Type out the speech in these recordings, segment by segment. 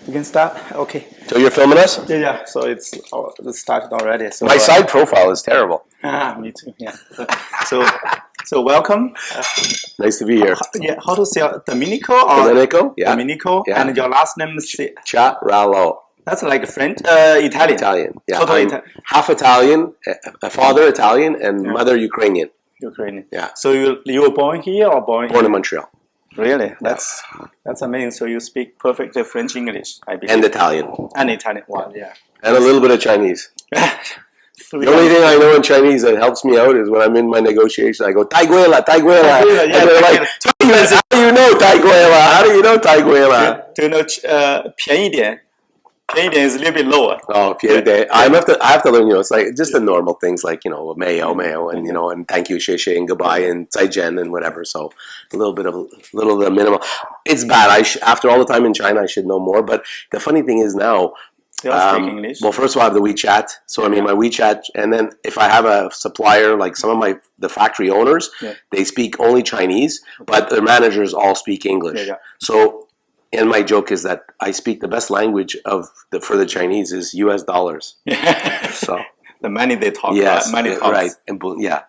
You can start. Okay. So you're filming us? Yeah. So it's started already. So my side profile is terrible. Me too. Yeah. So welcome. Nice to be here. How to say Domenico or Domenico? Yeah. Domenico. Yeah. And your last name is Ciarallo. That's like French, Italian. Italian. Yeah. Totally I'm half Italian, a father Italian, and mother Ukrainian. Ukrainian. Yeah. So you were born here or born in Montreal. Really? That's amazing. So you speak perfectly French, English, I believe. And Italian. And Italian. Wow, yeah. And a little bit of Chinese. The only thing I know in Chinese that helps me out is when I'm in my negotiation, I go, Taiguela, Taiguela. And they're like, how do you know Taiguela? How do you know Taiguela? Do you know 便宜点? 便宜点 is a little bit lower. Oh, 便宜点. I have to learn, it's like just the normal things like, mayo, and, and thank you, 谢谢, and goodbye, and 再见, and whatever. So a little bit of minimal. It's bad. After all the time in China, I should know more. But the funny thing is now, they all speak English. Well, first of all, I have the WeChat. So, I mean, my WeChat, and then if I have a supplier, like some of the factory owners, they speak only Chinese, but their managers all speak English. So, and my joke is that I speak the best language for the Chinese is US dollars. So the money they talk. Yes, money talks. Right. And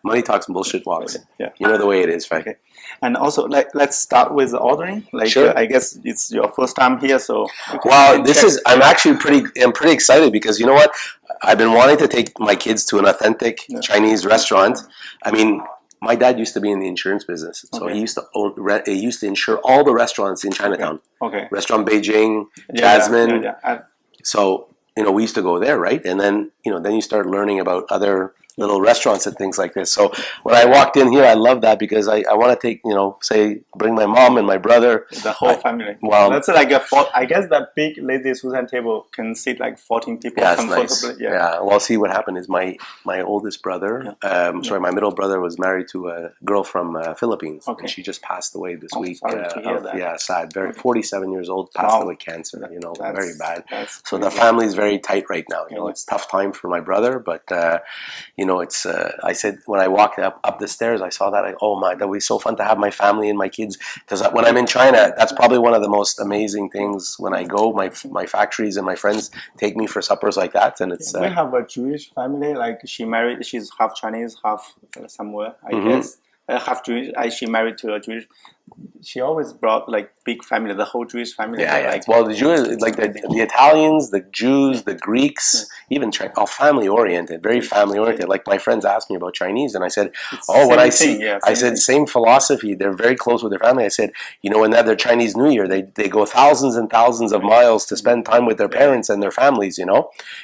money talks and bullshit walks. Yeah. You know the way it is, right? Okay. And also, let's start with the ordering. Sure. I guess it's your first time here, so. Well, I'm actually pretty excited because you know what? I've been wanting to take my kids to an authentic Chinese restaurant. I mean, my dad used to be in the insurance business, so he used to insure all the restaurants in Chinatown. Okay. Restaurant Beijing, Jasmine. So we used to go there, right? And then then you start learning about other little restaurants and things like this. So when I walked in here, I love that because I want to take bring my mom and my brother, the whole family. Well, that's like I guess that big Lady Susan table can sit like 14 people comfortably. Nice. Yeah. Well, see what happened is my oldest brother, my middle brother was married to a girl from Philippines. Okay. And she just passed away this week. Sorry to hear that. Yeah, sad. 47 years old, passed away cancer. Very bad. So the family is very tight right now. It's a tough time for my brother, but it's. I said when I walked up the stairs, I saw that. That would be so fun to have my family and my kids. Because when I'm in China, that's probably one of the most amazing things. When I go, my factories and my friends take me for suppers like that, and it's. We have a Jewish family. Like she's half Chinese, half somewhere. I guess half Jewish. She married to a Jewish. She always brought like big family, the whole Jewish family. Yeah. Well, the Jews, like the Italians, the Jews, the Greeks, even all family oriented, very family oriented. Like my friends asked me about Chinese, and I said, same philosophy. They're very close with their family. I said, when they have their Chinese New Year, they go thousands and thousands of miles to spend time with their parents and their families. And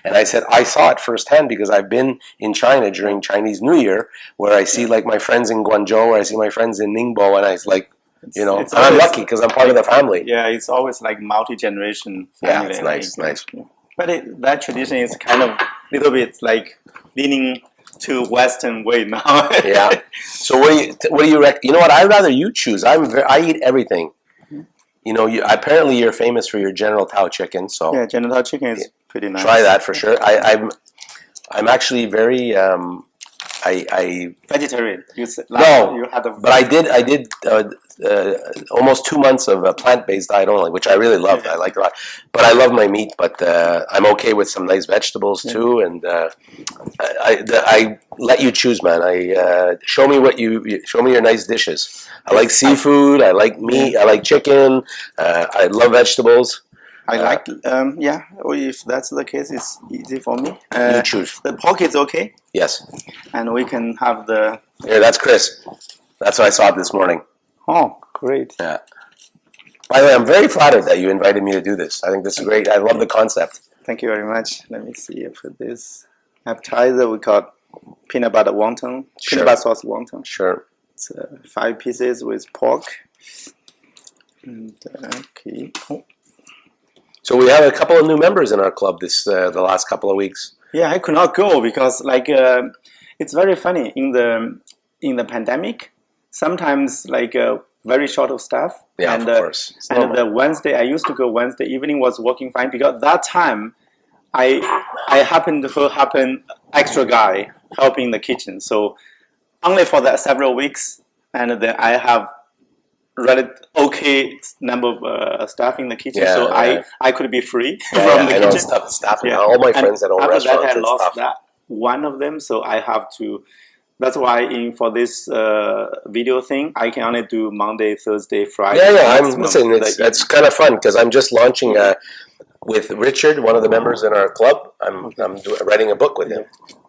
I said I saw it firsthand because I've been in China during Chinese New Year, where I see like my friends in Guangzhou, or I see my friends in Ningbo, and I was like. And I'm lucky because I'm part of the family. Yeah, it's always like multi-generation family. Yeah, it's nice. But that tradition is kind of little bit like leaning to Western way now. Yeah. So what do you reckon? You know what? I'd rather you choose. I eat everything. Apparently you're famous for your General Tao chicken. So yeah, General Tao chicken is pretty nice. Try that for sure. I'm actually very. I vegetarian. But I did almost 2 months of a plant-based diet only, which I really loved. I like a lot, but I love my meat. But I'm okay with some nice vegetables too. And I let you choose, man. Show me your nice dishes. I like seafood. I like meat. I like chicken. I love vegetables. I like, if that's the case, it's easy for me. You choose. The pork is okay? Yes. And we can have the... Here, that's Chris. That's what I saw this morning. Oh, great. Yeah. By the way, I'm very flattered that you invited me to do this. I think this is great. I love the concept. Thank you very much. Let me see if this appetizer we got peanut butter wonton. Sure. Peanut butter sauce wonton. Sure. It's 5 pieces with pork. And, okay. Oh. So we have a couple of new members in our club the last couple of weeks. Yeah, I could not go because it's very funny in the pandemic. Sometimes very short of staff. Yeah, of course. And the Wednesday I used to go Wednesday evening was working fine because that time I happened to extra guy helping in the kitchen. So only for that several weeks, and then I have okay number of staff in the kitchen, Yeah, so yeah. I could be free Yeah, from yeah, the I know kitchen. staffing. All my friends that own After that, restaurants, I it's lost tough. that one of them, so I have to. That's why for this video thing, I can only do Monday, Thursday, Friday. Yeah, yeah. Listen, it's kind of fun because I'm just launching with Richard, one of the members in our club. I'm writing a book with him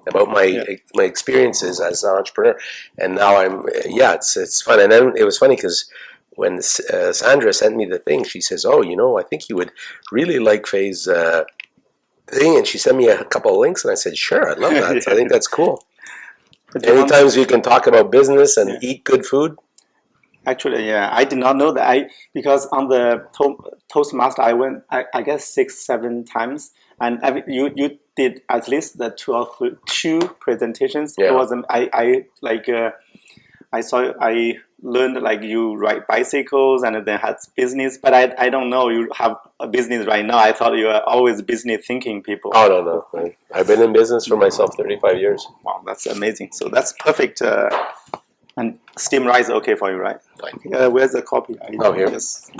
about my experiences as an entrepreneur, and now it's fun. And then it was funny because when Sandra sent me the thing, she says, "Oh, I think you would really like Faye's thing," and she sent me a couple of links, and I said, "Sure, I'd love that. I think that's cool." Anytime you can talk about business and eat good food. Actually, I did not know that. Because on the Toastmaster, I went, I guess 6-7 times, and you did at least the two presentations. Yeah. It wasn't. I learned like you ride bicycles and then had business, but I don't know you have a business right now. I thought you are always business thinking people. Oh no. I've been in business for myself 35 years. Wow, that's amazing. So that's perfect. And steam rice okay for you, right? Where's the copy? Here. Just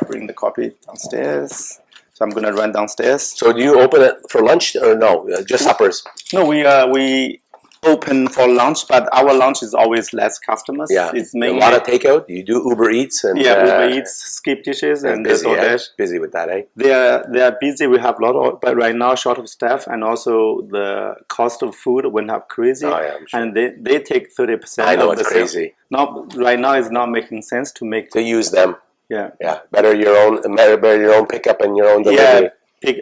bring the copy downstairs. So I'm gonna run downstairs. So do you open it for lunch or no? Just suppers? No, we open for lunch, but our lunch is always less customers. Yeah, it's mainly a lot of takeout. You do Uber Eats and Uber Eats, skip dishes, and busy, DoorDash. Busy with that, eh? They are busy. We have a lot of, but right now short of staff, and also the cost of food went up crazy. Oh, yeah, I'm sure. And they take 30%. I know, of the it's crazy. Now, right now, it's not making sense to use them. Yeah. Better your own pickup and your own delivery. Yeah.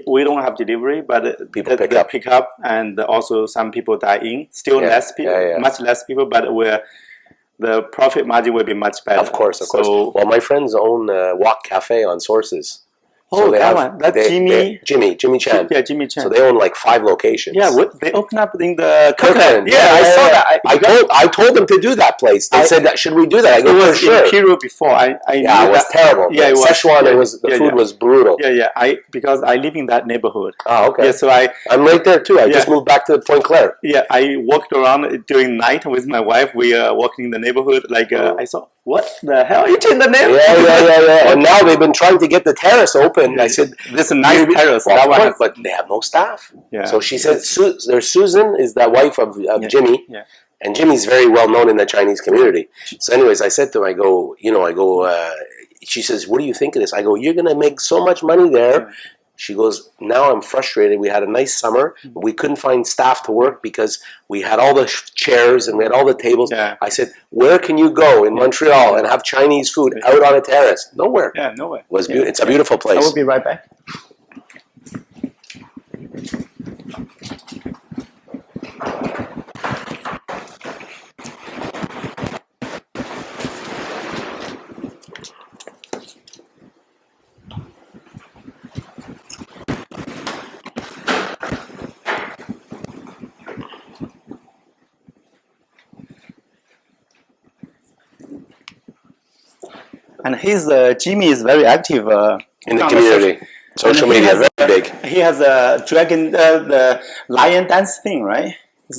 We don't have delivery, but people pick up, and also some people die in. Still less people, much less people, but the profit margin will be much better. Of course. Well, my friends own Walk Cafe on Sources. Oh, so that one. That's Jimmy Chan. Yeah, Jimmy Chan. So they own like 5 locations. Yeah, they open up in the Kirkland. Yeah, I saw that. I told them to do that place. They said, should we do that? I go, it was sure. Imperial before. It was terrible. Yeah, it was. Szechuan, the food was brutal. Yeah. Because I live in that neighborhood. Oh, okay. Yeah, so I'm right there too. I just moved back to Point Claire. Yeah, I walked around during night with my wife. We are walking in the neighborhood. I saw, what the hell? It's in the neighborhood. Yeah. And now they've been trying to get the terrace open. I said, this is a nice terrace. But they have no staff. Yeah. So she said, there's Susan is the wife of Jimmy. Yeah. And Jimmy's very well known in the Chinese community. So anyways, I said to her, she says, what do you think of this? I go, you're going to make so much money there. She goes, now I'm frustrated. We had a nice summer. But we couldn't find staff to work because we had all the chairs and we had all the tables. Yeah. I said, where can you go in Montreal and have Chinese food out on a terrace? Nowhere. Yeah, nowhere. It's a beautiful place. I will be right back. And Jimmy is very active in the community. Social media is very big. He has a dragon, the lion dance thing, right?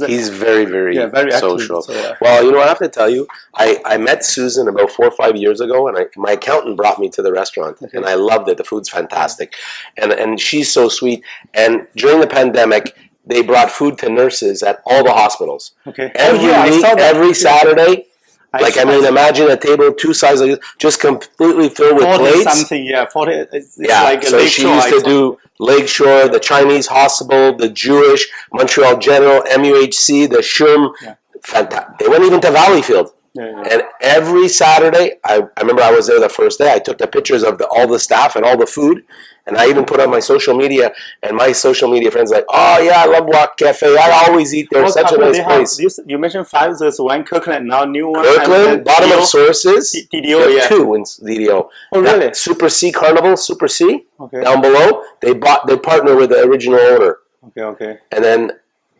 He's very, very social. So, Well, I have to tell you, I met Susan about 4 or 5 years ago, and my accountant brought me to the restaurant, and I loved it. The food's fantastic, and she's so sweet. And during the pandemic, they brought food to nurses at all the hospitals. Okay. Every Saturday. Imagine a table 2 sides like this, just completely filled with 40 plates. Something, 40. It's like so she used to do Lakeshore, the Chinese Hospital, the Jewish, Montreal General, MUHC, the SHUM. Fantastic. They went even to Valleyfield. And every Saturday, I remember I was there the first day. I took the pictures of all the staff and all the food. And I even put on my social media, and my social media friends are like, oh yeah, I love Walk Cafe. I always eat there. Such a nice place. You mentioned 5. There's one Kirkland, now new one. Kirkland, bottom of Sources. DDO, 2 in DDO. Oh really? Super C Carnival, Super C. Okay. Down below, they partner with the original owner. Okay. And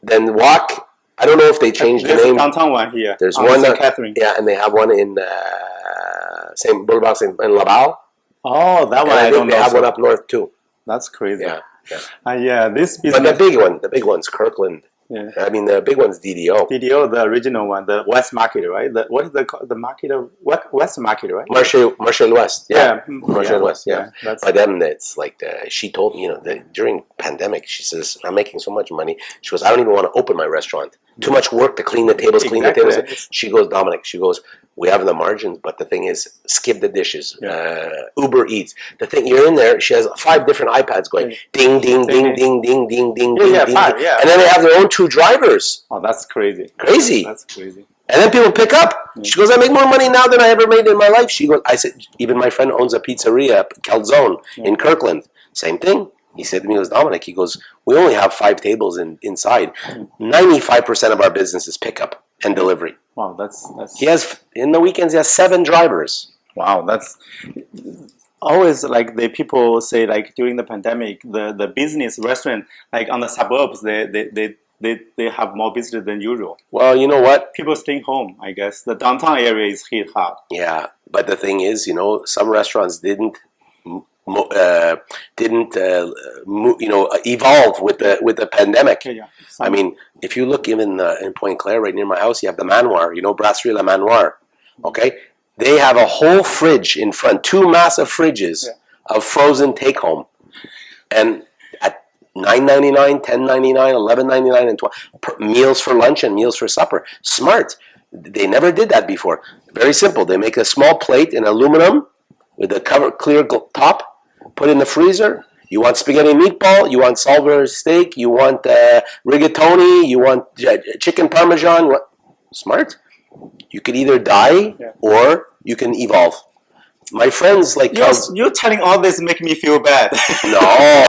then Walk. I don't know if they changed the name. Downtown one here. There's one St. Catherine. Yeah, and they have one in St. Boulevard in Laval. Oh, that one. I don't know. They have one up north too. That's crazy. Yeah. This business. But the big one's Kirkland. Yeah. I mean, the big one's DDO. DDO, the original one, the West Market, right? What is the market of West Market, right? Marshall West. Yeah. Marshall West. Yeah. That's But then it's like she told me, during pandemic, she says, I'm making so much money. She goes, I don't even want to open my restaurant. Too much work to clean the tables, clean the tables. She goes, Dominic, we have the margins, but the thing is, skip the dishes. Uber Eats. The thing, you're in there, she has 5 different iPads going, ding, ding, ding, ding, ding, ding, ding, ding, ding. 5, And then they have their own 2 drivers. Oh, that's crazy. Crazy. That's crazy. And then people pick up. She goes, I make more money now than I ever made in my life. She goes, I said, even my friend owns a pizzeria, Calzone, in Kirkland. Same thing. He said to me, Dominic, he goes, we only have 5 tables inside. 95% of our business is pickup and delivery. Wow, that's. He has, in the weekends, he has 7 drivers. Wow, that's always like the people say, like during the pandemic, the business restaurant, like on the suburbs, they have more business than usual. Well, you know what? People staying home, I guess. The downtown area is hit hard. Yeah, but the thing is, some restaurants didn't evolve with the pandemic. Yeah. I mean, if you look even in Point Claire, right near my house, you have the Manoir. Brasserie La Manoir. Okay, they have a whole fridge in front, 2 massive fridges of frozen take home, and at $9.99, $10.99, $11.99, and 12 meals for lunch and meals for supper. Smart. They never did that before. Very simple. They make a small plate in aluminum with a clear top, put in the freezer. You want spaghetti meatball, you want Salver steak, you want rigatoni, you want chicken parmesan. Smart. You could either die or you can evolve. My friends you're telling all this make me feel bad. No.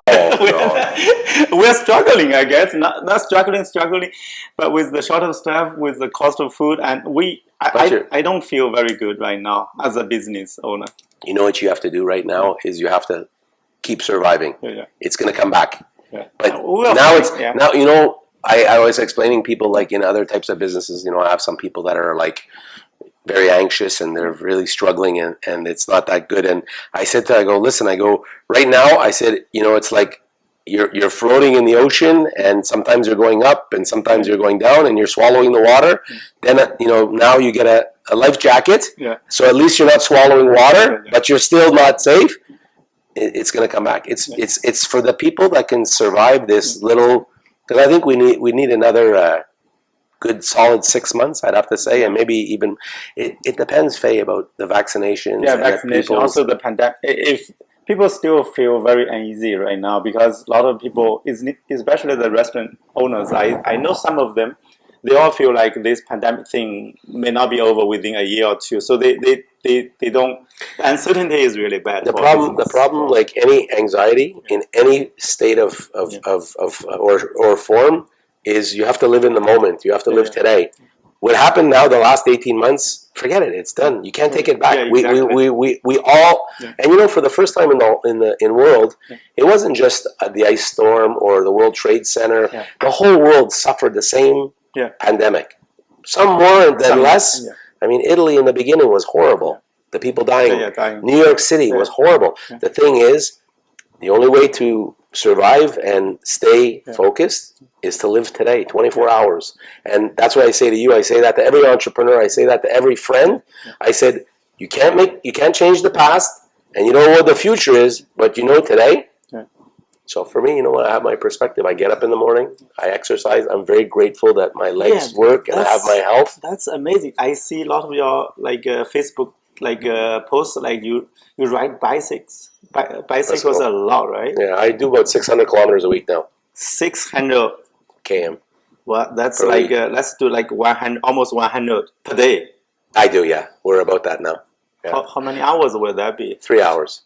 We're struggling, I guess. Not struggling, but with the short of staff, with the cost of food, and I don't feel very good right now as a business owner. You know what you have to do right now is you have to keep surviving. It's going to come back. But now I was explaining people, like in other types of businesses, I have some people that are like very anxious and they're really struggling and it's not that good. And I said to her, I go, listen, right now, I said, it's like you're floating in the ocean and sometimes you're going up and sometimes you're going down and you're swallowing the water. Then, now you get a life jacket. So at least you're not swallowing water, but you're still not safe. It's going to come back. It's for the people that can survive this little, because I think we need another good solid 6 months, I'd have to say, and maybe even it depends, Faye, about the vaccinations. Yeah, vaccination. Also, the pandemic. If people still feel very uneasy right now, because a lot of people, especially the restaurant owners, I know some of them, they all feel like this pandemic thing may not be over within a year or 2. So they don't. Uncertainty is really bad. The problem, like any anxiety in any state of or form, is you have to live in the moment. You have to live today. What happened now the last 18 months, forget it. It's done. You can't take it back. Exactly. We all, and for the first time in the world, it wasn't just the ice storm or the World Trade Center. The whole world suffered the same pandemic. Some more than less. I mean, Italy in the beginning was horrible. The people dying. New York City was horrible. The thing is, the only way to survive and stay focused is to live today, 24 hours. And that's what I say to you. I say that to every entrepreneur. I say that to every friend. I said, you can't change the past, and you don't know what the future is, but you know today. So for me, I have my perspective. I get up in the morning, I exercise. I'm very grateful that my legs work and I have my health. That's amazing. I see a lot of your Facebook posts, like you ride bicycles a lot, right? Yeah, I do about 600 kilometers a week now. 600 km. Well, that's like let's do like 100, almost 100 per day. I do, yeah. We're about that now. Yeah. How many hours will that be? 3 hours.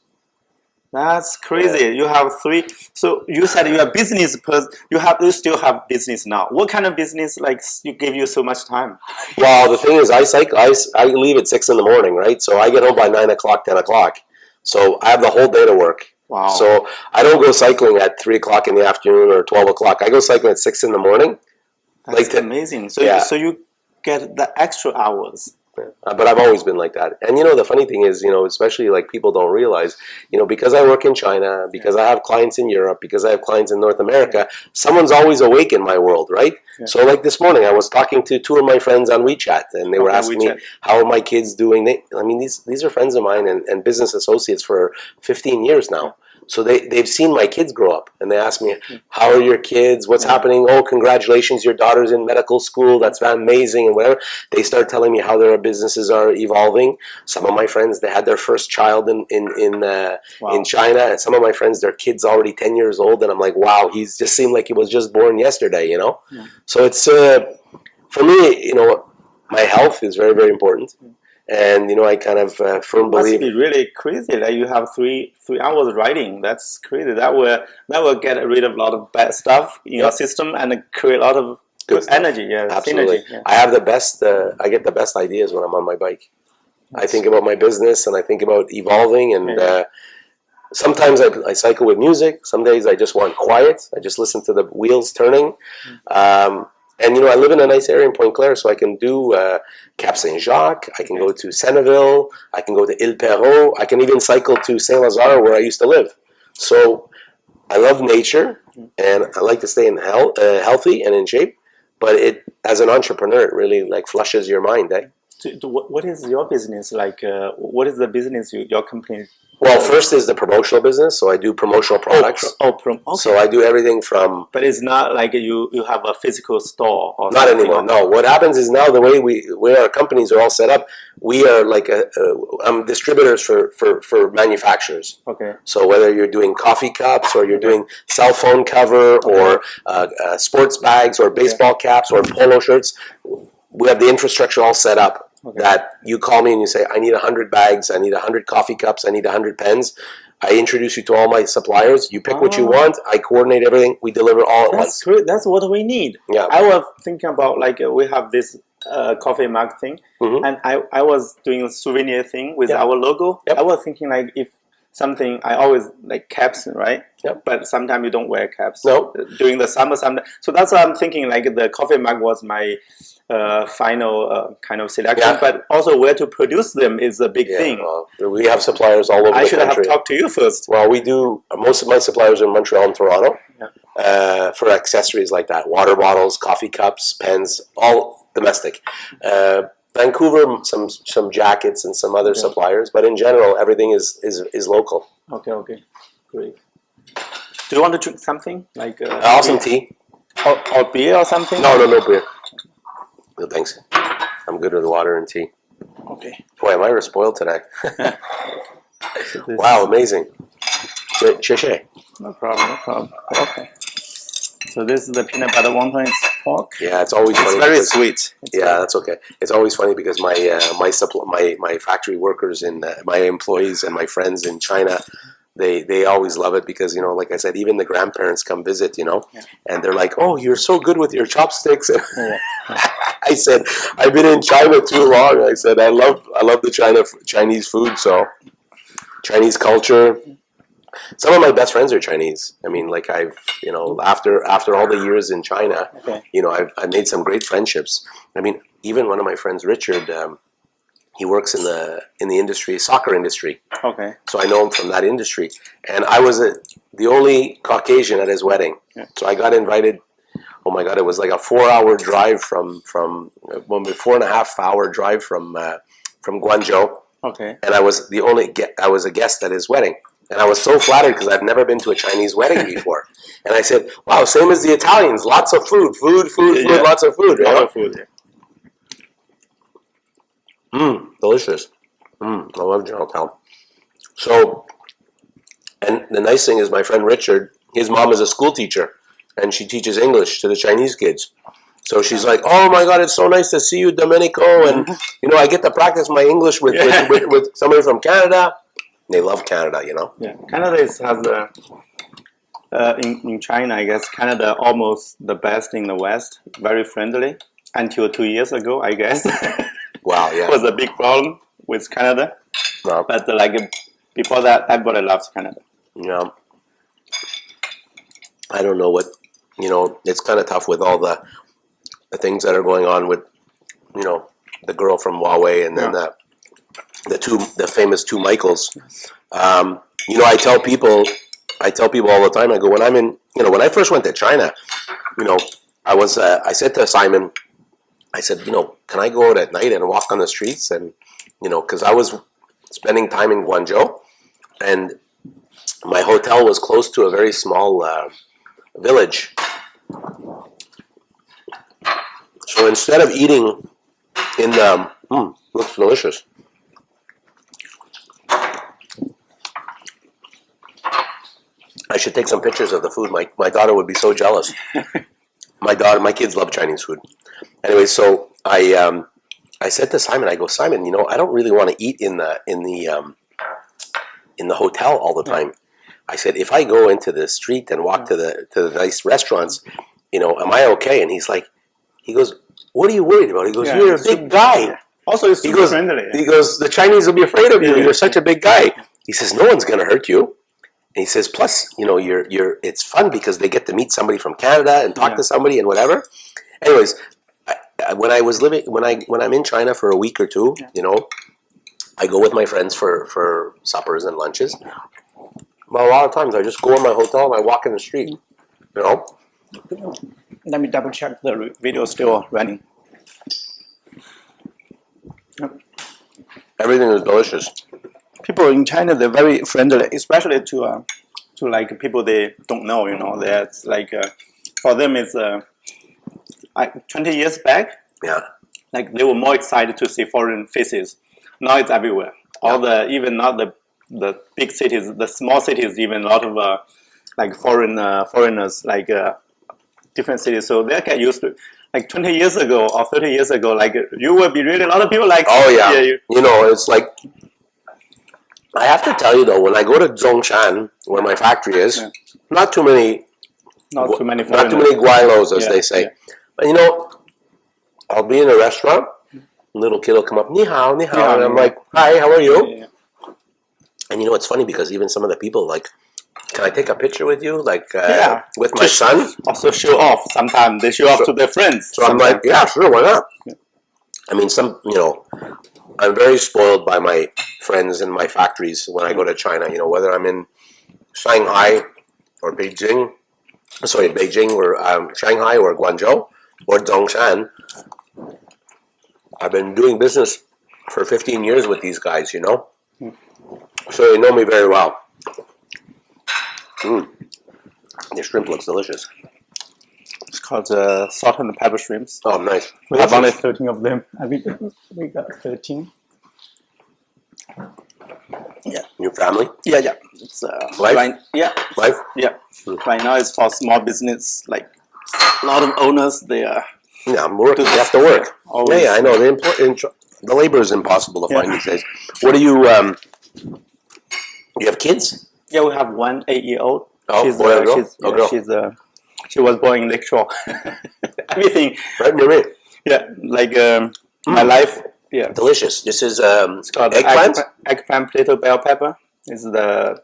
That's crazy. You have 3. So you said you are business person. You still have business now. What kind of business you give you so much time? Well, the thing is, I cycle. I leave at 6 in the morning, right? So I get home by 9 o'clock, 10 o'clock. So I have the whole day to work. Wow. So I don't go cycling at 3 o'clock in the afternoon or 12 o'clock. I go cycling at 6 in the morning. That's amazing. So so you get the extra hours. But I've always been like that. And the funny thing is, especially like people don't realize, because I work in China, because I have clients in Europe, because I have clients in North America, someone's always awake in my world, right? Yeah. So like this morning, I was talking to two of my friends on WeChat, and they were asking me, how are my kids doing? These are friends of mine and business associates for 15 years now. So they've seen my kids grow up, and they ask me, how are your kids? What's happening? Oh, congratulations, your daughter's in medical school. That's amazing, and whatever. They start telling me how their businesses are evolving. Some of my friends, they had their first child in China, and some of my friends, their kid's already 10 years old, and I'm like, wow, he's just seemed like he was just born yesterday, Yeah. So it's, for me, my health is very, very important. And I kind of firm believe. It must be really crazy that you have 3 hours riding. That's crazy. That will get rid of a lot of bad stuff in your system and create a lot of good energy. Yeah, absolutely. Synergy, yeah. I have the best. I get the best ideas when I'm on my bike. I think about my business and I think about evolving. And sometimes I cycle with music. Some days I just want quiet. I just listen to the wheels turning. And I live in a nice area in Pointe Claire, so I can do Cap Saint Jacques. I can go to Senneville. I can go to Ile-Perrot. I can even cycle to Saint Lazare, where I used to live. So I love nature, and I like to stay in healthy and in shape. But as an entrepreneur, it really flushes your mind. What is your business like? What is the business your company? Well, first is the promotional business, so I do promotional products. Okay. So I do everything from... But it's not like you have a physical store or not anymore, no. What happens is now the way our companies are all set up, we are like distributors for manufacturers. Okay. So whether you're doing coffee cups or you're doing cell phone cover or sports bags or baseball caps or polo shirts, we have the infrastructure all set up. Okay. That you call me and you say, I need 100 bags, I need 100 coffee cups, I need 100 pens. I introduce you to all my suppliers. You pick what you want. I coordinate everything. We deliver all at once. Great. That's what we need. Yeah. I was thinking about we have this coffee mug thing, and I was doing a souvenir thing with our logo. Yep. I was thinking if something, I always like caps, right? Yep. But sometimes you don't wear caps. No. During the summer, so that's why I'm thinking the coffee mug was my final kind of selection, but also where to produce them is a big thing. Well, we have suppliers all over the country. I should have talked to you first. Well, we do. Most of my suppliers are in Montreal and Toronto for accessories like that. Water bottles, coffee cups, pens, all domestic. Vancouver, some jackets and some other suppliers, but in general, everything is local. Okay, great. Do you want to drink something? Some tea. Or beer or something? No beer. No, thanks. I'm good with water and tea. Okay. Boy, am I spoiled today. Wow, amazing. Chiche. No problem. Okay. So this is the peanut butter wonton. It's pork. Yeah, it's always funny. It's very sweet. That's okay. It's always funny because my factory workers and my employees and my friends in China, they always love it because, like I said, even the grandparents come visit, and they're like, oh, you're so good with your chopsticks. I said, I've been in China too long. I said, I love the Chinese food, so Chinese culture. Some of my best friends are Chinese. I mean, I've, after all the years in China, I've made some great friendships. I mean, even one of my friends, Richard, he works in the industry, soccer industry. Okay. So I know him from that industry. And I was the only Caucasian at his wedding. Yeah. So I got invited. Oh my God! It was like a 4-hour drive from 4.5-hour drive from Guangzhou. Okay. And I was I was a guest at his wedding. And I was so flattered because I've never been to a Chinese wedding before. And I said, wow, same as the Italians. Lots of food, lots of food. Lots of food, Delicious. I love Chinatown. So, and the nice thing is my friend Richard, his mom is a school teacher. And she teaches English to the Chinese kids. So she's like, oh my God, it's so nice to see you, Domenico. And, I get to practice my English with somebody from Canada. They love Canada, Yeah, Canada has in China, I guess, Canada almost the best in the West. Very friendly. Until 2 years ago, I guess. Wow, yeah. Was a big problem with Canada. No. But before that, everybody loves Canada. Yeah. I don't know what, it's kind of tough with all the things that are going on with, the girl from Huawei, and then the famous two Michaels. You know, I tell people all the time. I go, when I'm in, you know, when I first went to China, you know, I said to Simon, I said, you know, can I go out at night and walk on the streets? And, you know, because I was spending time in Guangzhou, and my hotel was close to a very small village. So instead of eating in the, looks delicious. I should take some pictures of the food. My daughter would be so jealous. My kids love Chinese food. Anyway, so I said to Simon, I go, Simon, you know, I don't really want to eat in the hotel all the time. I said, if I go into the street and walk to the nice restaurants, you know, am I okay? And he goes, what are you worried about? He goes, you're a big guy. Also, it's super friendly. He goes, the Chinese will be afraid of you. You're such a big guy. He says, no one's going to hurt you. And he says, plus, you know, it's fun because they get to meet somebody from Canada and talk to somebody and whatever. Anyways, when I'm in China for a week or two, you know, I go with my friends for suppers and lunches. But a lot of times I just go in my hotel and I walk in the street, you know. Let me double check the video still running. Everything is delicious. People in China, they're very friendly, especially to like people they don't know. You know, that's like for them it's like 20 years back. Yeah. Like they were more excited to see foreign faces. Now it's everywhere. Even not the big cities, the small cities, even a lot of like foreigners, like different cities. So they get used to. Like 20 years ago or 30 years ago, like you will be really a lot of people like. Oh yeah. You know, it's like. I have to tell you though, when I go to Zhongshan, where my factory is, not too many guailos, as they say. But you know, I'll be in a restaurant, a little kid will come up, ni hao, ni hao, and I'm like, hi, how are you? And you know, it's funny because even some of the people like, can I take a picture with you? Like, with my son? Also show off. Sometimes they show off to their friends. So I'm like, yeah, sure, why not? I mean, you know, I'm very spoiled by my friends and my factories when I go to China. You know, whether I'm in Shanghai or Beijing or Shanghai or Guangzhou or Zhongshan, I've been doing business for 15 years with these guys, you know. So they know me very well. The shrimp looks delicious. It's called salt and pepper shrimps. Oh, nice. We have only 13 of them. I think we got 13. Yeah. Your family? Yeah. It's Wife? Wife? Yeah. Right now it's for small business. Like a lot of owners, they are. Yeah, they have to work. Yeah, I know. The labor is impossible to find these days. What do you have kids? Yeah, we have one 8-year-old. Oh, she's, boy or girl? She was born in Lakeshore. Everything. Right near me. Yeah, like my life. Yeah. Delicious. This is it's called eggplant? Eggplant, potato, bell pepper. It's the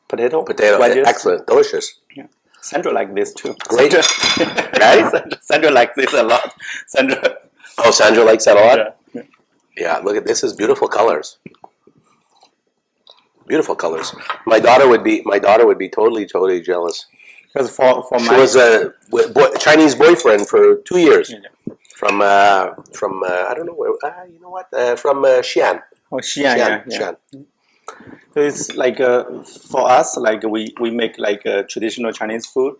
potato. Wedges. Excellent. Delicious. Yeah. Sandra like this too. Great. Sandra likes this a lot. Sandra. Oh, Sandra likes that a lot? Yeah, look at this. Is beautiful colors. Beautiful colors. My daughter would be totally jealous. Because for she was a Chinese boyfriend for 2 years. From I don't know where. You know what? From Xi'an. Oh, Xi'an. So it's like for us, like we make like traditional Chinese food,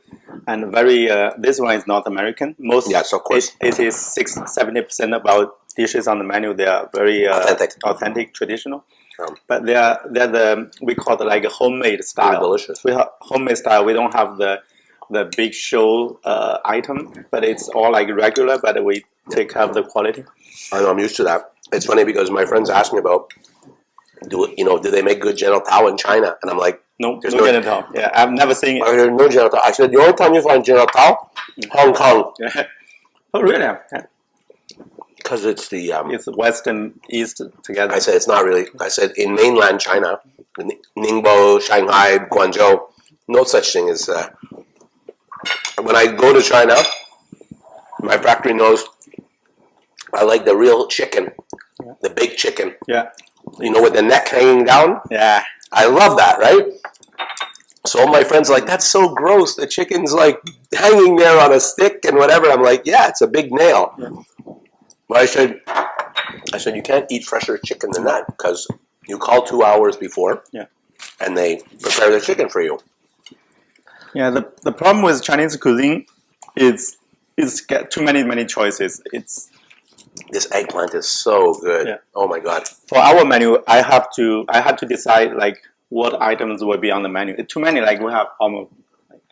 and very this one is not American. Most of course. It is 70% of our dishes on the menu. They are very authentic, traditional. But we call it like a homemade style. Very delicious. We have homemade style. We don't have the big show item, but it's all like regular. But we take care of the quality. I know, I'm used to that. It's funny because my friends ask me about, do they make good General Tao in China? And I'm like, no General Tao. Yeah, I've never seen it. There's no General Tao. I said the only time you find General Tao, Hong Kong. Oh really? Because it's it's West and East together. I said it's not really. I said in mainland China, Ningbo, Shanghai, Guangzhou, no such thing as. When I go to China, my factory knows I like the real chicken, the big chicken. Yeah. You know, with the neck hanging down. Yeah. I love that, right? So all my friends are like, that's so gross. The chicken's like hanging there on a stick and whatever. I'm like, yeah, it's a big nail. Yeah. But I said, you can't eat fresher chicken than that because you call 2 hours before, and they prepare the chicken for you. Yeah, the problem with Chinese cuisine is get too many choices. This eggplant is so good. Yeah. Oh my god! For our menu, I had to decide like what items will be on the menu. It's too many. Like we have almost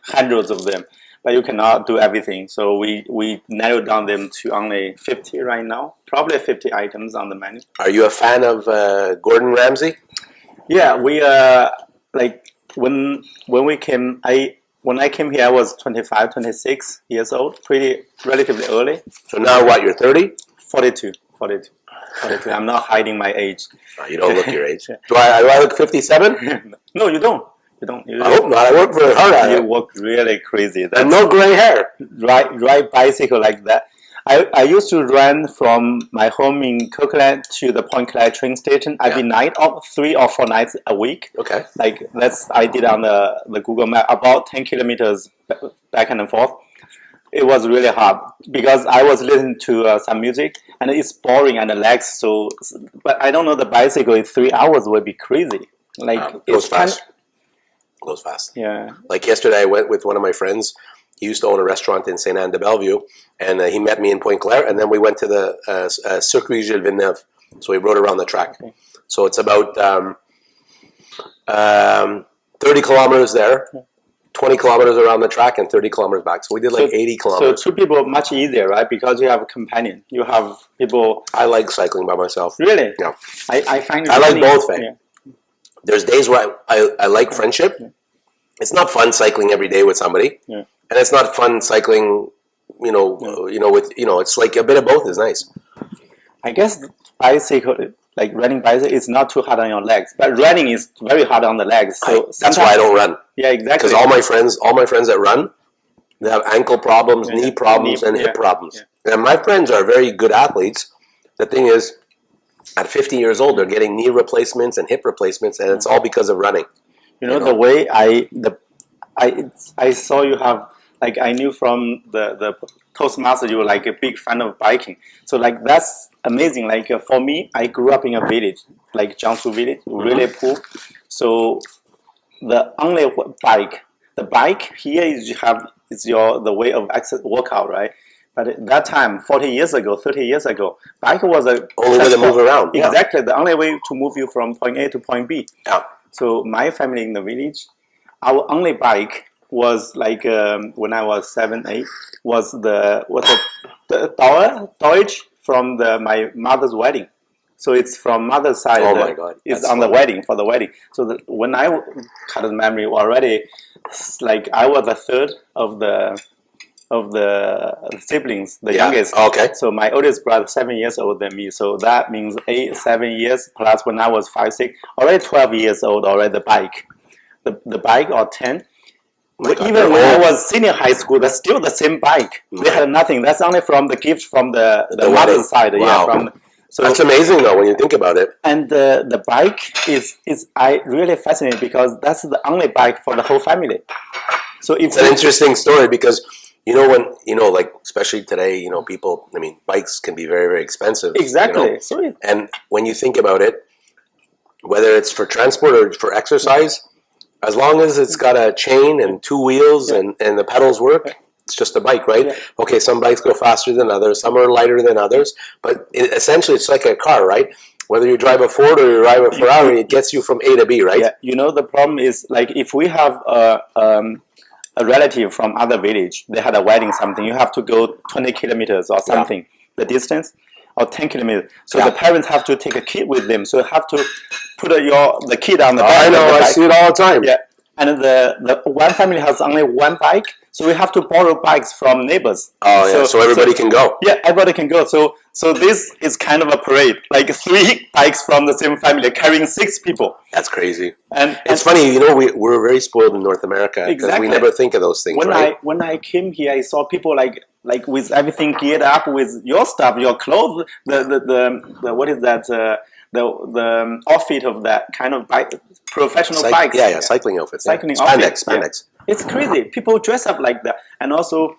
hundreds of them, but you cannot do everything. So we narrowed down them to only 50 right now. Probably 50 items on the menu. Are you a fan of Gordon Ramsay? Yeah, we like when we came. When I came here, I was 25, 26 years old, relatively early. So now what, you're 30? 42. I'm not hiding my age. Oh, you don't look your age. Do I look 57? No, you don't. I hope not. I work very hard at it. You work really crazy. And no gray hair. Ride bicycle like that. I used to run from my home in Coquelin to the Point Claire train station every night, 3 or 4 nights a week. Okay. Like I did on the Google Map, about 10 kilometers back and forth. It was really hard because I was listening to some music and it's boring and relaxed. So, but I don't know, the bicycle in 3 hours would be crazy. Like goes fast. Goes fast. Yeah. Like yesterday, I went with one of my friends. He used to own a restaurant in Saint Anne de Bellevue, and he met me in Point Claire, and then we went to the Circuit Gilles Villeneuve. So we rode around the track. Okay. So it's about 30 kilometers there, 20 kilometers around the track, and 30 kilometers back. So we did like 80 kilometers. So 2 people, much easier, right? Because you have a companion. You have people. I like cycling by myself. Really? Yeah. I find. I like both things. Yeah. There's days where I like friendship. Yeah. It's not fun cycling every day with somebody. Yeah. And it's not fun cycling, it's like a bit of both is nice. I guess bicycle, like running bicycle, is not too hard on your legs, but running is very hard on the legs. So that's why I don't run. Yeah, exactly. Because all my friends that run, they have ankle problems, knee problems, and hip problems. Yeah. And my friends are very good athletes. The thing is, at 50 years old, they're getting knee replacements and hip replacements, and it's all because of running. The way I saw you have. Like I knew from the Toastmaster, you were like a big fan of biking. So like that's amazing. Like for me, I grew up in a village, like Jiangsu village, really poor. So the only bike here is the way of workout, right? But at that time, 40 years ago, 30 years ago, bike was the only way to move around. Exactly, the only way to move you from point A to point B. Yeah. So my family in the village, our only bike was like when I was 7, 8 was the Deutsch from my mother's wedding. So it's from mother's side. Oh my God! It's on the wedding for the wedding. So when I cut the memory already, like I was a third of the siblings, the youngest. Okay. So my oldest brother 7 years older than me. So that means 7 years plus when I was 5, 6, already 12 years old. Already the bike, the bike or 10. Even when I was senior high school, that's still the same bike. They had nothing. That's only from the gift from the mother's side. Wow. Yeah, so that's amazing though when you think about it. And the bike is I really fascinated because that's the only bike for the whole family. So it's an interesting story because like especially today, people. I mean, bikes can be very, very expensive. Exactly. And when you think about it, whether it's for transport or for exercise. As long as it's got a chain and 2 wheels and the pedals work, it's just a bike, right? Yeah. Okay, some bikes go faster than others, some are lighter than others, but essentially it's like a car, right? Whether you drive a Ford or you drive a Ferrari, it gets you from A to B, right? Yeah, the problem is like if we have a relative from other village, they had a wedding something, you have to go 20 kilometers or something, the distance. Or 10 kilometers. So the parents have to take a kid with them. So you have to put the kid on the back. I know, I see it all the time. Yeah. And the one family has only one bike. So we have to borrow bikes from neighbors. Oh, yeah. So everybody can go. Yeah, everybody can go. So this is kind of a parade. Like 3 bikes from the same family carrying 6 people. That's crazy. And it's funny, we're very spoiled in North America. Exactly. We never think of those things, When I came here, I saw people like like with everything geared up with your stuff, your clothes, the what is that? The outfit of that kind of bike, professional bikes. Yeah, cycling outfits. Cycling outfits. Spandex. Yeah. It's crazy. People dress up like that, and also.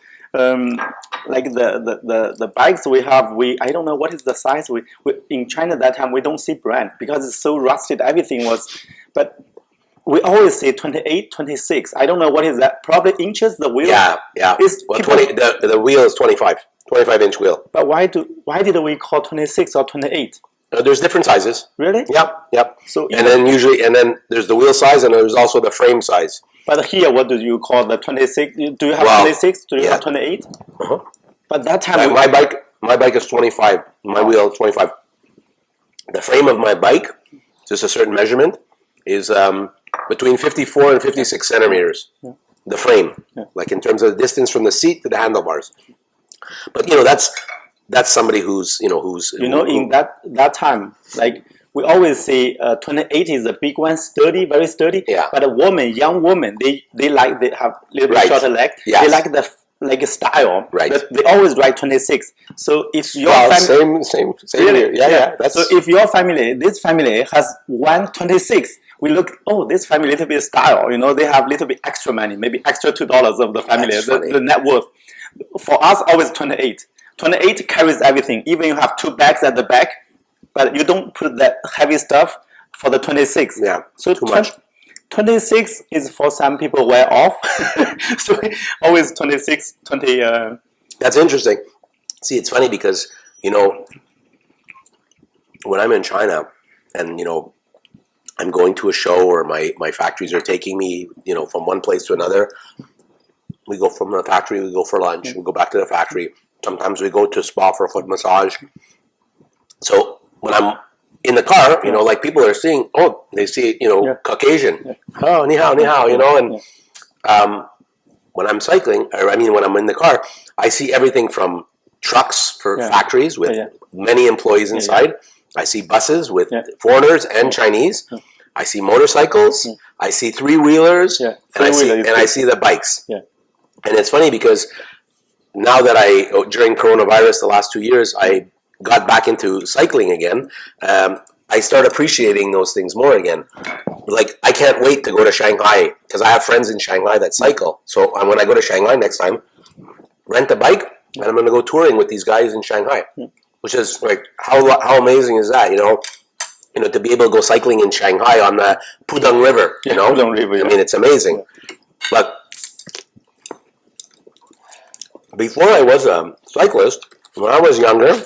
Like the bikes we have, I don't know what is the size. We in China that time we don't see brand because it's so rusted. Everything was, but we always say 28, 26. I don't know what is that. Probably inches. The wheel. Yeah. Well, 20. The wheel is 25-inch wheel. But why did we call 26 or 28? There's different sizes. Really? Yep. So and then there's the wheel size and there's also the frame size. But here, what do you call the 26? Do you have 26? Do you have 28? Uh-huh. But that time, my bike is 25. My wheel is 25. The frame of my bike, just a certain measurement, is between 54 and 56 centimeters. Yeah. The frame, like in terms of the distance from the seat to the handlebars. But that's somebody who's in that time, like. We always say 28 is a big one, sturdy, very sturdy. Yeah. But young women, they like they have a little bit shorter leg. Yes. They like the style. Right. But they always ride 26. So if your family, same really, here. Yeah. So if your this family has 126, we look, this family a little bit style. They have a little bit extra money, maybe extra $2 of the family, the net worth. For us, always 28. 28 carries everything. Even you have two bags at the back. But you don't put that heavy stuff for the 26. Yeah, so too much. 26 is for some people wear off. So always 26, 20. That's interesting. See, it's funny because, when I'm in China and, I'm going to a show or my factories are taking me, from one place to another. We go from the factory, we go for lunch, we go back to the factory. Sometimes we go to a spa for a foot massage. So when I'm in the car, like people are seeing, they see, Caucasian. Yeah. Oh, ni hao, and when I'm cycling, when I'm in the car, I see everything from trucks for factories with many employees inside. I see buses with foreigners and Chinese. Yeah. I see motorcycles. I see three-wheelers. Yeah. And I see the bikes. Yeah. And it's funny because now that during coronavirus, the last 2 years, I got back into cycling again, I start appreciating those things more again. Like, I can't wait to go to Shanghai because I have friends in Shanghai that cycle. So when I go to Shanghai next time, rent a bike and I'm going to go touring with these guys in Shanghai, which is like, how amazing is that, to be able to go cycling in Shanghai on the Pudong River, Pudong River, I mean, it's amazing. But before I was a cyclist, when I was younger,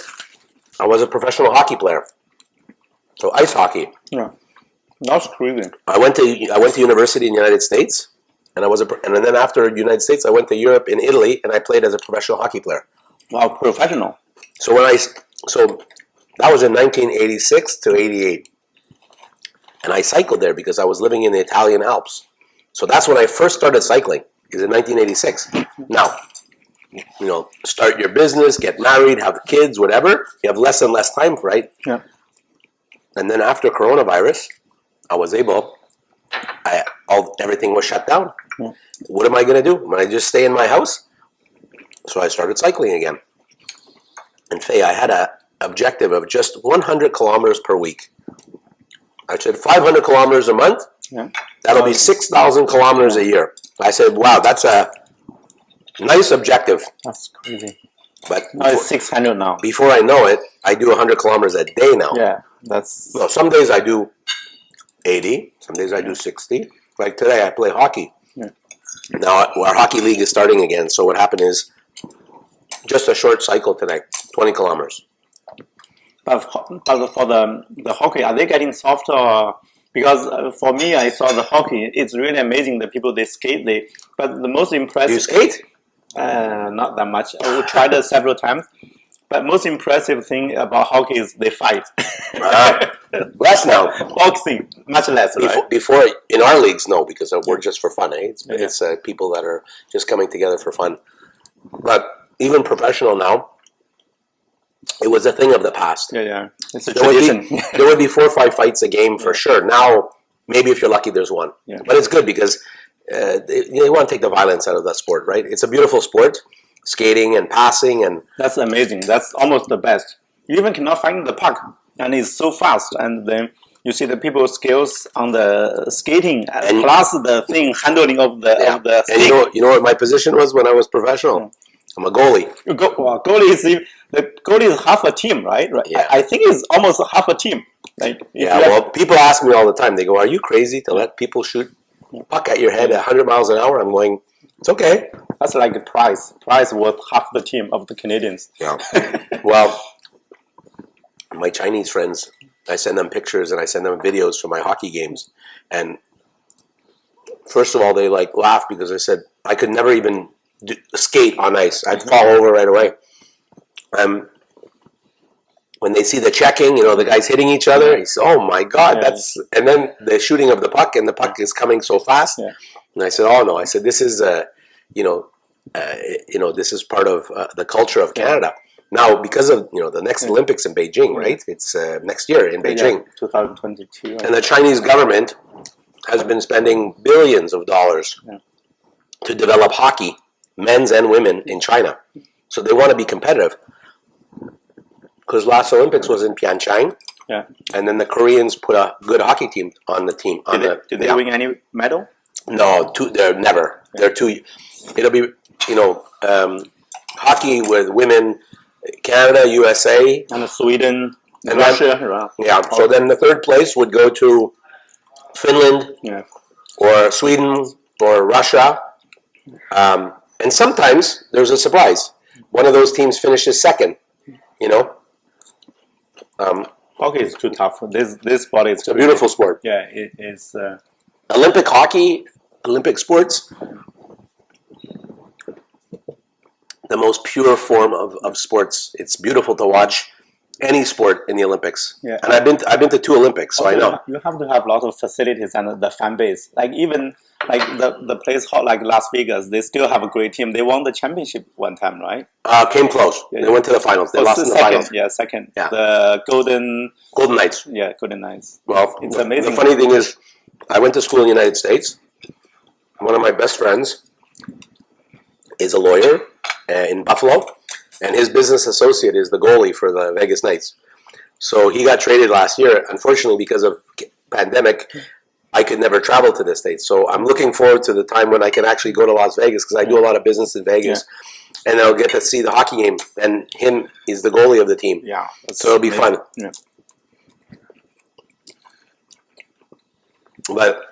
I was a professional hockey player, so ice hockey. Yeah, that's crazy. I went to university in the United States, and and then after the United States, I went to Europe in Italy, and I played as a professional hockey player. Wow, professional. So that was in 1986 to 88, and I cycled there because I was living in the Italian Alps. So that's when I first started cycling. Is in 1986. Now, start your business, get married, have kids, whatever. You have less and less time, right? Yeah. And then after coronavirus, I was everything was shut down. Yeah. What am I going to do? Am I just stay in my house? So I started cycling again. And Faye, I had an objective of just 100 kilometers per week. I said 500 kilometers a month. Yeah. That'll be 6,000 kilometers a year. I said, wow, that's a nice objective. That's crazy. But it's 600 now. Before I know it, I do 100 kilometers a day now. Yeah, some days I do 80. Some days I do 60. Like today, I play hockey. Yeah. Now our hockey league is starting again. So what happened is just a short cycle today, 20 kilometers. But for the hockey, are they getting softer? Because for me, I saw the hockey. It's really amazing. The people they skate. But the most impressive. Do you skate? Not that much. I tried it several times. But most impressive thing about hockey is they fight. Less now. Boxing, much less. Before in our leagues, no, because we're just for fun. It's people that are just coming together for fun. But even professional now, it was a thing of the past. Yeah. It's a tradition. There would be 4 or 5 fights a game for sure. Now, maybe if you're lucky, there's one. Yeah. But it's good because they want to take the violence out of that sport, right? It's a beautiful sport. skating and passing, and that's amazing. That's almost the best. You even cannot find the puck, and it's so fast. And then you see the people's skills on the skating, and plus the thing handling of the of the. And you know what my position was when I was professional? I'm a goalie. Goalie is half a team, right? Yeah. I think it's almost half a team. Like well, people ask me all the time. They go, "Are you crazy to let people shoot puck at your head at 100 miles an hour?" I'm going, "It's okay." That's like a prize worth half the team of the Canadians. Yeah. Well, my Chinese friends, I send them pictures and I send them videos from my hockey games, and first of all, they like laugh because I said I could never even skate on ice. I'd fall over right away. When they see the checking, the guys hitting each other, he says, "Oh my God, that's..." And then the shooting of the puck, and the puck is coming so fast. Yeah. And I said, "Oh no!" I said, "This is this is part of the culture of Canada." Now, because of the next Olympics in Beijing, right? It's next year in Beijing, 2022, and the Chinese government has been spending billions of dollars to develop hockey, men's and women, in China. So they want to be competitive. Because last Olympics was in Pyeongchang, and then the Koreans put a good hockey team on the team. Did they win any medal? No, they're never. They're too. It'll be hockey with women, Canada, USA, and Sweden, and Russia. So then the third place would go to Finland, or Sweden, or Russia, and sometimes there's a surprise. One of those teams finishes second. Hockey is too tough. This sport is a beautiful sport. Yeah, it is. Olympic hockey, Olympic sports, the most pure form of sports. It's beautiful to watch any sport in the Olympics. Yeah. And I've been to 2 Olympics, so I know. You have to have a lot of facilities and the fan base. Like even like the place like Las Vegas, they still have a great team. They won the championship one time, right? Came close. Yeah, they went to the finals. They lost in the finals. Yeah, second. Yeah. The Golden Knights. Yeah, Golden Knights. Well, it's amazing. The funny thing is, I went to school in the United States. One of my best friends is a lawyer in Buffalo, and his business associate is the goalie for the Vegas Knights. So he got traded last year. Unfortunately, because of pandemic, I could never travel to the States. So I'm looking forward to the time when I can actually go to Las Vegas, because I do a lot of business in Vegas, and I'll get to see the hockey game. And he's the goalie of the team. Yeah, so it'll be fun. Yeah. But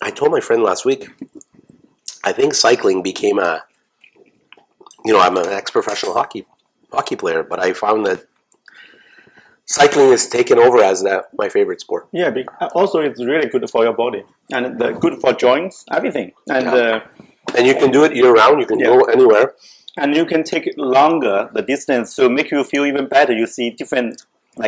I told my friend last week, I think cycling became I'm an ex-professional hockey player, but I found that cycling is taken over as my favorite sport. Yeah, also it's really good for your body, and good for joints, everything. And you can do it year-round. You can go anywhere. And you can take longer the distance to make you feel even better. You see different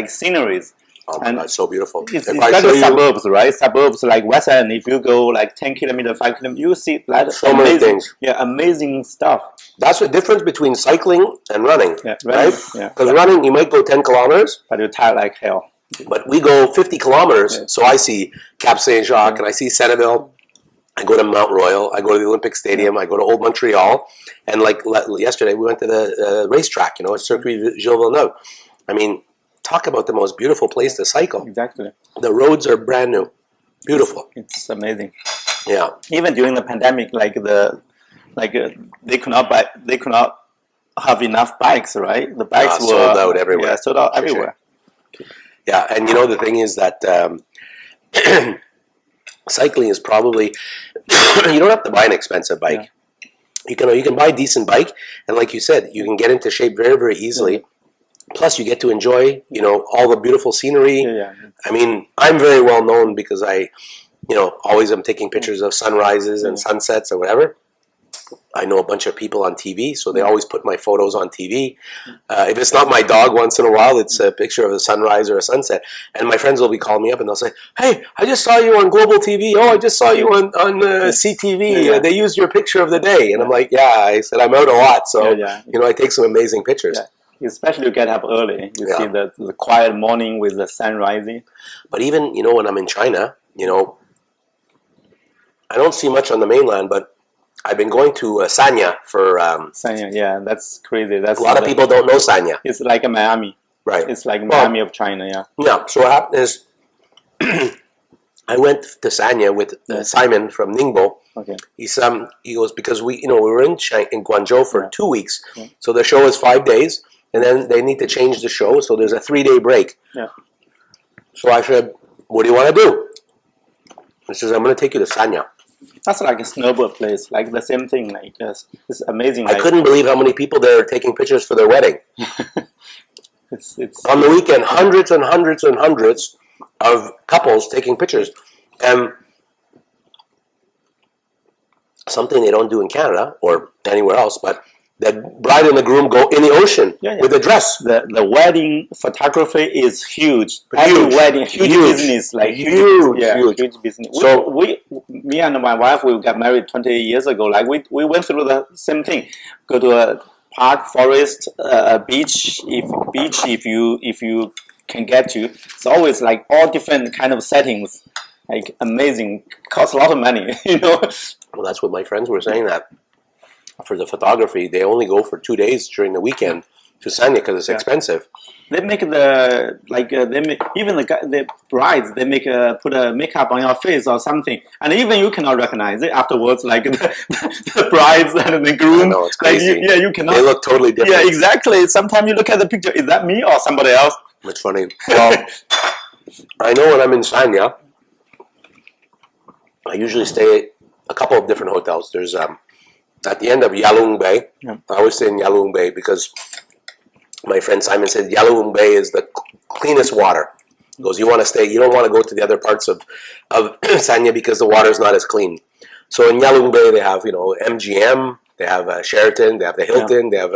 sceneries. Oh my God, it's so beautiful. It's like the suburbs, right? Suburbs like West End. If you go 10 kilometers, 5 kilometers, you see so many things. Yeah, amazing stuff. That's the difference between cycling and running, right? Yeah. Because running, you might go 10 kilometers. But you're tired like hell. But we go 50 kilometers, so I see Cap Saint-Jacques, and I see Centerville. I go to Mount Royal. I go to the Olympic Stadium. I go to Old Montreal. And yesterday, we went to the racetrack, Circuit Gilles Villeneuve. I mean, talk about the most beautiful place to cycle. Exactly. The roads are brand new. Beautiful. It's amazing. Yeah. Even during the pandemic, they could not have enough bikes, right? The bikes were sold out everywhere. Yeah, sold out everywhere. Sure. Yeah, and the thing is that cycling is probably you don't have to buy an expensive bike. Yeah. You can buy a decent bike, and like you said, you can get into shape very, very easily. Yeah. Plus, you get to enjoy, all the beautiful scenery. Yeah. I mean, I'm very well known because I, always am taking pictures of sunrises and sunsets or whatever. I know a bunch of people on TV, so they always put my photos on TV. If it's not my dog, once in a while, it's a picture of a sunrise or a sunset. And my friends will be calling me up, and they'll say, "Hey, I just saw you on Global TV. Oh, I just saw you on CTV. Yeah. They used your picture of the day." And I'm like, "Yeah," I said, "I'm out a lot, so I take some amazing pictures." Yeah. Especially you get up early. You see the quiet morning with the sun rising. But even, when I'm in China, I don't see much on the mainland, but I've been going to Sanya for. Sanya, yeah, that's crazy. That's a lot of people don't know Sanya. It's like a Miami. Right. It's like Miami of China, yeah. Yeah. So what happened is, I went to Sanya with Simon from Ningbo. Okay. He goes, because we were in Guangzhou for 2 weeks, so the show is 5 days, and then they need to change the show, so there's a 3-day break. Yeah. So I said, what do you want to do? He says, I'm going to take you to Sanya. That's like a snowboard place, like the same thing. Like it's amazing. I couldn't believe how many people there are taking pictures for their wedding. it's on the weekend, hundreds and hundreds and hundreds of couples taking pictures, and something they don't do in Canada or anywhere else, but the bride and the groom go in the ocean with a dress. The wedding photography is huge. Every wedding, huge business, like huge business. So me and my wife, we got married 20 years ago. Like we went through the same thing. Go to a park, forest, a beach. If you can get to, it's always like all different kind of settings. Like amazing, costs a lot of money, Well, that's what my friends were saying, that for the photography, they only go for 2 days during the weekend to Sanya because it's expensive. They make even the brides, they put a makeup on your face or something, and even you cannot recognize it afterwards. Like the brides and the groom, I know, it's crazy. Like, you cannot. They look totally different. Yeah, exactly. Sometimes you look at the picture, is that me or somebody else? It's funny. Well, I know when I'm in Sanya, I usually stay at a couple of different hotels. There's at the end of Yallourn Bay. I always stay in Yallourn Bay because my friend Simon said Yallourn Bay is the cleanest water. He goes, you don't want to go to the other parts of Sanya because the water is not as clean. So in Yallourn Bay they have MGM, they have Sheraton, they have the Hilton, they have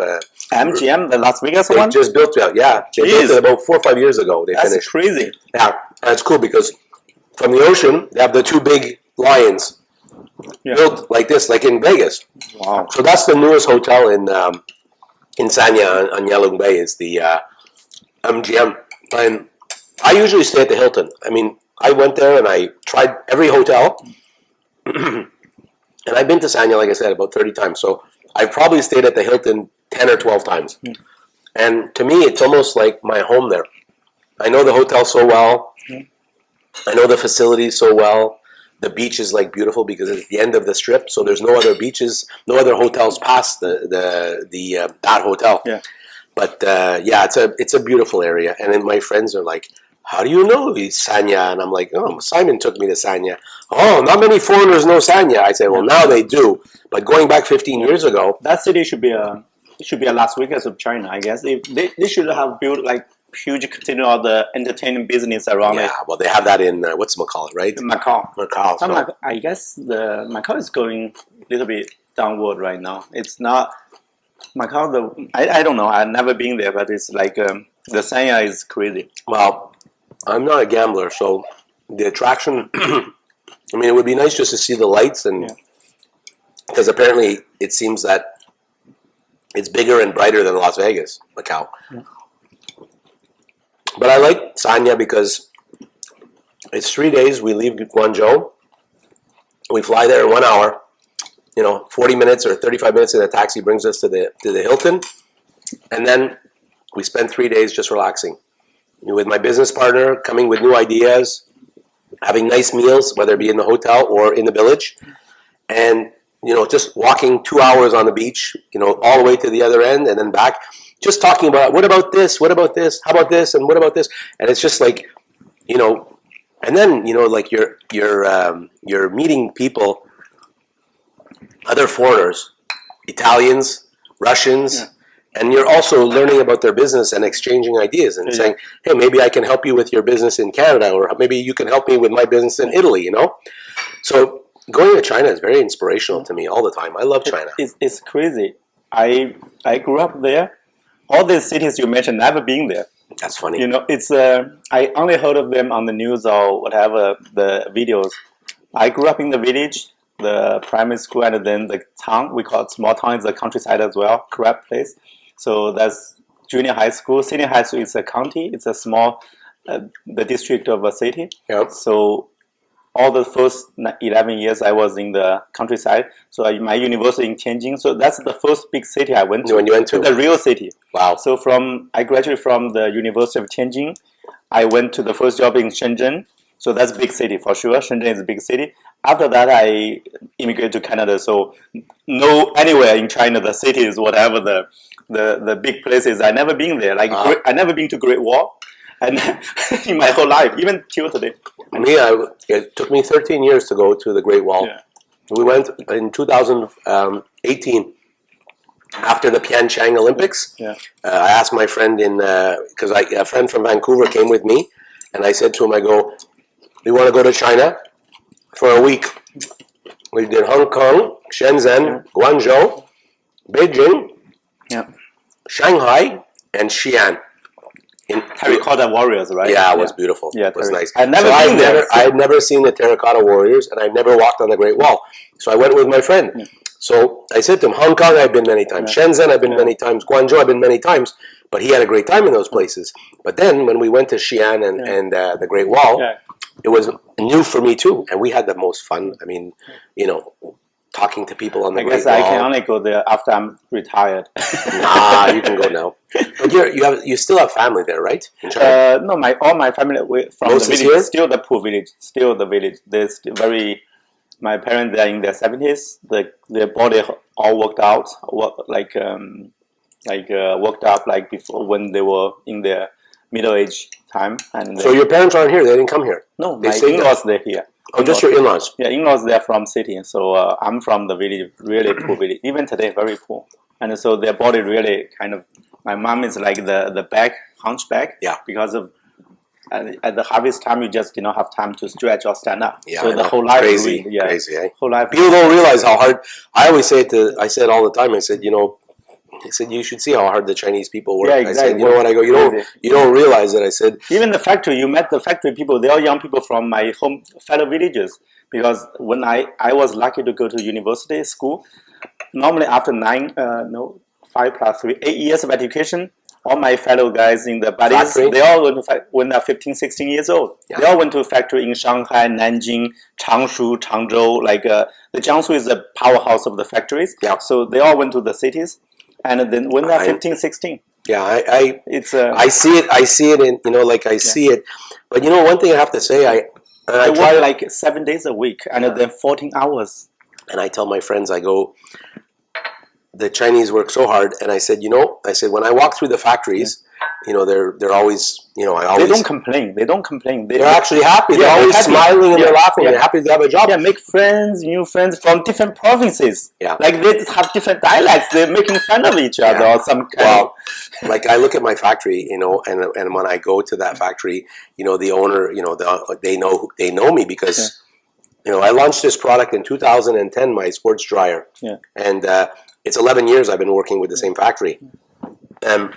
MGM, the Las Vegas they one. Just built it. Yeah, they built it about 4 or 5 years ago. They finished. That's crazy. Yeah, and it's cool because from the ocean they have the 2 big lions. Built like this, like in Vegas. Wow! So that's the newest hotel in Sanya on Yallourn Bay is the MGM, and I usually stay at the Hilton. I mean, I went there and I tried every hotel, and I've been to Sanya, like I said, about 30 times. So I've probably stayed at the Hilton 10 or 12 times, and to me, it's almost like my home there. I know the hotel so well. I know the facilities so well. The beach is like beautiful because it's the end of the strip, so there's no other beaches, no other hotels past that hotel. Yeah. But it's a beautiful area. And then my friends are like, "How do you know Sanya?" And I'm like, "Oh, Simon took me to Sanya." "Oh, not many foreigners know Sanya." I said, "Well, now they do." But going back 15 years ago, that city should be a Las Vegas of China, I guess. They should have built like huge casino of the entertainment business around it. Yeah, well, they have that in whatchamacallit, right? Macau. So. I guess the Macau is going a little bit downward right now. It's not Macau. I don't know. I've never been there, but it's like the Sanya is crazy. Well, I'm not a gambler, so the attraction. I mean, it would be nice just to see the lights, and because apparently it seems that it's bigger and brighter than Las Vegas, Macau. Yeah. But I like Sanya because it's 3 days. We leave Guangzhou. We fly there in 1 hour. 40 minutes or 35 minutes in a taxi brings us to the Hilton. And then we spend 3 days just relaxing. With my business partner, coming with new ideas, having nice meals, whether it be in the hotel or in the village. And, just walking 2 hours on the beach, all the way to the other end and then back. Just talking about, what about this, how about this, and what about this? And it's just like, and then, like you're meeting people, other foreigners, Italians, Russians, and you're also learning about their business and exchanging ideas and saying, hey, maybe I can help you with your business in Canada, or maybe you can help me with my business in Italy, So going to China is very inspirational to me all the time. I love China. It's crazy. I grew up there. All these cities you mentioned, never been there. That's funny. It's I only heard of them on the news or whatever, the videos. I grew up in the village, the primary school, and then the town. We call it small town. It's a countryside as well, crap place. So that's junior high school. Senior high school is a county. It's a small, the district of a city. Yep. So all the first 11 years I was in the countryside. So my university in Tianjin. So that's the first big city I went to. When you went to the real city. Wow. So I graduated from the University of Tianjin. I went to the first job in Shenzhen. So that's a big city for sure. Shenzhen is a big city. After that, I immigrated to Canada. So anywhere in China, the cities, whatever the big places, I never been there. Like I never been to Great Wall, and in my whole life, even till today. It took me 13 years to go to the Great Wall. Yeah. We went in 2018 after the Pyeongchang Olympics. Yeah. I asked my friend because a friend from Vancouver came with me, and I said to him, I go, we want to go to China for a week. We did Hong Kong, Shenzhen, Guangzhou, Beijing, Shanghai, and Xi'an. Terracotta Warriors, right? Yeah, it was beautiful. Yeah, it was nice. I had never seen the Terracotta Warriors, and I never walked on the Great Wall. So I went with my friend. So I said to him, Hong Kong I've been many times, Shenzhen I've been many times, Guangzhou I've been many times, but he had a great time in those places. But then when we went to Xi'an and the Great Wall, it was new for me too, and we had the most fun. I mean, talking to people on the Great Wall. I can only go there after I'm retired. Nah, you can go now. But you still have family there, right? In China? No, all my family from Most the village, here? still the poor village, still the village. They're still my parents, they're in their 70s. Their body all worked out, worked up like before when they were in their middle age time. And So your parents aren't here? They didn't come here? No, my in-laws they're here. Oh, just your in-laws? Yeah, in-laws they're from city. So I'm from the village, really poor village. Even today, very poor. And so their body really kind of. My mom is like the back hunchback. Yeah. Because of at the harvest time, you just do not have time to stretch or stand up. Yeah, so the whole life crazy, is crazy. Eh? Whole life. People don't realize how hard. I always say I said all the time. I said, you should see how hard the Chinese people work. Yeah, exactly. I said, you know what? I go, you don't realize it. I said, even the factory, you met the factory people. They are young people from my home fellow villagers. Because when I was lucky to go to university school, normally after 5 plus 3, 8 years of education, all my fellow guys in the buddies, they all went to when they're 15, 16 years old. Yeah. They all went to a factory in Shanghai, Nanjing, Changshu, Changzhou. Like the Jiangsu is the powerhouse of the factories. Yeah. So they all went to the cities, and then when they're 15, 16. Yeah, I see it. I see it in see it. But one thing I have to say, I work like 7 days a week, and then 14 hours. And I tell my friends, I go, the Chinese work so hard, and I said, when I walk through the factories, they're always, they don't complain. They don't complain. They're actually happy. They're always smiling and they're laughing. They're happy to have a job. Yeah, make friends, new friends from different provinces. Yeah, like they have different dialects. They're making fun of each other or some kind. Like I look at my factory, and when I go to that factory, the owner, they know me because. I launched this product in 2010, my sports dryer. Yeah. And it's 11 years I've been working with the same factory. And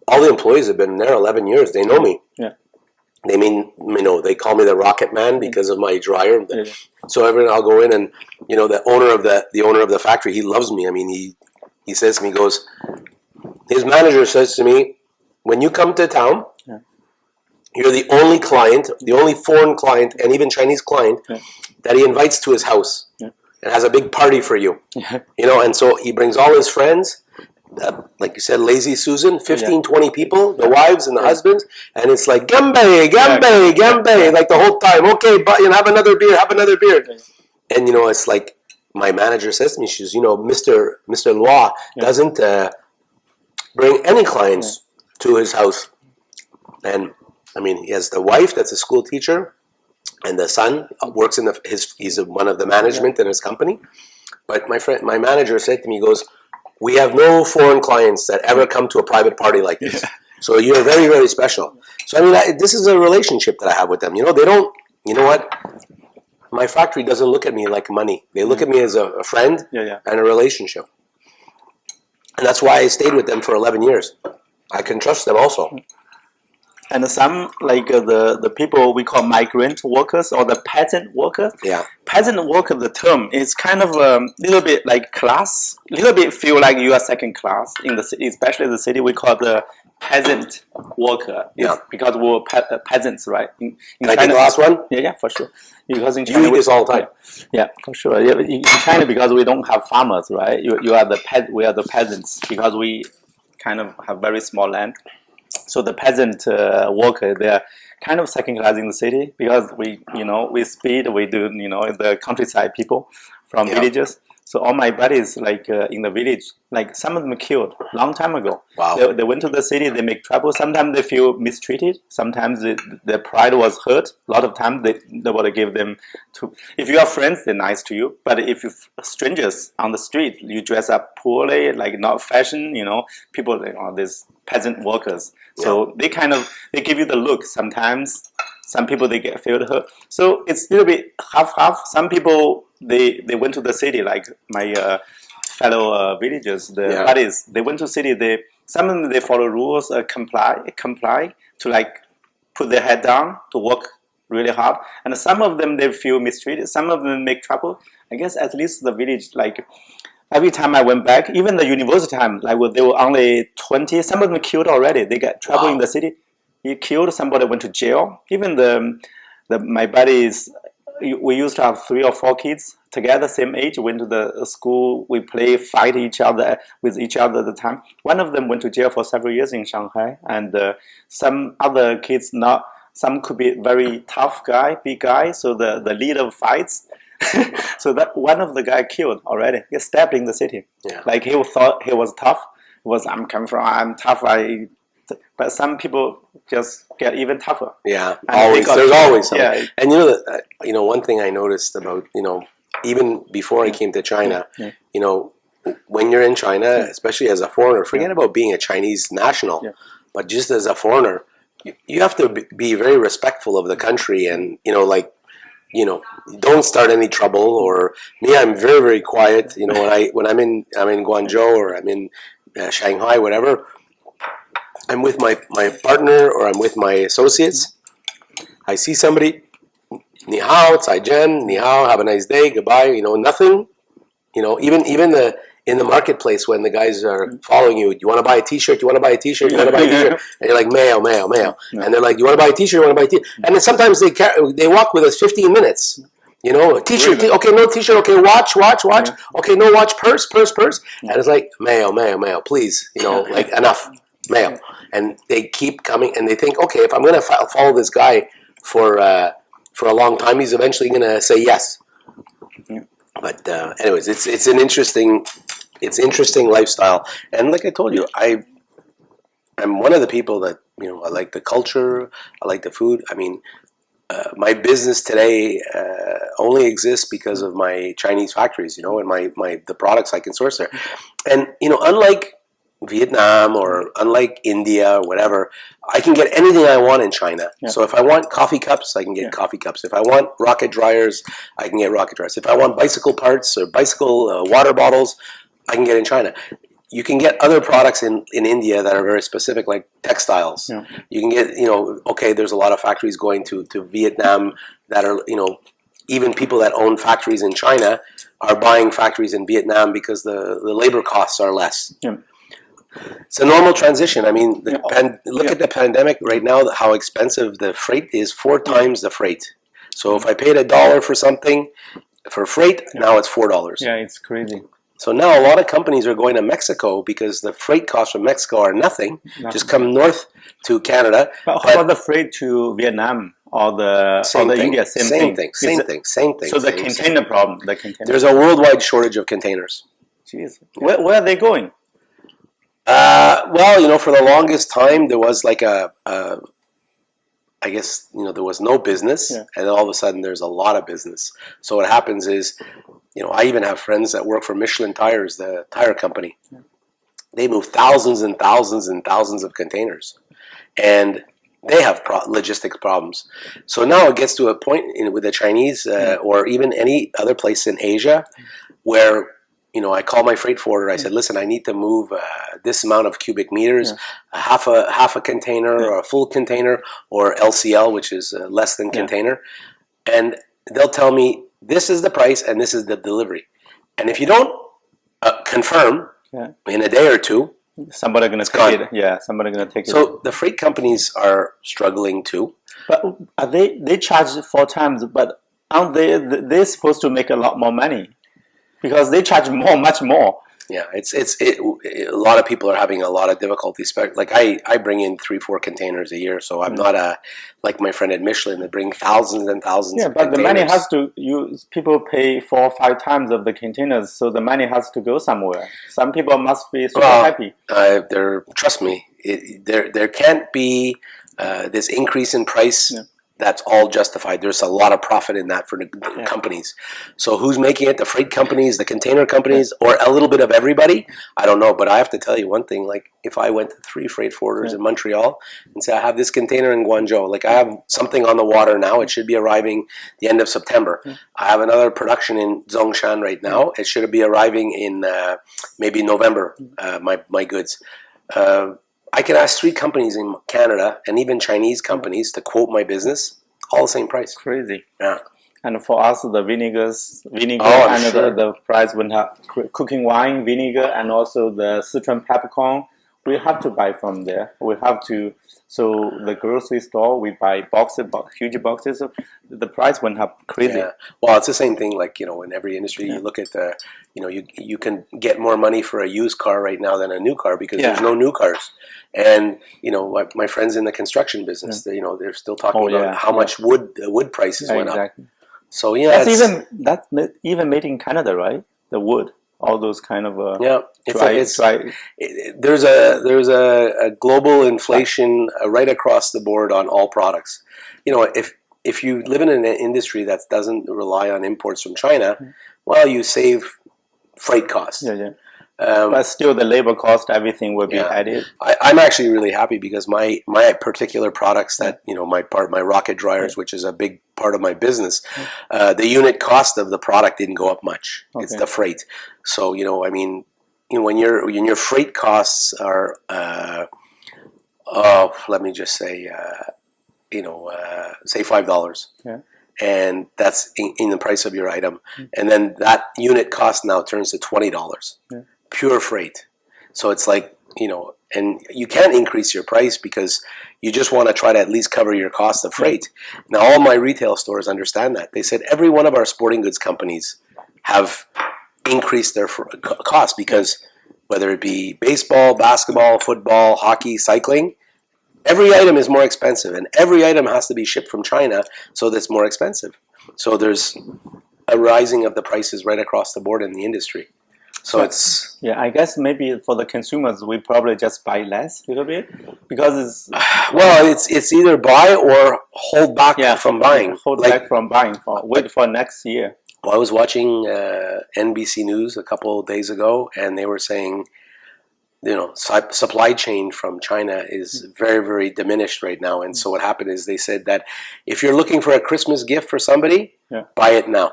all the employees have been there 11 years. They know me. Yeah. They they call me the RocketMan because of my dryer. Yeah. So I'll go in and, the owner of the factory, he loves me. I mean, he says to me, his manager says to me, when you come to town, you're the only client, the only foreign client, and even Chinese client that he invites to his house and has a big party for you. And so he brings all his friends, like you said, Lazy Susan, 15, 20 people, the wives and the husbands, and it's like, Gembe, like the whole time, okay, but have another beer. And, it's like, my manager says to me, she's, Mr. Lua doesn't bring any clients to his house. And he has the wife that's a school teacher, and the son works in he's one of the management in his company. But my manager said to me, he goes, we have no foreign clients that ever come to a private party like this. So you're very, very special. So this is a relationship that I have with them. They don't, my factory doesn't look at me like money. They look at me as a friend and a relationship. And that's why I stayed with them for 11 years. I can trust them also. And some, like the people we call migrant workers or the peasant workers. Yeah. Peasant worker, the term is kind of a little bit like class. Little bit feel like you are second class in the city, especially the city we call the peasant worker. Yeah. Because we were peasants, right? In Can I take the last one? Yeah, for sure. Because in China, you eat this all the time. Yeah, for sure. Yeah, in China, because we don't have farmers, right? You are we are the peasants because we kind of have very small land. So the peasant worker, they're kind of second class in the city because we speed, we do, the countryside people from villages. So all my buddies, like in the village, like some of them killed long time ago. Wow. They went to the city, they make trouble. Sometimes they feel mistreated. Sometimes their pride was hurt. A lot of times they want to give them to. If you are friends, they're nice to you. But if you're strangers on the street, you dress up poorly, like not fashion, people, these peasant workers. So they give you the look sometimes. Some people, they feel hurt. So it's a little bit half-half. Some people, they went to the city, like my fellow villagers, the buddies. They went to the city. Some of them, they follow rules, comply to like put their head down to work really hard. And some of them, they feel mistreated. Some of them make trouble. I guess at least the village, like every time I went back, even the university time, like they were only 20. Some of them killed already. They got trouble in the city. He killed somebody, went to jail. Even my buddies, we used to have 3 or 4 kids together, same age, went to the school, we fight with each other at the time. One of them went to jail for several years in Shanghai, and some other kids some could be very tough guy, big guy, so the leader fights. So that one of the guy killed already. He stabbed in the city. Yeah. Like he thought he was tough. I'm tough. But some people just get even tougher. Yeah, there's always something. Yeah. And one thing I noticed about, even before I came to China, when you're in China, especially as a foreigner, forget about being a Chinese national, but just as a foreigner, you have to be very respectful of the country and, don't start any trouble. Or me, I'm very, very quiet. When I'm in Guangzhou or I'm in Shanghai, whatever, I'm with my partner or I'm with my associates. I see somebody, ni hao, cai jian, ni hao, have a nice day, goodbye. Nothing. Even in the marketplace when the guys are following you, you want to buy a T-shirt? You want to buy a T-shirt? You want to buy a T-shirt? And you're like, mayo. Yeah. And they're like, you want to buy a T-shirt? You want to buy a T-shirt? And then sometimes they walk with us 15 minutes. A T-shirt, okay, no T-shirt, okay, watch, okay, no watch, purse. And it's like, mayo, please, like enough, mayo. And they keep coming, and they think, okay, if I'm going to follow this guy for a long time, he's eventually going to say yes. Yeah. But anyways, it's an interesting lifestyle, and like I told you, I'm one of the people that I like the culture, I like the food. I mean, my business today only exists because of my Chinese factories, and the products I can source there, and unlike Vietnam or unlike India or whatever, I can get anything I want in China. Yeah. So if I want coffee cups, I can get coffee cups. If I want rocket dryers, I can get rocket dryers. If I want bicycle parts or bicycle water bottles, I can get in China. You can get other products in India that are very specific, like textiles. Yeah. You can get, there's a lot of factories going to Vietnam that are, even people that own factories in China are buying factories in Vietnam because the labor costs are less. Yeah. It's a normal transition. I mean, look at the pandemic right now, how expensive the freight is, 4 times the freight. So if I paid $1 for something, for freight, now it's $4. Yeah, it's crazy. So now a lot of companies are going to Mexico because the freight costs from Mexico are nothing. Just come north to Canada. But how about the freight to Vietnam or India? Same thing. So the container problem. There's a worldwide shortage of containers. Jeez. Where are they going? For the longest time, there was like there was no business, and all of a sudden there's a lot of business. So what happens is, I even have friends that work for Michelin Tires, the tire company. Yeah. They move thousands and thousands and thousands of containers, and they have logistics problems. So now it gets to a point with the Chinese or even any other place in Asia where I call my freight forwarder. I said, listen, I need to move this amount of cubic meters, half a container or a full container, or LCL, which is less than container. And they'll tell me, this is the price and this is the delivery. And if you don't confirm in a day or two, somebody going to take it. Yeah, somebody going to take it. So the freight companies are struggling too. But they charge 4 times, but aren't they're supposed to make a lot more money because they charge much more. Yeah, a lot of people are having a lot of difficulty. Like I bring in 3-4 containers a year, so I'm not like my friend at Michelin that bring thousands and thousands. Yeah, of but containers. the money has to people pay 4 or 5 times of the containers, so the money has to go somewhere. Some people must be super happy. Trust me, there can't be this increase in price. Yeah. That's all justified. There's a lot of profit in that for the companies. So who's making it? The freight companies, the container companies, or a little bit of everybody? I don't know. But I have to tell you one thing. Like if I went to 3 freight forwarders in Montreal and say I have this container in Guangzhou, like I have something on the water now. It should be arriving the end of September. I have another production in Zhongshan right now. It should be arriving in maybe November. My goods. I can ask 3 companies in Canada and even Chinese companies to quote my business, all the same price. Crazy. Yeah. And for us, the vinegar and sure. the price went up. Cooking wine, vinegar, and also the Sichuan peppercorn, we have to buy from there. We have to. So the grocery store, we buy huge boxes. The price went up crazy. Yeah. Well, it's the same thing. Like in every industry, you look at the, you can get more money for a used car right now than a new car because there's no new cars. And my friends in the construction business, they're still talking about how much wood prices went up. So that's even made in Canada, right? The wood, all those kind of There's a global inflation right across the board on all products. If you live in an industry that doesn't rely on imports from China, well, you save freight costs. But still, the labor cost, everything will be added. I'm actually really happy because my particular products that my rocket dryers, which is a big part of my business, the unit cost of the product didn't go up much. Okay. It's the freight. So when your freight costs are let me just say say $5. Yeah. And that's in the price of your item, and then that unit cost now turns to $20. Yeah. Pure freight. So it's like, and you can't increase your price because you just want to try to at least cover your cost of freight. Now, all my retail stores understand that. They said every one of our sporting goods companies have increased their cost because whether it be baseball, basketball, football, hockey, cycling, every item is more expensive and every item has to be shipped from China, so that's more expensive. So there's a rising of the prices right across the board in the industry. So it's I guess maybe for the consumers we probably just buy less a little bit because it's either buy or hold back from buying. Back from buying. Wait for next year. Well, I was watching NBC News a couple of days ago, and they were saying, supply chain from China is very, very diminished right now. And so what happened is they said that if you're looking for a Christmas gift for somebody, buy it now.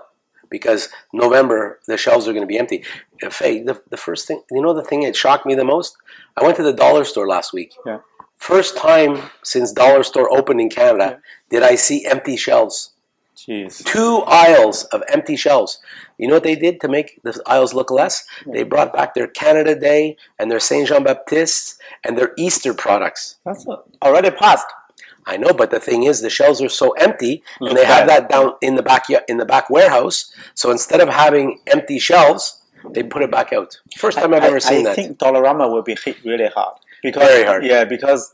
Because November, the shelves are going to be empty. Faye, the first thing, the thing that shocked me the most? I went to the dollar store last week. Yeah. First time since dollar store opened in Canada did I see empty shelves. Jeez. 2 aisles of empty shelves. You know what they did to make the aisles look less? They brought back their Canada Day and their Saint Jean Baptiste and their Easter products. That's already passed. I know, but the thing is, the shelves are so empty, and they have that down in the back warehouse. So instead of having empty shelves, they put it back out. First time I've ever seen that. I think Dollarama will be hit really hard. Very hard. Yeah, because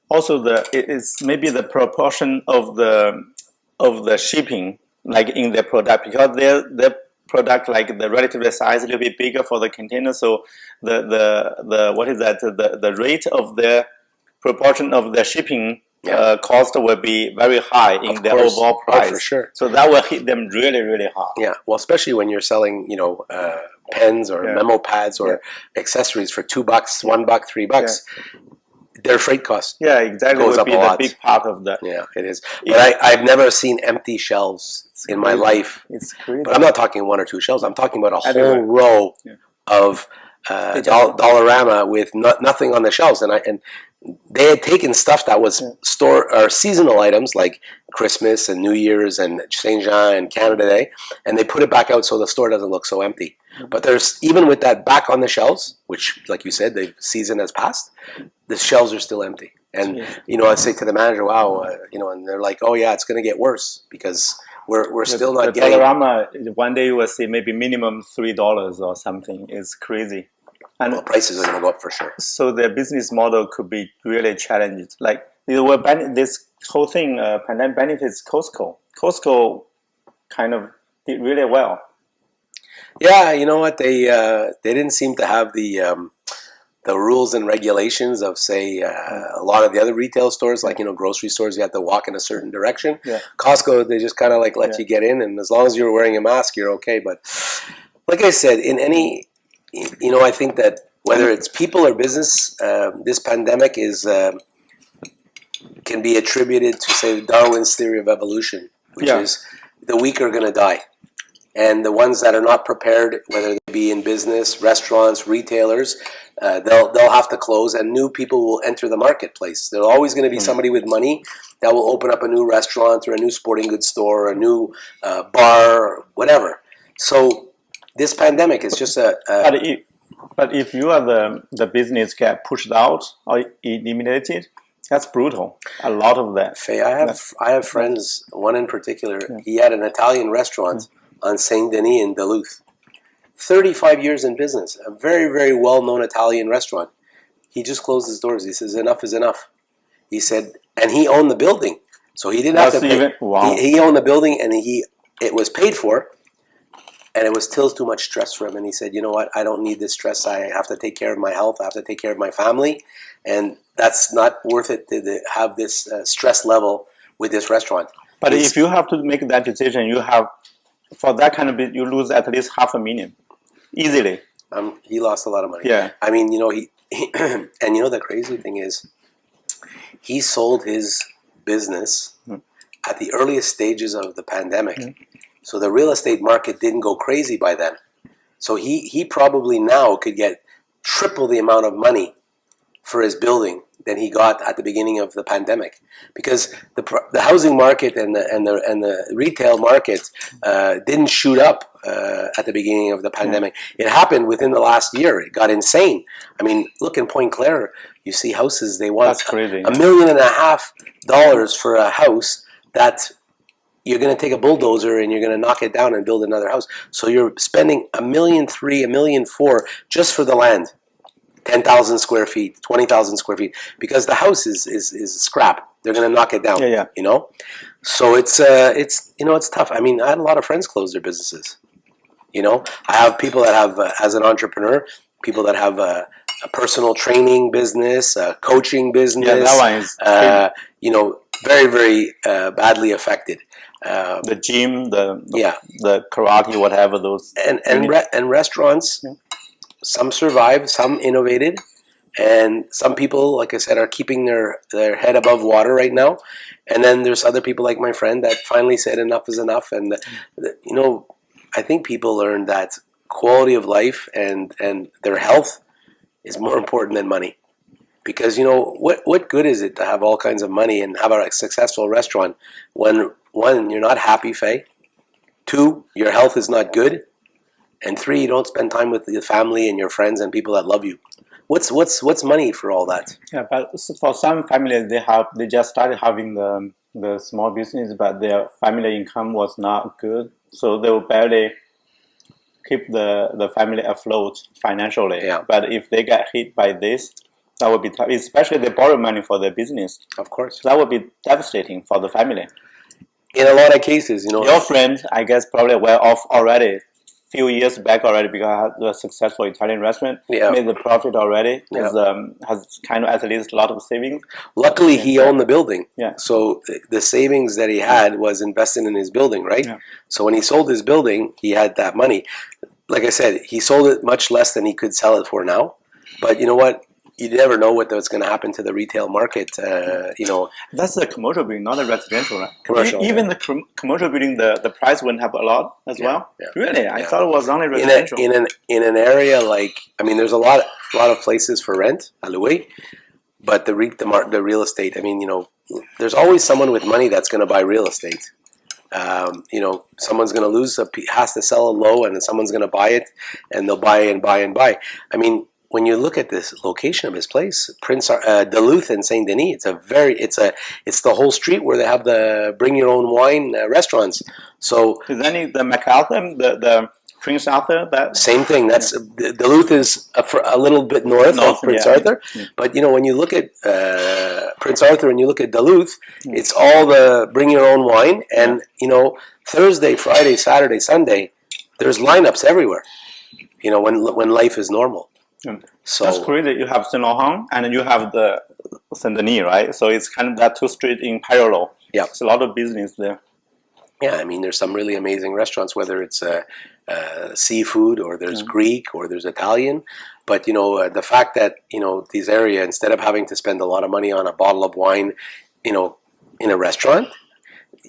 also it's maybe the proportion of the shipping, like in their product, because their product, like the relative size, a little bit bigger for the container. So the what is that? The rate of the proportion of the shipping. Cost will be very high in the overall price. For sure. So that will hit them really, really hard. Yeah, well, especially when you're selling, pens or memo pads or accessories for $2, $1, $3. Yeah. Their freight cost. Yeah, exactly. Goes up a lot. Big part of that. Yeah, it is. But I've never seen empty shelves in my life. It's crazy. But I'm not talking 1 or 2 shelves. I'm talking about a whole row of Dollarama with nothing on the shelves, and they had taken stuff that was store or seasonal items like Christmas and New Year's and Saint Jean and Canada Day, and they put it back out so the store doesn't look so empty. But there's, even with that back on the shelves, which, like you said, the season has passed, the shelves are still empty. And I say to the manager, "Wow," and they're like, "Oh yeah, it's going to get worse because we're still not getting." Dollarama, one day you will see maybe minimum $3 or something. It's crazy. And prices are going to go up for sure. So their business model could be really challenged. Like this whole thing, pandemic benefits Costco. Costco kind of did really well. Yeah, you know what? They didn't seem to have the rules and regulations of, say, a lot of the other retail stores, like grocery stores. You have to walk in a certain direction. Yeah. Costco, they just kind of like let you get in, and as long as you're wearing a mask, you're okay. But like I said, in any I think that whether it's people or business, this pandemic can be attributed to, say, Darwin's theory of evolution, which is the weak are going to die. And the ones that are not prepared, whether they be in business, restaurants, retailers, they'll have to close, and new people will enter the marketplace. There's always going to be somebody with money that will open up a new restaurant or a new sporting goods store or a new bar or whatever. So this pandemic is just But if you are the business get pushed out or eliminated, that's brutal. A lot of that. Faye, I have friends. One in particular, he had an Italian restaurant on Saint Denis in Duluth. 35 years in business, a very, very well-known Italian restaurant. He just closed his doors. He says, "Enough is enough." He said, and he owned the building, so he didn't have to pay. He owned the building, and it was paid for. And it was still too much stress for him. And he said, "You know what? I don't need this stress. I have to take care of my health. I have to take care of my family. And that's not worth it to have this stress level with this restaurant." But if you have to make that decision, you have, for that kind of business, you lose at least $500,000 easily. He lost a lot of money. Yeah. I mean, he and the crazy thing is, he sold his business at the earliest stages of the pandemic. So the real estate market didn't go crazy by then. So he probably now could get triple the amount of money for his building than he got at the beginning of the pandemic, because the housing market and the retail market didn't shoot up at the beginning of the pandemic. It happened within the last year. It got insane. I mean, look in Point Claire, you see houses, they want $1.5 million for a house that you're going to take a bulldozer and you're going to knock it down and build another house. So you're spending $1.3 million, $1.4 million just for the land, 10,000 square feet, 20,000 square feet, because the house is scrap. They're going to knock it down. So it's tough. I mean, I had a lot of friends close their businesses. I have people that have, as an entrepreneur, people that have a personal training business, a coaching business. Yeah, that one is very, very badly affected. The gym, the karate, whatever those. And restaurants, some survived, some innovated, and some people, like I said, are keeping their head above water right now. And then there's other people like my friend that finally said enough is enough. And I think people learned that quality of life and their health is more important than money. Because what good is it to have all kinds of money and have a successful restaurant when, one, you're not happy, Faye. Two, your health is not good. And three, you don't spend time with your family and your friends and people that love you. What's money for all that? Yeah, but for some families, they just started having the small business, but their family income was not good, so they will barely keep the family afloat financially. Yeah. But if they get hit by this, that would be tough. Especially they borrow money for their business. Of course, that would be devastating for the family. In a lot of cases, your friend, I guess, probably well off already. Few years back already, because the successful Italian restaurant made the profit already, has kind of at least a lot of savings. Luckily, he owned the building, so the savings that he had was invested in his building, right? Yeah. So when he sold his building, he had that money. Like I said, he sold it much less than he could sell it for now. But you know what? you never know what's going to happen to the retail market. That's the commercial building, not a residential, right? Commercial, even the commercial building, the price wouldn't have a lot as well. Yeah. Really, I thought it was only residential. In an area like, I mean, there's a lot of places for rent, à louer, but the real estate. I mean, there's always someone with money that's going to buy real estate. Someone's going to has to sell it low, and then someone's going to buy it, and they'll buy and buy and buy. I mean, when you look at this location of his place, Duluth and Saint Denis, it's the whole street where they have the bring your own wine restaurants. So is any the MacArthur, the Prince Arthur? That same thing. That's Duluth is a little bit north of Prince Arthur, but when you look at Prince Arthur and you look at Duluth, it's all the bring your own wine, and Thursday, Friday, Saturday, Sunday, there's lineups everywhere. When life is normal. So that's crazy. You have Saint Laurent and you have the Saint Denis, right? So it's kind of that two streets in parallel. Yeah, it's a lot of business there. Yeah, I mean, there's some really amazing restaurants, whether it's seafood or there's Greek or there's Italian. But the fact that these areas, instead of having to spend a lot of money on a bottle of wine, in a restaurant,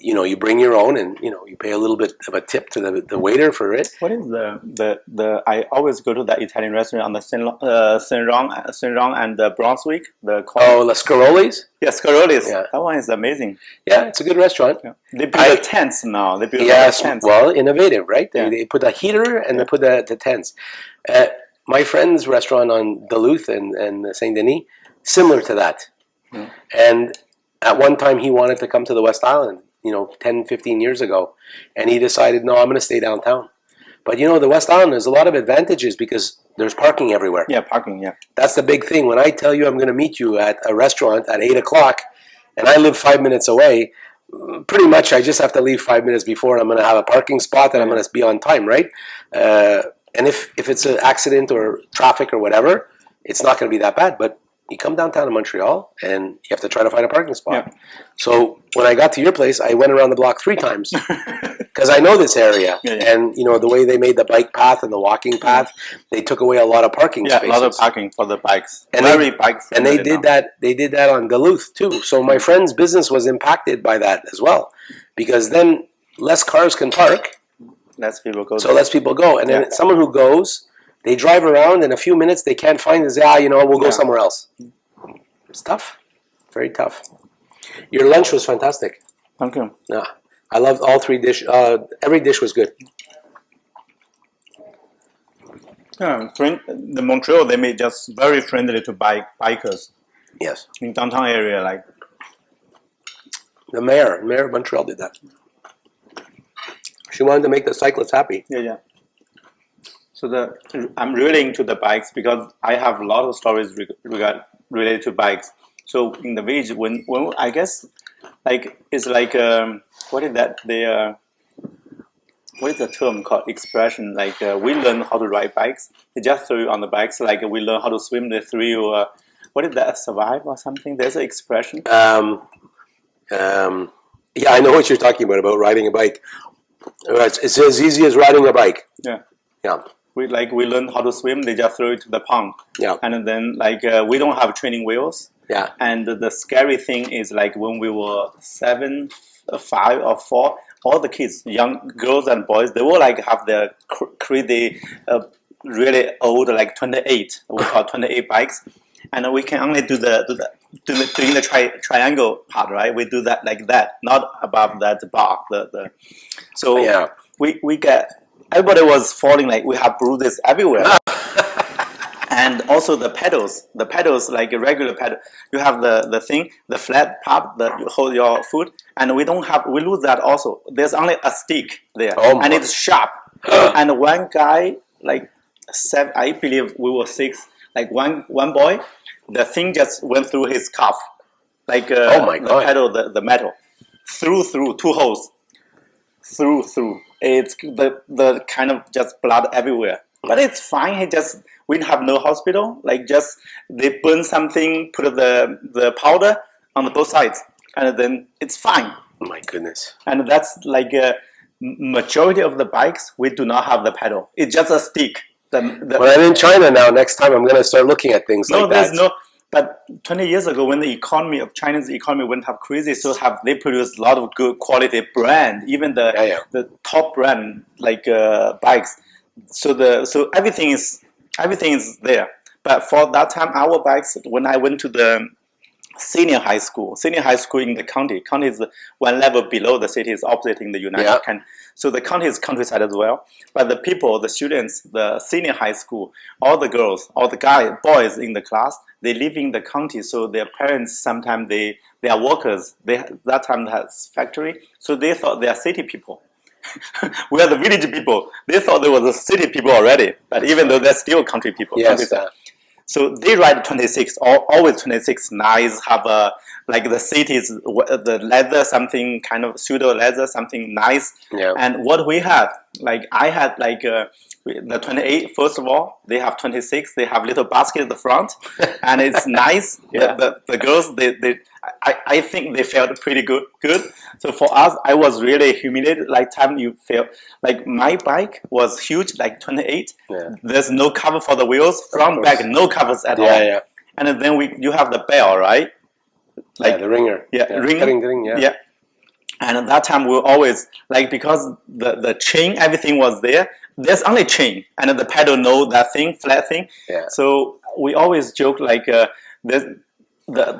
you bring your own, and you pay a little bit of a tip to the waiter for it. What is the I always go to that Italian restaurant on the Saint-Laurent and the Brunswick. La Scaroli's? Yeah, Scaroli's. Yeah. That one is amazing. Yeah, it's a good restaurant. Yeah. They build tents now. They build tents. Well, innovative, right? They put a heater and they put the tents. My friend's restaurant on Duluth and Saint Denis, similar to that. And at one time he wanted to come to the West Island, 10, 15 years ago. And he decided, no, I'm going to stay downtown. But the West Island, there's a lot of advantages because there's parking everywhere. Yeah, parking, yeah. That's the big thing. When I tell you I'm going to meet you at a restaurant at 8 o'clock and I live 5 minutes away, pretty much I just have to leave 5 minutes before and I'm going to have a parking spot and I'm going to be on time, right? And if it's an accident or traffic or whatever, it's not going to be that bad. But you come downtown to Montreal and you have to try to find a parking spot. Yeah. So when I got to your place, I went around the block 3 times because I know this area. And the way they made the bike path and the walking path, they took away a lot of parking spaces. Yeah, a lot of parking for the bikes. And they did that. They did that on Duluth too. So my friend's business was impacted by that as well, because then less cars can park. Less people go. So less people go, and then someone who goes. They drive around in a few minutes. They can't find it. We'll go somewhere else. It's tough, very tough. Your lunch was fantastic. Thank you. Yeah, I loved all 3 dishes. Every dish was good. Yeah, the Montreal, they made just very friendly to bikers. Yes. In downtown area, like the mayor of Montreal did that. She wanted to make the cyclists happy. Yeah. So I'm really into the bikes because I have a lot of stories related to bikes. So in the village, when I guess it's like what is that? What is the term called expression? We learn how to ride bikes. They just throw you on the bikes. We learn how to swim. They throw you. What is that? Survive or something? There's an expression. Yeah, I know what you're talking about riding a bike. It's as easy as riding a bike. Yeah. Yeah. We learn how to swim. They just throw it to the pond. Yeah. And then we don't have training wheels. Yeah. And the scary thing is when we were 7, 5 or 4, all the kids, young girls and boys, they will have their crazy, really old 28. We call 28 bikes, and we can only do doing the triangle part, right? We do that like that, not above that bar. So we get. Everybody was falling, we have bruises everywhere. And also the pedals, like a regular pedal, you have the thing, the flat part that you hold your foot, and we lose that also. There's only a stick there, and it's sharp. And one guy, 7, I believe we were 6, one boy, the thing just went through his cuff, oh my God. The pedal, the metal, through 2 holes, through. It's the kind of just blood everywhere, but it's fine. We have no hospital. They burn something, put the powder on both sides, and then it's fine. Oh my goodness! And that's majority of the bikes. We do not have the pedal. It's just a stick. When I'm in China now, next time I'm going to start looking at things like that. But 20 years ago, when the economy of China's economy went up crazy, so they produced a lot of good quality brand, even the top brand like bikes. So everything is there. But for that time, our bikes, when I went to the senior high school in the county is one level below the city, is opposite in the United Kingdom. So the county is countryside as well. But the people, the students, the senior high school, all the girls, all the boys in the class, they live in the county. So their parents, sometimes they are workers. That time has factory. So they thought they are city people. We are the village people. They thought they were the city people already. But even though they're still country people. Yes. So they ride 26, always 26, nice, have like the cities, the leather, something kind of pseudo leather, something nice. Yeah. And what we had, like I had like the 28, first of all, they have 26, they have little basket at the front, and it's nice. The girls, I think they felt pretty good. So for us, I was really humiliated. Like time you feel like my bike was huge, like 28. Yeah. There's no cover for the wheels, front, back, no covers at all. Yeah. And then you have the bell, right? Like the ringer. Ring. Yeah. And at that time we were always like, because the chain, everything was there. There's only chain, and the pedal, no that thing, flat thing. Yeah. So we always joke like the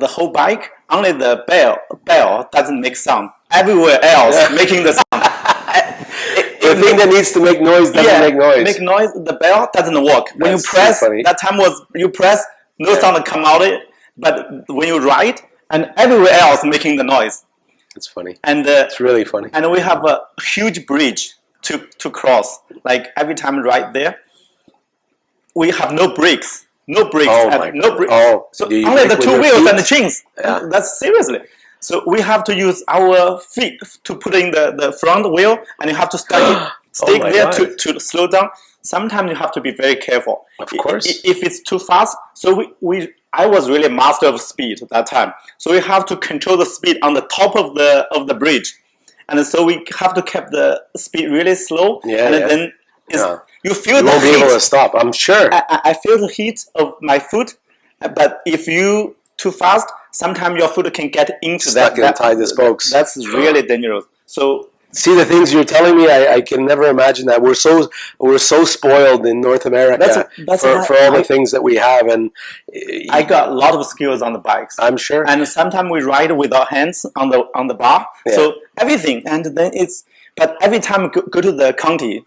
whole bike, only the bell doesn't make sound. Everywhere else making the sound. The thing that needs to make noise doesn't make noise. Make noise. The bell doesn't work. When you press, that time was you press, no sound come out it. But when you ride, and everywhere else making the noise. It's funny. And it's really funny. And we have a huge bridge to cross. Like every time we ride there, we have no brakes. No brakes. No brakes. Oh, so only the two wheels and the chains. Yeah. That's seriously. So we have to use our feet to put in the front wheel, and you have to stick there to slow down. Sometimes you have to be very careful. Of course. If it's too fast, so I was really master of speed at that time. So we have to control the speed on the top of the bridge, and so we have to keep the speed really slow. Then you feel you won't be able to stop. I'm sure. I feel the heat of my foot, but if you too fast, sometimes your foot can get into stuck inside the spokes. That's really dangerous. So. See, the things you're telling me, I can never imagine that. We're so spoiled in North America for all the things that we have, and I got a lot of skills on the bikes. I'm sure. And sometimes we ride without hands on the bar, so everything. And then but every time we go to the county,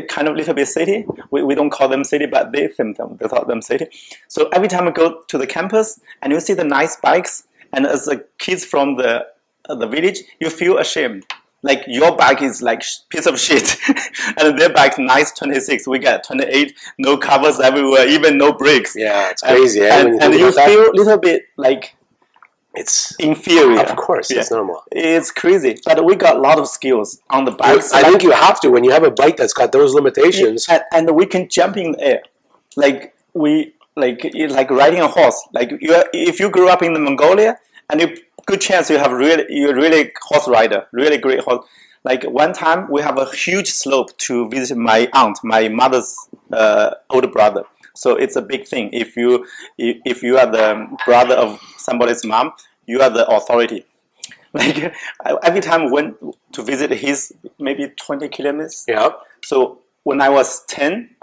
kind of little bit city. We don't call them city, but they thought them city. So every time we go to the campus and you see the nice bikes, and as the kids from the village, you feel ashamed. Like your bike is like piece of shit, and their bike's nice 26. We got 28, no covers everywhere, even no brakes. Yeah, it's crazy. And you feel a little bit like it's inferior. Of course, it's normal. It's crazy, but we got a lot of skills on the bikes. I think you have to when you have a bike that's got those limitations. And we can jump in the air, like riding a horse. Like if you grew up in the Mongolia, and good chance you're really horse rider, really great horse. Like one time we have a huge slope to visit my aunt, my mother's older brother. So it's a big thing. If you are the brother of somebody's mom, you are the authority. Like every time we went to visit his, maybe 20 kilometers. Yeah. So when I was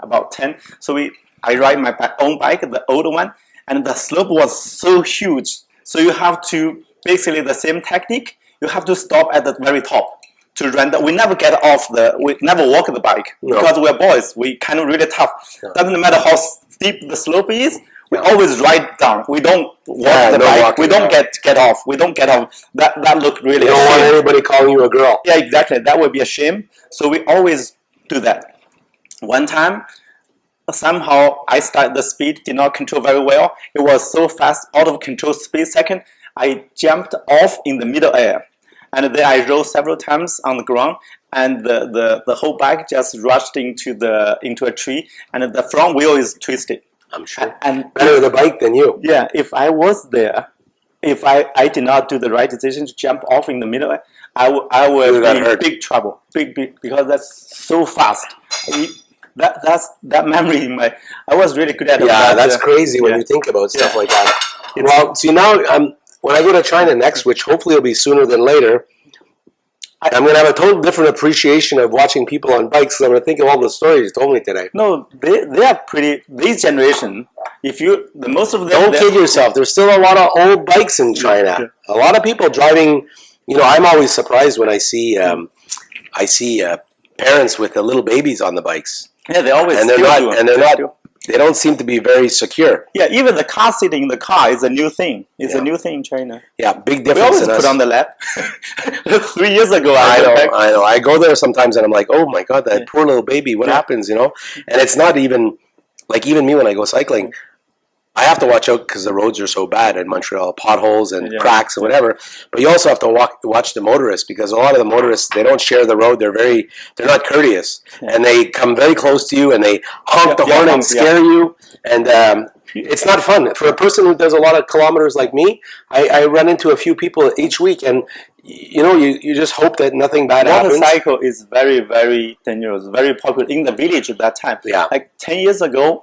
about 10, so I ride my own bike, the older one, and the slope was so huge. So you have to, basically the same technique, you have to stop at the very top to run. We never get off we never walk the bike because we're boys. We kind of really tough. Yeah. Doesn't matter how steep the slope is, we always ride down. We don't walk the bike. We don't get off. We don't get off. That look really. You don't want anybody calling you a girl. Yeah, exactly. That would be a shame. So we always do that. One time, somehow I started the speed, did not control very well. It was so fast, out of control, split second. I jumped off in the middle air, and then I rolled several times on the ground, and the whole bike just rushed into a tree, and the front wheel is twisted. I'm sure. And better the bike than you. Yeah, if I was there, if I did not do the right decision to jump off in the middle, I would be in big trouble. Big, because that's so fast. That memory in I was really good at it. Yeah, that's crazy when you think about stuff like that. Well, see now, when I go to China next, which hopefully will be sooner than later, I'm going to have a total different appreciation of watching people on bikes. I'm going to think of all the stories you told me today. No, they are pretty. This generation, most of them. Don't kid yourself. There's still a lot of old bikes in China. Yeah. A lot of people driving. I'm always surprised when I see parents with the little babies on the bikes. Yeah, they always. And they're not. They don't seem to be very secure. Yeah, even the car seat in the car is a new thing. It's a new thing in China. Yeah, big difference. We always put on the lap. 3 years ago, I know. I go there sometimes and I'm like, oh my God, that poor little baby. What happens, And it's not even, even me when I go cycling, I have to watch out because the roads are so bad in Montreal, potholes and cracks and whatever. But you also have to watch the motorists, because a lot of the motorists, they don't share the road. They're not courteous, and they come very close to you and they honk the horn and scare you. And it's not fun for a person who does a lot of kilometers like me. I run into a few people each week, and you just hope that nothing bad happens. Motorcycle is very, very dangerous, very popular in the village at that time. Yeah, like 10 years ago.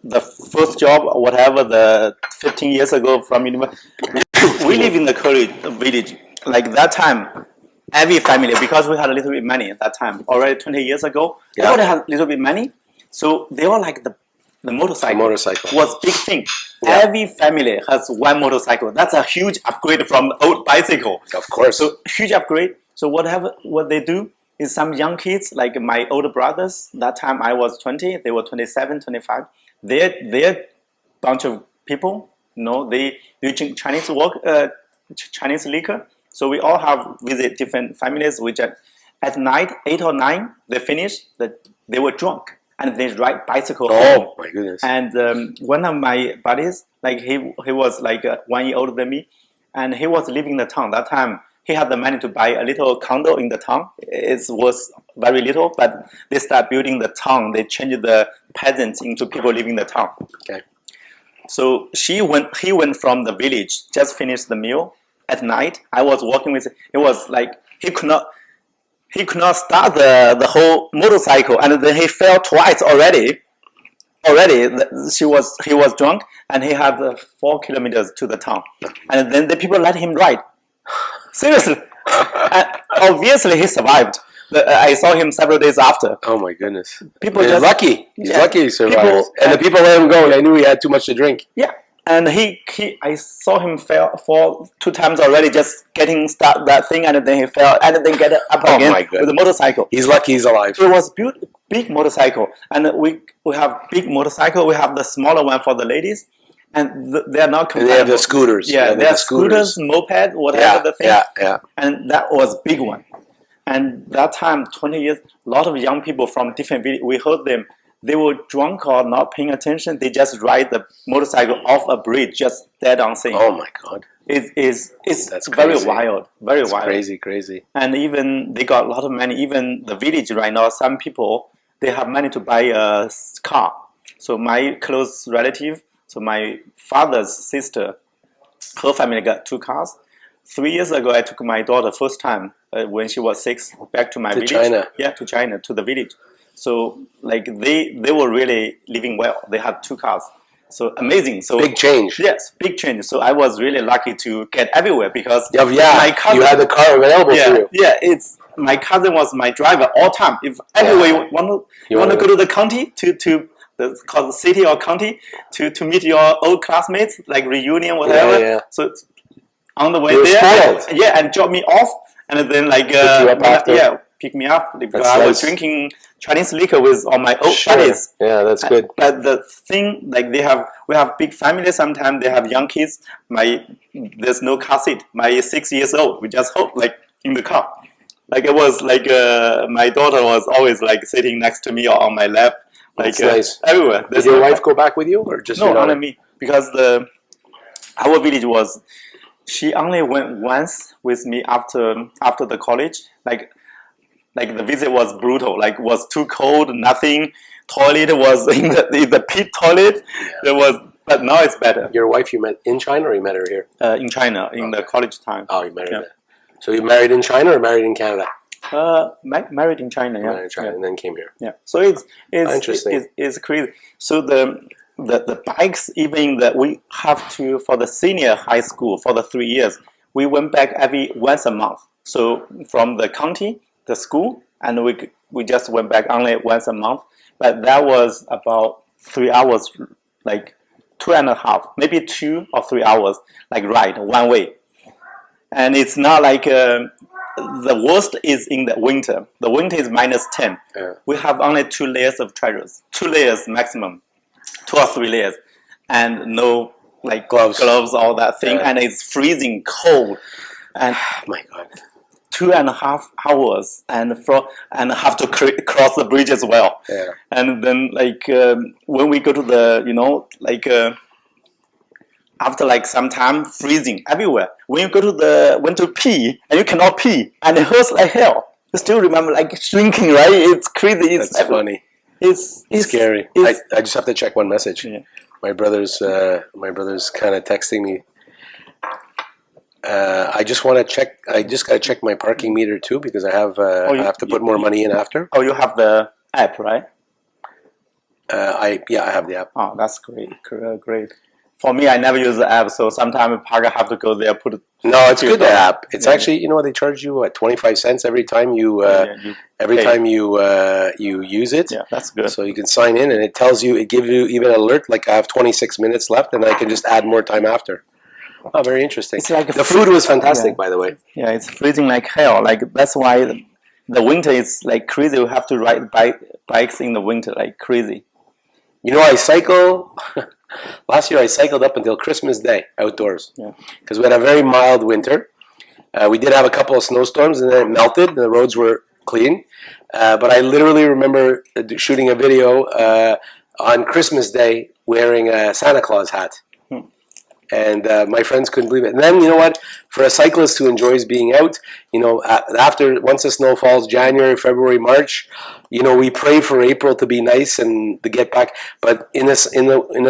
The first job, whatever, the 15 years ago from university, we live in the college village. Like that time, every family, because we had a little bit money at that time, already 20 years ago, they already had a little bit money. So they were like the motorcycle. The motorcycle was big thing. Yeah. Every family has one motorcycle. That's a huge upgrade from the old bicycle. Of course. So huge upgrade. So what they do is some young kids, like my older brothers, that time I was 20, they were 27, 25. They're bunch of people, they drink Chinese Chinese liquor. So we all have visit different families. Which at night, 8 or 9, they finish. They were drunk and they ride bicycle home. Oh my goodness! And one of my buddies, like he was like 1 year older than me, and he was living in the town that time. He had the money to buy a little condo in the town. It was very little, but they start building the town. They changed the peasants into people living in the town. Okay. So he went from the village, just finished the meal at night. I was walking with him. It was like he could not start the whole motorcycle, and then he fell twice already. He was drunk, and he had 4 kilometers to the town, and then the people let him ride. Seriously. Obviously, he survived. I saw him several days after. Oh my goodness! He's lucky. He's lucky he survived. And the people let him go. They knew he had too much to drink. Yeah, and I saw him fall 2 times already, just getting start that thing, and then he fell, and then get up again with a motorcycle. He's lucky he's alive. It was big motorcycle, and we have big motorcycle. We have the smaller one for the ladies. And they are not compatible. And they have the scooters. Yeah, they have scooters, moped, whatever the thing. Yeah. And that was big one. And that time, 20 years, a lot of young people from different villages, we heard them, they were drunk or not paying attention. They just ride the motorcycle off a bridge, just dead on scene. Oh my God. It's That's very crazy. wild, very wild. Crazy. And even they got a lot of money. Even the village right now, some people, they have money to buy a car. So my close relative, so my father's sister, her family got 2 cars. 3 years ago, I took my daughter first time when she was 6 back to my village. China. Yeah, to China, to the village. So like they were really living well. They had 2 cars. So amazing. So big change. Yes, big change. So I was really lucky to get everywhere because my cousin, you had the car available for you. Yeah, my cousin was my driver all time. If everywhere you want to go to the county called the city or county to meet your old classmates, like reunion, whatever. Yeah. So on the way you were there, spoiled. and drop me off, and then pick me up because I was drinking Chinese liquor with all my old buddies. Yeah, that's good. But the thing, like we have big families. Sometimes they have young kids. There's no car seat. My 6 years old, we just hope like in the car. Like it was like my daughter was always like sitting next to me or on my lap. Like nice. Everywhere. Did your wife go back with you, or just no? Only me, because our village was. She only went once with me after the college. Like the visit was brutal. Like was too cold. Nothing. Toilet was in the pit toilet. Yeah. There was, but now it's better. Your wife you met in China, or you met her here? In China, in the college time. Oh, you met her there. So you married in China or married in Canada? Married in China, Married in China, and then came here. Yeah. So it's interesting. It's crazy. So the the bikes, even that we have to, for the senior high school, for the 3 years, we went back once a month. So from the county, the school, and we just went back only once a month. But that was about 3 hours, like 2.5, maybe 2 or 3 hours, like ride one way. And it's not like the worst is in the winter. The winter is -10. Yeah. We have only 2 layers of trousers, 2 layers maximum, 2 or 3 layers, and no like gloves, all that thing, and it's freezing cold. And my God, 2.5 hours, and have to cross the bridge as well. Yeah. And then like when we go to the after like some time, freezing everywhere. When you go to went to pee and you cannot pee, and it hurts like hell. You still remember like shrinking, right? It's crazy. That's funny. It's scary. I just have to check one message. Yeah. My brother's kind of texting me. I just want to check. I just gotta check my parking meter too because I have I have to put more money in after. Oh, you have the app, right? I have the app. Oh, that's great. Great. For me, I never use the app, so sometimes I have to go there put. No, it's good, the app. It's actually, you know, they charge you what, 25 cents every time you you use it. Yeah, that's good. So you can sign in, and it gives you even an alert like I have 26 minutes left, and I can just add more time after. Oh, very interesting. It's like the food was fantastic, by the way. Yeah, it's freezing like hell. Like that's why the winter is like crazy. We have to ride bikes in the winter like crazy. You know, I cycle. Last year I cycled up until Christmas Day outdoors because we had a very mild winter. We did have a couple of snowstorms and then it melted. The roads were clean. But I literally remember shooting a video on Christmas Day wearing a Santa Claus hat. And my friends couldn't believe it. And then, you know what? For a cyclist who enjoys being out, you know, once the snow falls, January, February, March, you know, we pray for April to be nice and to get back. But in the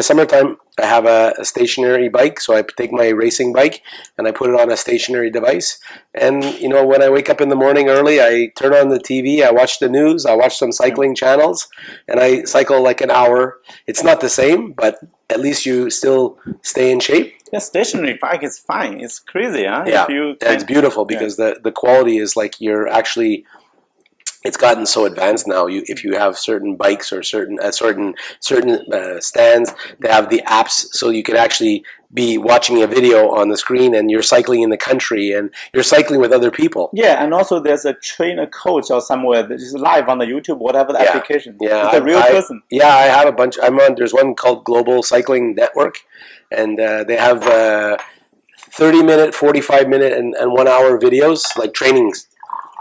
summertime, I have a stationary bike, so I take my racing bike and I put it on a stationary device. And you know, when I wake up in the morning early, I turn on the TV, I watch the news, I watch some cycling channels, and I cycle like an hour. It's not the same, but at least you still stay in shape. Yeah, stationary bike is fine. It's crazy, huh? Yeah, it's beautiful because the quality is like you're actually. It's gotten so advanced now. If you have certain bikes or certain stands, they have the apps, so you can actually be watching a video on the screen, and you're cycling in the country, and you're cycling with other people. Yeah, and also there's a trainer coach or somewhere that is live on the YouTube, whatever the application. Yeah, it's a real person. Yeah, I have a bunch. There's one called Global Cycling Network, and they have 30-minute, 45-minute, and 1 hour videos like trainings.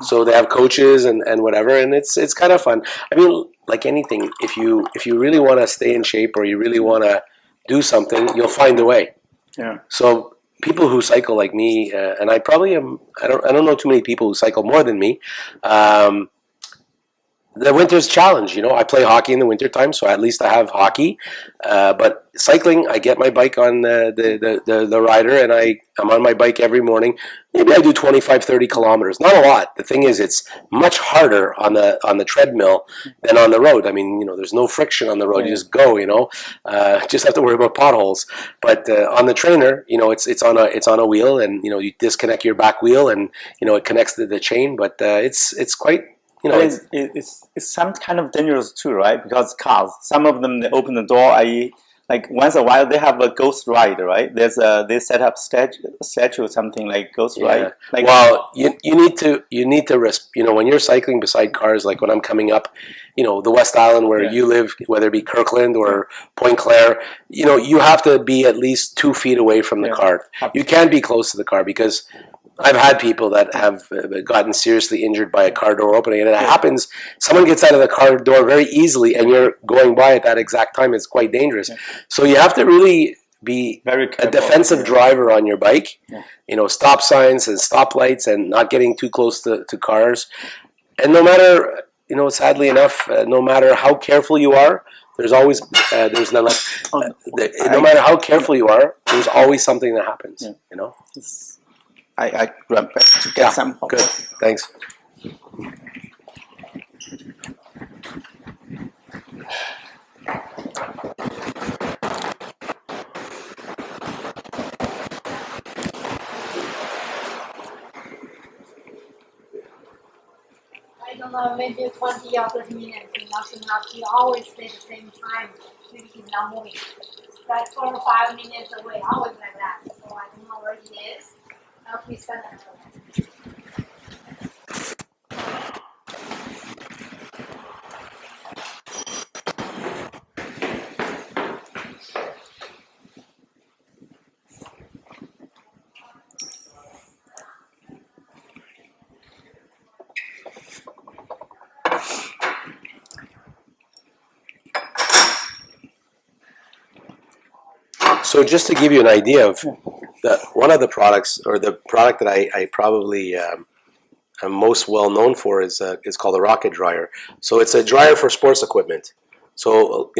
So they have coaches and whatever, and it's kind of fun. I mean, like anything, if you really want to stay in shape or you really want to do something, you'll find a way. Yeah. So people who cycle like me, and I probably am. I don't know too many people who cycle more than me. The winter's challenge, you know. I play hockey in the wintertime, so at least I have hockey. But cycling, I get my bike on the rider, and I'm on my bike every morning. Maybe I do 25, 30 kilometers. Not a lot. The thing is, it's much harder on the treadmill than on the road. I mean, you know, there's no friction on the road. You just go, you know. Just have to worry about potholes. But on the trainer, you know, it's on a wheel, and you know, you disconnect your back wheel, and you know, it connects to the chain. But it's quite. You know, it's some kind of dangerous too, right? Because cars, some of them, they open the door. Like once in a while they have a ghost ride, right? They set up statue or something like ghost ride. Like, well, you need to you know, when you're cycling beside cars, like when I'm coming up, you know, the West Island where you live, whether it be Kirkland or Point Claire, you know, you have to be at least 2 feet away from the car. You can't be close to the car because I've had people that have gotten seriously injured by a car door opening, and it happens. Someone gets out of the car door very easily, and you're going by at that exact time. It's quite dangerous. Yeah. So you have to really be very careful. A defensive driver on your bike. Yeah. You know, stop signs and stoplights, and not getting too close to cars. And no matter, you know, sadly enough, no matter how careful you are, there's always no matter how careful you are, there's always something that happens. Yeah. You know. I grab back to get some. Good, thanks. don't know, maybe 20 or 30 minutes, nothing else. He always stay the same time. Maybe he's not moving. Like 4 or 5 minutes away, always like that. So I don't know where he is. I'll be sending him. So just to give you an idea of one of the products, or the product that I probably am most well known for is called the Rocket Dryer. So it's a dryer for sports equipment. So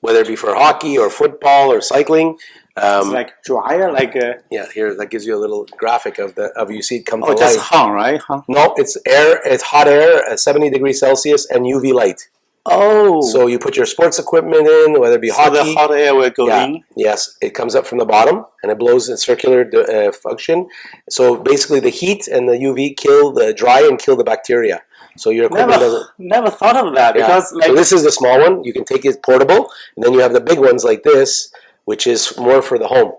whether it be for hockey or football or cycling. It's like dryer, like yeah. Here, that gives you a little graphic of you see it come to life. Oh, just hung, right? Hung. No, it's air. It's hot air at 70 degrees Celsius and UV light. Oh. So you put your sports equipment in, whether it be hockey. So the hot air will go in? Yes. It comes up from the bottom, and it blows in circular function. So basically the heat and the UV kill the dry and kill the bacteria. So your equipment doesn't... Never thought of that. Because so this is the small one. You can take it portable, and then you have the big ones like this, which is more for the home.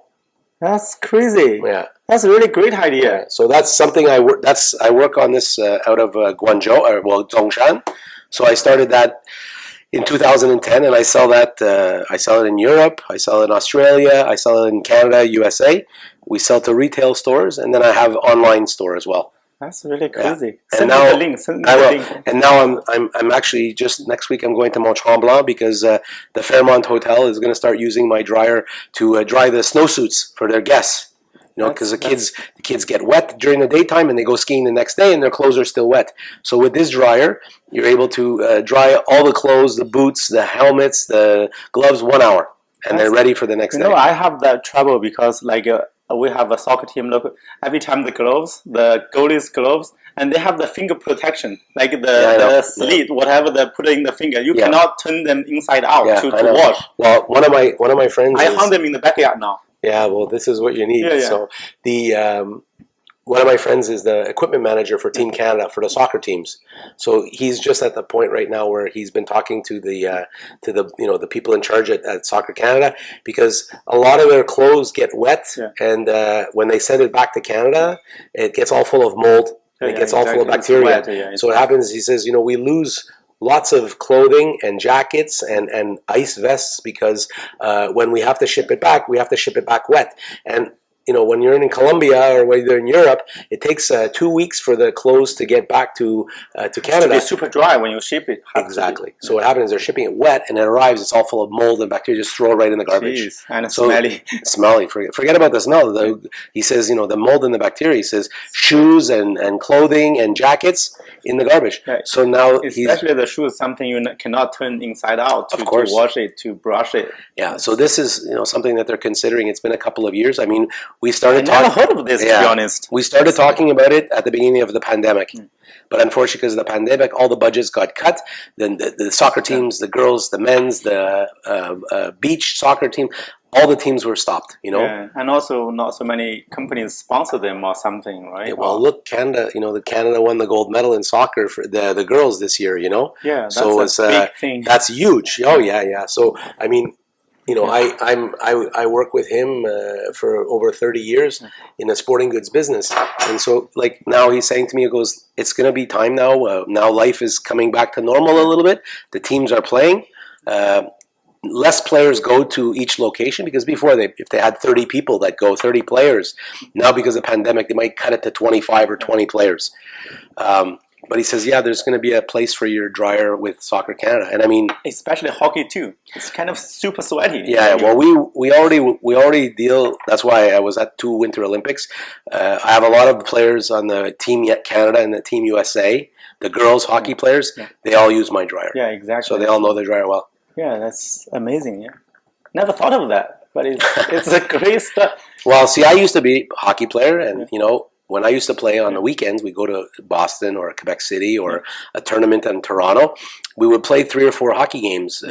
That's crazy. Yeah. That's a really great idea. Yeah. So that's something I work on this out of Guangzhou, Zhongshan. So I started that in 2010, and I sell that. I sell it in Europe. I sell it in Australia. I sell it in Canada, USA. We sell to retail stores, and then I have online store as well. That's really crazy. Yeah. Send me the link. Send me the link. And now I'm actually just next week I'm going to Mont Tremblant because the Fairmont Hotel is going to start using my dryer to dry the snowsuits for their guests. Because the kids get wet during the daytime and they go skiing the next day and their clothes are still wet. So with this dryer, you're able to dry all the clothes, the boots, the helmets, the gloves, 1 hour, and they're ready for the next day. I have that trouble because we have a soccer team. Look, every time the goalie's gloves, and they have the finger protection, like the slit, whatever they put in the finger. You cannot turn them inside out to wash. Well, one of my friends. I hung them in the backyard now. Yeah, well, this is what you need. Yeah. So one of my friends is the equipment manager for Team Canada for the soccer teams. So he's just at the point right now where he's been talking to the people in charge at Soccer Canada, because a lot of their clothes get wet, and when they send it back to Canada, it gets all full of mold and it gets all full of bacteria. So what happens? He says, we lose lots of clothing and jackets and ice vests because when we have to ship it back, we have to ship it back wet. And when you're in Colombia or when you're in Europe, it takes 2 weeks for the clothes to get back to Canada. It's super dry when you ship it. Exactly. So what happens is they're shipping it wet, and it arrives, it's all full of mold and bacteria. Just throw it right in the garbage. Jeez, and smelly. Smelly. Forget about the smell. He says, the mold and the bacteria. He says shoes and clothing and jackets in the garbage. Right. So now especially the shoes, something you cannot turn inside out to wash it, to brush it. Yeah. So this is something that they're considering. It's been a couple of years. I mean, we started. I never heard of this, to be honest. We started talking about it at the beginning of the pandemic, but unfortunately, because of the pandemic, all the budgets got cut. Then the soccer teams, the girls, the men's, the beach soccer team, all the teams were stopped. Yeah, and also not so many companies sponsor them or something, right? Yeah, well, look, Canada. Canada won the gold medal in soccer for the girls this year. Yeah, that's so a big thing. That's huge. Oh yeah. So I mean. I work with him for over 30 years in a sporting goods business, and so now he's saying to me, he goes, "It's going to be time now. Now life is coming back to normal a little bit. The teams are playing. Less players go to each location because before if they had 30 people that go, 30 players. Now because of the pandemic, they might cut it to 25 or 20 players." But he says, there's going to be a place for your dryer with Soccer Canada, and I mean, especially hockey too. It's kind of super sweaty. Yeah, well, we already deal. That's why I was at 2 Winter Olympics. I have a lot of players on the Team Canada and the Team USA. The girls hockey players, they all use my dryer. Yeah, exactly. So they all know the dryer well. Yeah, that's amazing. Yeah, never thought of that, but it's a great stuff. Well, see, I used to be a hockey player, and when I used to play on the weekends, we go to Boston or Quebec City or a tournament in Toronto. We would play 3 or 4 hockey games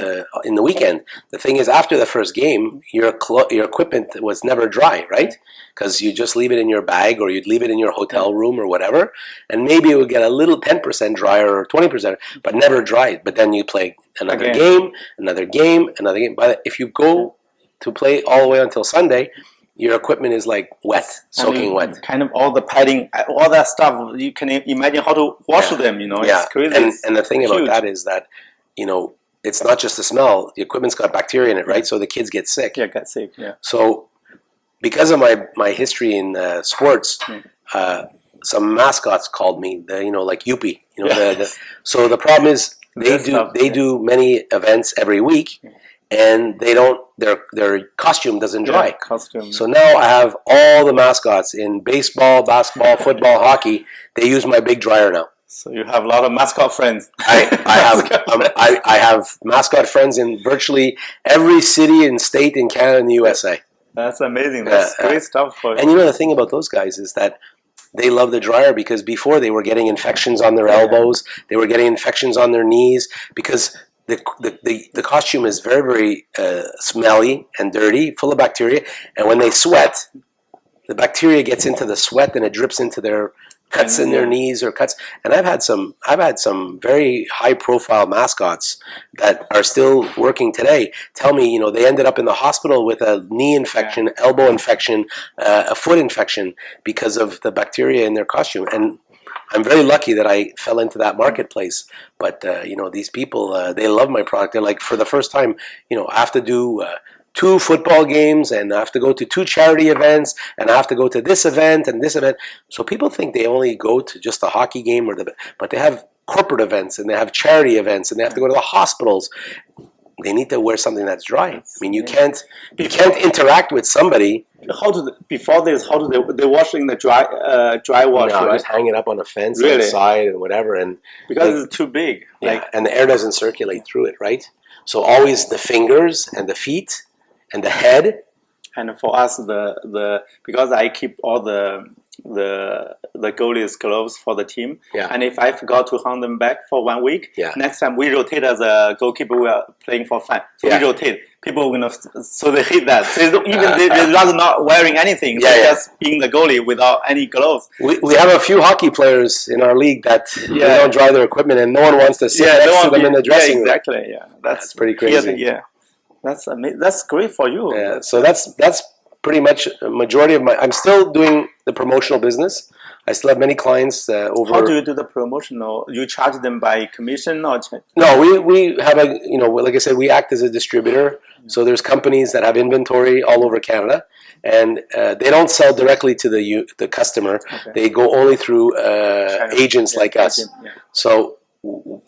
in the weekend. The thing is, after the first game, your equipment was never dry, right? Because you just leave it in your bag or you'd leave it in your hotel room or whatever, and maybe it would get a little 10% drier or 20%, but never dried. But then you play another game, another game, another game. But if you go to play all the way until Sunday, your equipment is like wet, soaking wet. Kind of all the padding, all that stuff. You can imagine how to wash them. It's crazy. And the thing about that is that, it's not just the smell. The equipment's got bacteria in it, right? So the kids get sick. Yeah, get sick. Yeah. So because of my history in sports, some mascots called me, like Yuppie. So the problem is they do many events every week. And they don't. Their costume doesn't dry. So now I have all the mascots in baseball, basketball, football, hockey. They use my big dryer now. So you have a lot of mascot friends. I have mascot friends in virtually every city and state in Canada and the USA. That's amazing. That's great stuff for you. And the thing about those guys is that they love the dryer because before they were getting infections on their elbows, they were getting infections on their knees because the costume is very, very smelly and dirty, full of bacteria, and when they sweat, the bacteria gets into the sweat and it drips into their cuts in their knees or cuts. And I've had some very high profile mascots that are still working today tell me, they ended up in the hospital with a knee infection, elbow infection, a foot infection because of the bacteria in their costume. And I'm very lucky that I fell into that marketplace. But, these people, they love my product. They're like, for the first time, I have to do 2 football games and I have to go to 2 charity events and I have to go to this event and this event. So people think they only go to just a hockey game but they have corporate events and they have charity events and they have to go to the hospitals. They need to wear something that's dry. I mean, you can't interact with somebody. Before this? How do they wash in the dry wash? No, right? just hang it up on a fence outside and whatever, and because it's too big. And the air doesn't circulate through it, right? So always the fingers and the feet and the head. And for us, because I keep all the goalies' gloves for the team. Yeah. And if I forgot to hang them back for 1 week, next time we rotate as a goalkeeper, we are playing for fun. So we rotate. People are gonna, so they hate that. They're rather not wearing anything. They're just being the goalie without any gloves. We have a few hockey players in our league that they don't dry their equipment, and no one wants to sit next to them in the dressing room. Exactly. Yeah, that's pretty crazy. Yeah, that's amazing. That's great for you. Yeah. So that's pretty much a majority of I'm still doing the promotional business. I still have many clients over. How do you do the promotional? You charge them by commission or? No, we have like I said, we act as a distributor. So there's companies that have inventory all over Canada, and they don't sell directly to the customer. Okay. They go only through agents like us. So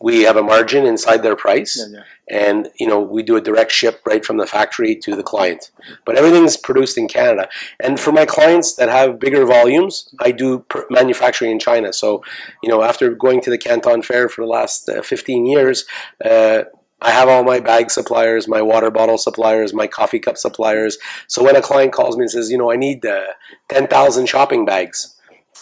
we have a margin inside their price, and we do a direct ship right from the factory to the client. But everything's produced in Canada. And for my clients that have bigger volumes, I do manufacturing in China. So after going to the Canton Fair for the last 15 years, I have all my bag suppliers, my water bottle suppliers, my coffee cup suppliers. So when a client calls me and says, I need 10,000 shopping bags,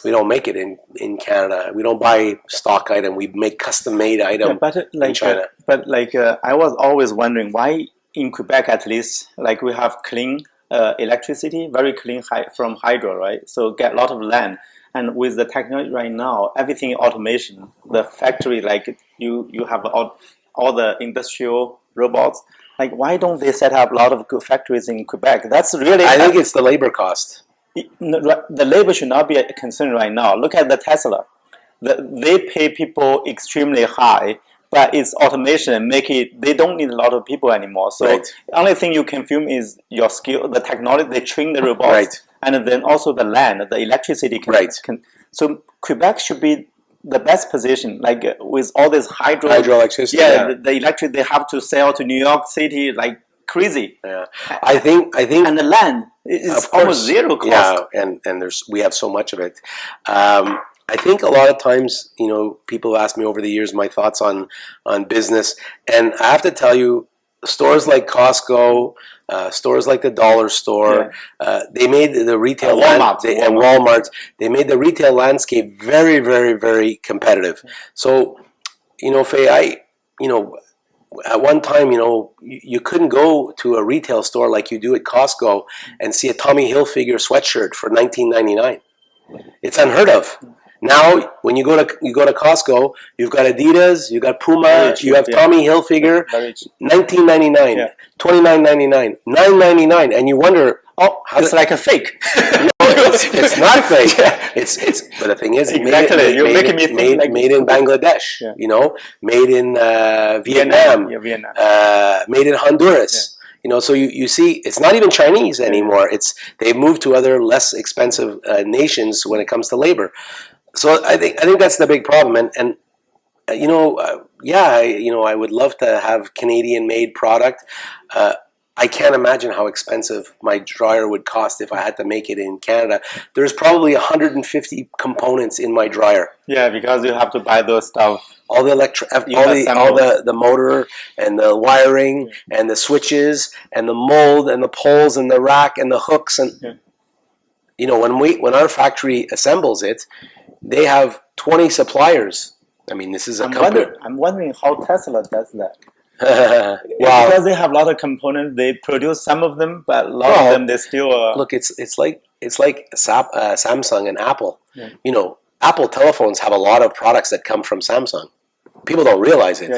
we don't make it in Canada. We don't buy stock item. We make custom-made item in China. I was always wondering why in Quebec, at least, we have clean electricity, very clean from hydro, right? So get a lot of land. And with the technology right now, everything automation. The factory, you have all the industrial robots. Why don't they set up a lot of good factories in Quebec? That's really. I think it's the labor cost. The labor should not be a concern right now. Look at the Tesla. They pay people extremely high, but it's automation. They don't need a lot of people anymore. So the only thing you can film is your skill, the technology. They train the robots, and then also the land, the electricity. So Quebec should be the best position, with all this hydroelectricity. The electric they have to sell to New York City crazy. Yeah, I think, and the land is almost zero cost. Yeah, and we have so much of it. I think a lot of times, people ask me over the years my thoughts on business, and I have to tell you, stores like Costco, stores like the dollar store, they made the retail and Walmart. They made the retail landscape very, very, very competitive. So, Faye, at one time, you couldn't go to a retail store like you do at Costco and see a Tommy Hilfiger sweatshirt for $19.99. It's unheard of. Now, when you go to Costco, you've got Adidas, you've got Puma, you have Tommy Hilfiger, $19.99, $29.99, $9.99, and you wonder, it's like a fake. It's not fake. But the thing is, made in Bangladesh, made in Vietnam, made in Honduras. So you see, it's not even Chinese anymore. They've moved to other less expensive nations when it comes to labor. So I think that's the big problem. And I would love to have Canadian-made product. I can't imagine how expensive my dryer would cost if I had to make it in Canada. There's probably 150 components in my dryer. Yeah, because you have to buy those stuff. All the the motor and the wiring and the switches and the mold and the poles and the rack and the hooks and when our factory assembles it, they have 20 suppliers. I mean, this is a company. I'm wondering how Tesla does that. Because they have a lot of components, they produce some of them, but a lot of them they still. Look, it's like Samsung and Apple. Apple telephones have a lot of products that come from Samsung. People don't realize it.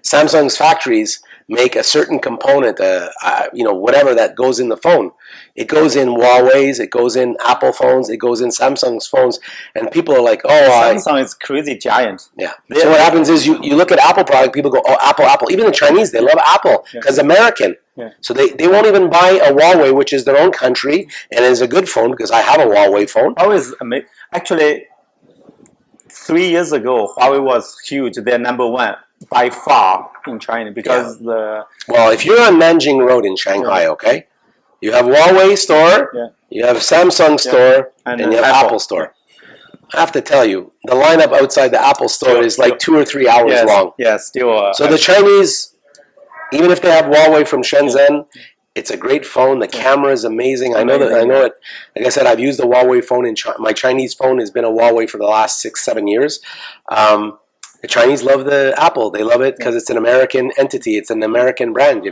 Samsung's factories make a certain component, whatever that goes in the phone. It goes in Huawei's, it goes in Apple phones, it goes in Samsung's phones, and people are like, Samsung is crazy giant. Yeah. So what happens is you look at Apple product, people go, Apple, Apple. Even the Chinese, they love Apple because American. Yeah. So they won't even buy a Huawei, which is their own country, and is a good phone because I have a Huawei phone. Actually, 3 years ago, Huawei was huge. They're number one by far in China because Well, if you're on Nanjing Road in Shanghai, okay, you have Huawei store, you have Samsung store, and you have Apple store. I have to tell you, the lineup outside the Apple store is like 2 or 3 hours long. Yeah, still. So the Chinese, even if they have Huawei from Shenzhen, it's a great phone. The camera is amazing. I know it. Like I said, I've used the Huawei phone in my Chinese phone has been a Huawei for the last 6-7 years. The Chinese love the Apple. They love it because it's an American entity. It's an American brand,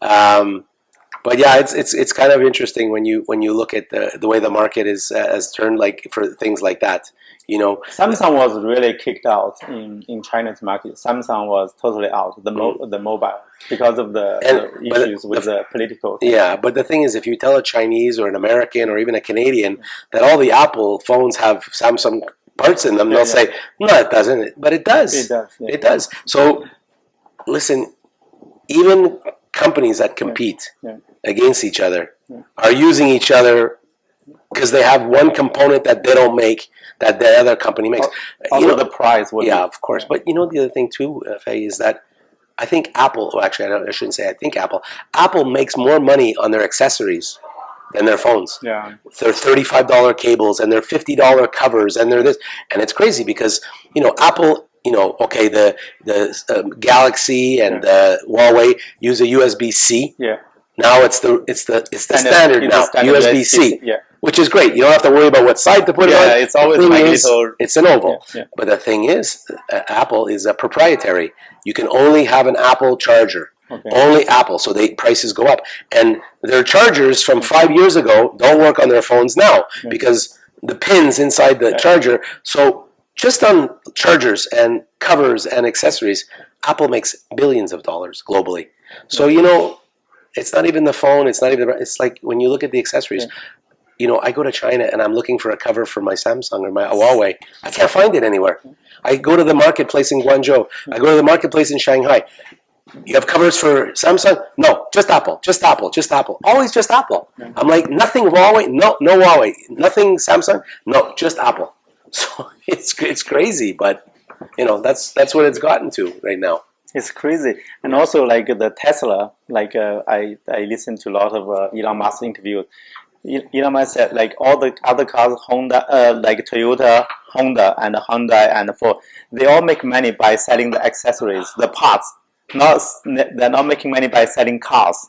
But yeah, it's kind of interesting when you look at the way the market has turned, like for things like that. Samsung was really kicked out in China's market. Samsung was totally out the mobile because of the issues with the political. Yeah, but the thing is, if you tell a Chinese or an American or even a Canadian that all the Apple phones have Samsung parts in them, they'll say, "No, it doesn't." But it does. It does. Yeah. It does. So, listen, even companies that compete against each other are using each other because they have one component that they don't make that the other company makes. The price. Of course. But the other thing too, Faye, is that I think Apple. Well, actually, I shouldn't say I think Apple. Apple makes more money on their accessories than their phones. Yeah. Their $35 cables and their $50 covers and their this, and it's crazy because Apple. The Galaxy and the Huawei use a USB-C. Yeah. Now it's the standard now, USB-C, which is great. You don't have to worry about what side to put it on. Yeah, it's always it's an oval. Yeah. But the thing is, Apple is a proprietary. You can only have an Apple charger. Okay. Only Apple, so prices go up. And their chargers from 5 years ago don't work on their phones now because the pins inside the charger. So just on chargers and covers and accessories, Apple makes billions of dollars globally. So it's not even the phone. It's like when you look at the accessories. I go to China and I'm looking for a cover for my Samsung or my Huawei. I can't find it anywhere. I go to the marketplace in Guangzhou. I go to the marketplace in Shanghai. You have covers for Samsung? No, just Apple. Just Apple. Just Apple. Always just Apple. I'm like, nothing Huawei? No Huawei. Nothing Samsung? No, just Apple. So it's crazy, but that's what it's gotten to right now. It's crazy, and also like the Tesla. Like I listened to a lot of Elon Musk interviews. Elon Musk said like all the other cars, Honda, like Toyota, Honda, and Hyundai, and Ford, they all make money by selling the accessories, the parts. they're not making money by selling cars.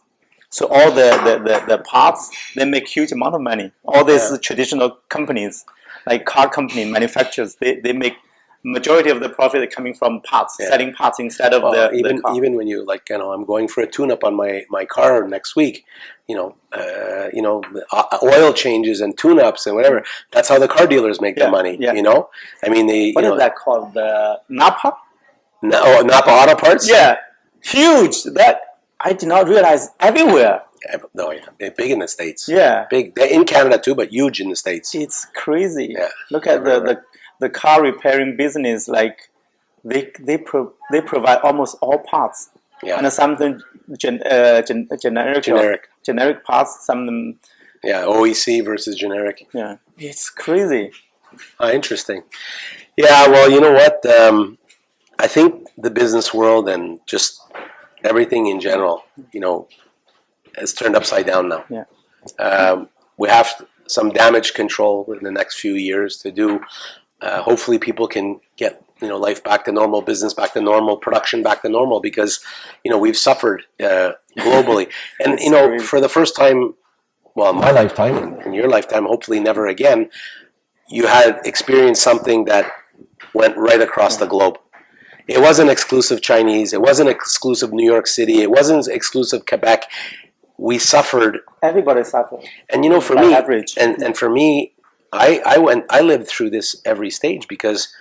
So all the parts, they make huge amount of money. All these traditional companies, like car company manufacturers, they make majority of the profit coming from parts, selling parts instead of the car. Even when you I'm going for a tune-up on my car next week, oil changes and tune-ups and whatever. That's how the car dealers make their money. Yeah. I mean, what is that called? The Napa? Napa Auto Parts. Yeah, huge. That I did not realize everywhere. No, they're big in the States. Yeah, big. They're in Canada too, but huge in the States. It's crazy. Yeah. Look at the car repairing business. Like they provide almost all parts. Yeah. And something generic parts. Some of them. Yeah, OEC versus generic. Yeah, it's crazy. Interesting. Yeah, well, you know what? I think the business world and just everything in general, has turned upside down now. Yeah. We have some damage control in the next few years to do. Hopefully people can get, life back to normal, business back to normal, production back to normal, because, we've suffered globally. And, for the first time, well, in my lifetime, in your lifetime, hopefully never again, you had experienced something that went right across the globe. It wasn't exclusive Chinese. It wasn't exclusive New York City. It wasn't exclusive Quebec. We suffered. Everybody suffered. And for me, and for me, I lived through this every stage, because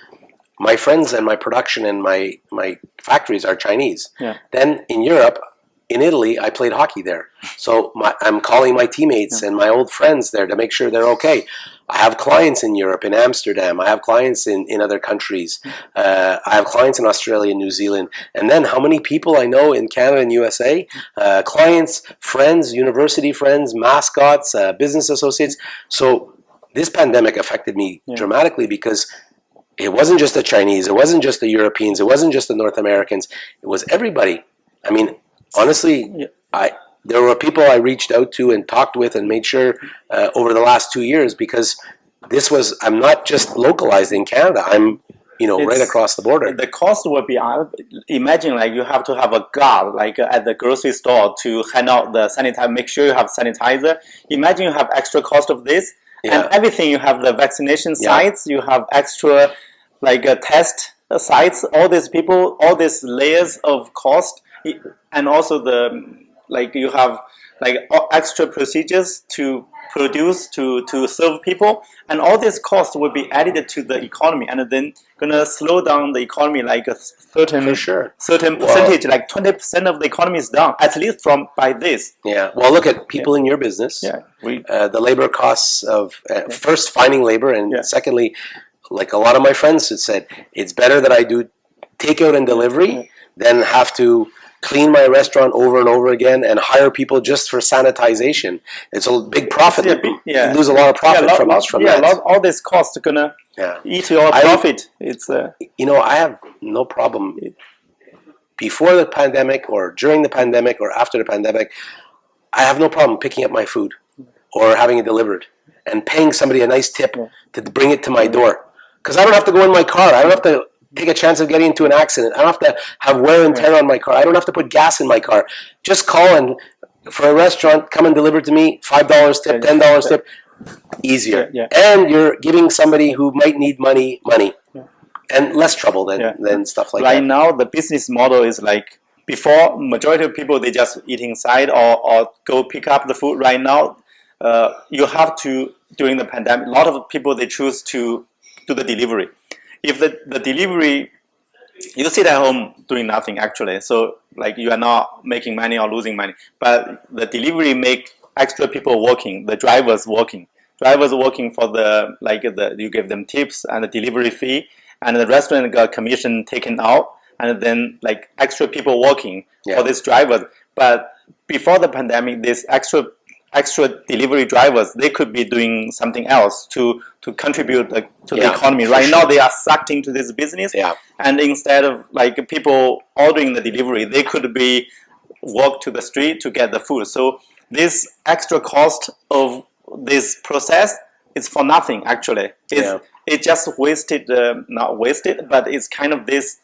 my friends and my production and my factories are Chinese. Yeah. Then in Europe, in Italy, I played hockey there. So I'm calling my teammates and my old friends there to make sure they're okay. I have clients in Europe, in Amsterdam. I have clients in other countries. I have clients in Australia and New Zealand. And then how many people I know in Canada and USA? Clients, friends, university friends, mascots, business associates. So this pandemic affected me dramatically, because it wasn't just the Chinese. It wasn't just the Europeans. It wasn't just the North Americans. It was everybody. I mean, honestly, there were people I reached out to and talked with and made sure over the last 2 years, because I'm not just localized in Canada. I'm, right across the border. The cost would be, imagine like you have to have a guard like at the grocery store to hand out the sanitizer, make sure you have sanitizer. Imagine you have extra cost of this and everything. You have the vaccination sites, you have extra like test sites, all these people, all these layers of cost. And also you have like extra procedures to produce to serve people, and all this cost will be added to the economy, and then gonna slow down the economy like a certain percentage, like 20% of the economy is down, at least by this. Yeah. Well, look at people in your business. Yeah. The labor costs of first finding labor, and secondly, like a lot of my friends had said, it's better that I do takeout and delivery than have to clean my restaurant over and over again and hire people just for sanitization. It's a big profit. You lose a lot of profit from that. All this cost gonna eat your profit. It's I have no problem before the pandemic or during the pandemic or after the pandemic. I have no problem picking up my food or having it delivered and paying somebody a nice tip to bring it to my door, because I don't have to go in my car. I don't have to take a chance of getting into an accident. I don't have to have wear and tear on my car. I don't have to put gas in my car. Just call and for a restaurant, come and deliver to me, $5 tip, $10 tip, easier. And you're giving somebody who might need money, and less trouble than stuff like that. Right now, the business model is like, before, majority of people, they just eat inside or go pick up the food. Right now, you have to, during the pandemic, a lot of people, they choose to do the delivery. If the delivery, you sit at home doing nothing actually, so like you are not making money or losing money, but the delivery make extra people working, the drivers working for you give them tips and the delivery fee, and the restaurant got commission taken out, and then like extra people working for these drivers. But before the pandemic, this extra delivery drivers, they could be doing something else to contribute to the economy. Right now, they are sucked into this business, and instead of like people ordering the delivery, they could be walk to the street to get the food. So this extra cost of this process is for nothing. Actually, it just wasted, not wasted, but it's kind of this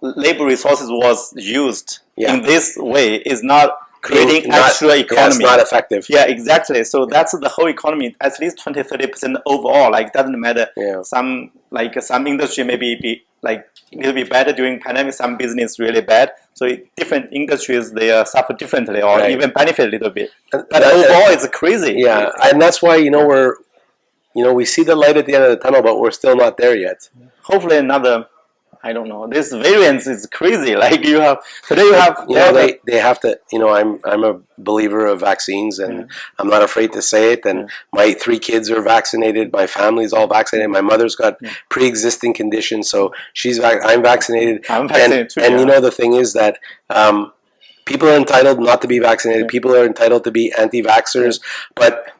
labor resources was used in this way is not creating extra economy. Yeah, it's not effective. Yeah, exactly. So that's the whole economy, at least 20-30% overall. Like, doesn't matter. Yeah. Some industry maybe be like a little bit better during pandemic. Some business really bad. So different industries, they suffer differently or even benefit a little bit. But overall, it's crazy. Yeah, and that's why we see the light at the end of the tunnel, but we're still not there yet. Hopefully, another. I don't know. This variance is crazy. Like they have to. I'm a believer of vaccines, and I'm not afraid to say it. And my 3 kids are vaccinated. My family's all vaccinated. My mother's got pre-existing conditions, so I'm vaccinated. I'm vaccinated too. And the thing is that people are entitled not to be vaccinated. People are entitled to be anti-vaxxers, but.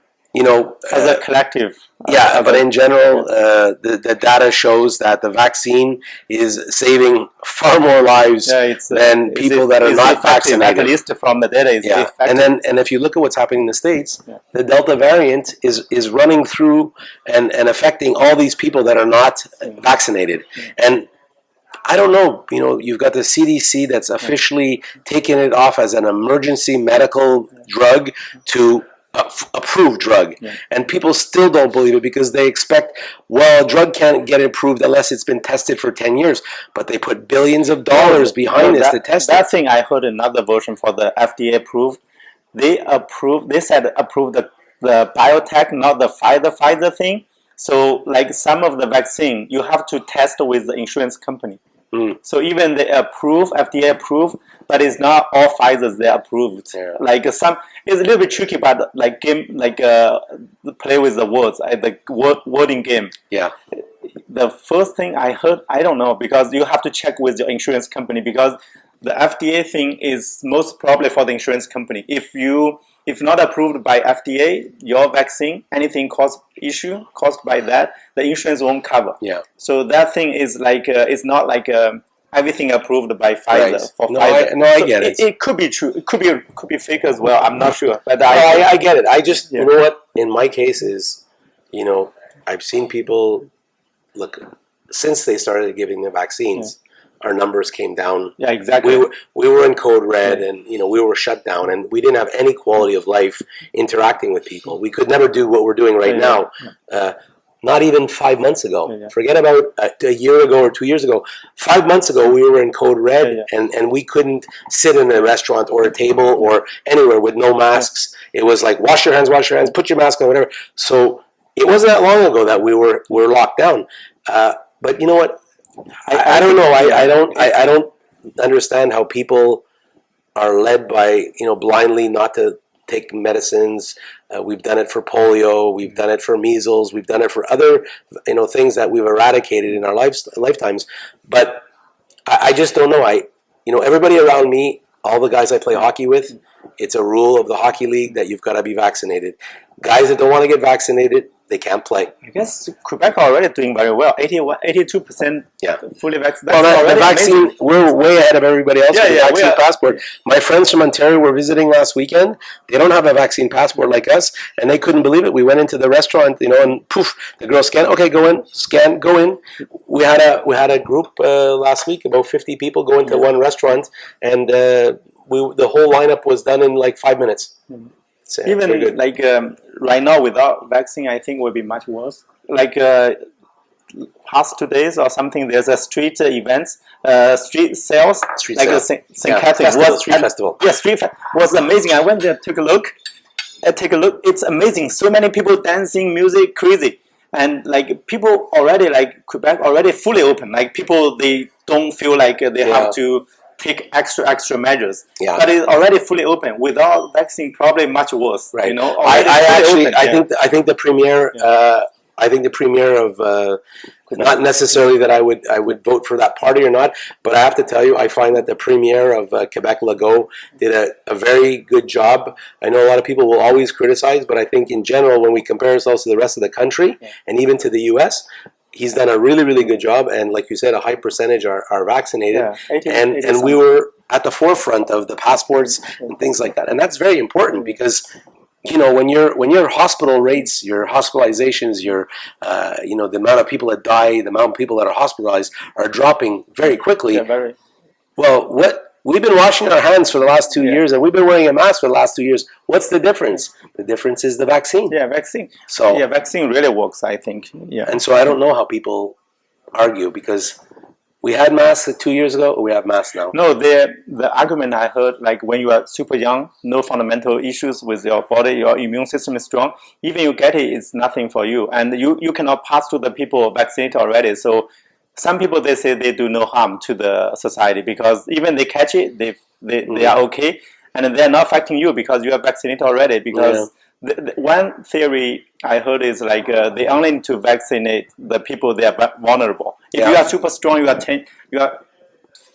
As a collective. But in general, the data shows that the vaccine is saving far more lives than people that are not vaccinated. At least from the data, it's effective. And if you look at what's happening in the States, the Delta variant is running through and affecting all these people that are not vaccinated. And I don't know, you've got the CDC that's officially taken it off as an emergency medical drug to approved drug, and people still don't believe it because they expect, a drug can't get approved unless it's been tested for 10 years, but they put billions of dollars behind this to test that thing. I heard another version for the FDA approved. They said approve the biotech, not the Pfizer thing. So like some of the vaccine, you have to test with the insurance company. So even they FDA approved, but it's not all Pfizer's they approved. Like it's a little bit tricky, but like play with the words, the wording game. Yeah. The first thing I heard, I don't know, because you have to check with your insurance company, because the FDA thing is most probably for the insurance company. If not approved by FDA, your vaccine, anything caused by that, the insurance won't cover. Yeah. So that thing is like it's not like everything approved by Pfizer for Pfizer. I get it. It could be true. It could be fake as well. I'm not sure. But I get it. I just you know what? In my case is, I've seen people look since they started giving the vaccines. Our numbers came down. Yeah, exactly. We were in code red, and we were shut down, and we didn't have any quality of life interacting with people. We could never do what we're doing right now. Not even 5 months ago. Forget about a year ago or 2 years ago. 5 months ago, we were in code red, and we couldn't sit in a restaurant or a table or anywhere with no masks. It was like wash your hands, put your mask on, whatever. So it wasn't that long ago that we were locked down. But you know what? I don't know. I don't understand how people are led by blindly not to take medicines. We've done it for polio. We've done it for measles. We've done it for other things that we've eradicated in our lifetimes. But I just don't know. Everybody around me, all the guys I play hockey with, it's a rule of the hockey league that you've got to be vaccinated. Guys that don't want to get vaccinated, they can't play. I guess Quebec are already doing very well. 82% fully vaccinated. Well, the vaccine, amazing. We're way ahead of everybody else with the vaccine passport. My friends from Ontario were visiting last weekend. They don't have a vaccine passport like us, and they couldn't believe it. We went into the restaurant, and poof, the girl scanned. Okay, go in. Scan, go in. We had a group last week, about 50 people, go into one restaurant, and the whole lineup was done in like 5 minutes. Even like right now without vaccine, I think will be much worse. Like past 2 days or something, there's a street events, street sales, St. Catharines street festival. Yeah, was amazing. I went there, took a look. It's amazing. So many people dancing, music, crazy, and like people already like Quebec already fully open. Like people, they don't feel like they have to take extra measures, but it's already fully open. Without vaccine, probably much worse. Right. I think the premier. I think the premier of not necessarily that I would vote for that party or not, but I have to tell you, I find that the premier of Quebec Legault did a very good job. I know a lot of people will always criticize, but I think in general, when we compare ourselves to the rest of the country and even to the U.S., he's done a really, really good job, and like you said, a high percentage are vaccinated, and we were at the forefront of the passports and things like that, and that's very important because when your hospital rates, your hospitalizations, your the amount of people that die, the amount of people that are hospitalized are dropping very quickly. Well, we've been washing our hands for the last 2 years, and we've been wearing a mask for the last 2 years. What's the difference? The difference is the vaccine. Yeah, vaccine. So vaccine really works, I think. Yeah. And so I don't know how people argue, because we had masks 2 years ago, or we have masks now. No, the argument I heard, like when you are super young, no fundamental issues with your body, your immune system is strong. Even you get it, it's nothing for you, and you cannot pass to the people vaccinated already. So some people, they say they do no harm to the society, because even they catch it, they are okay, and they're not affecting you because you are vaccinated already. Because the one theory I heard is like they only need to vaccinate the people they are vulnerable. If you are super strong, you are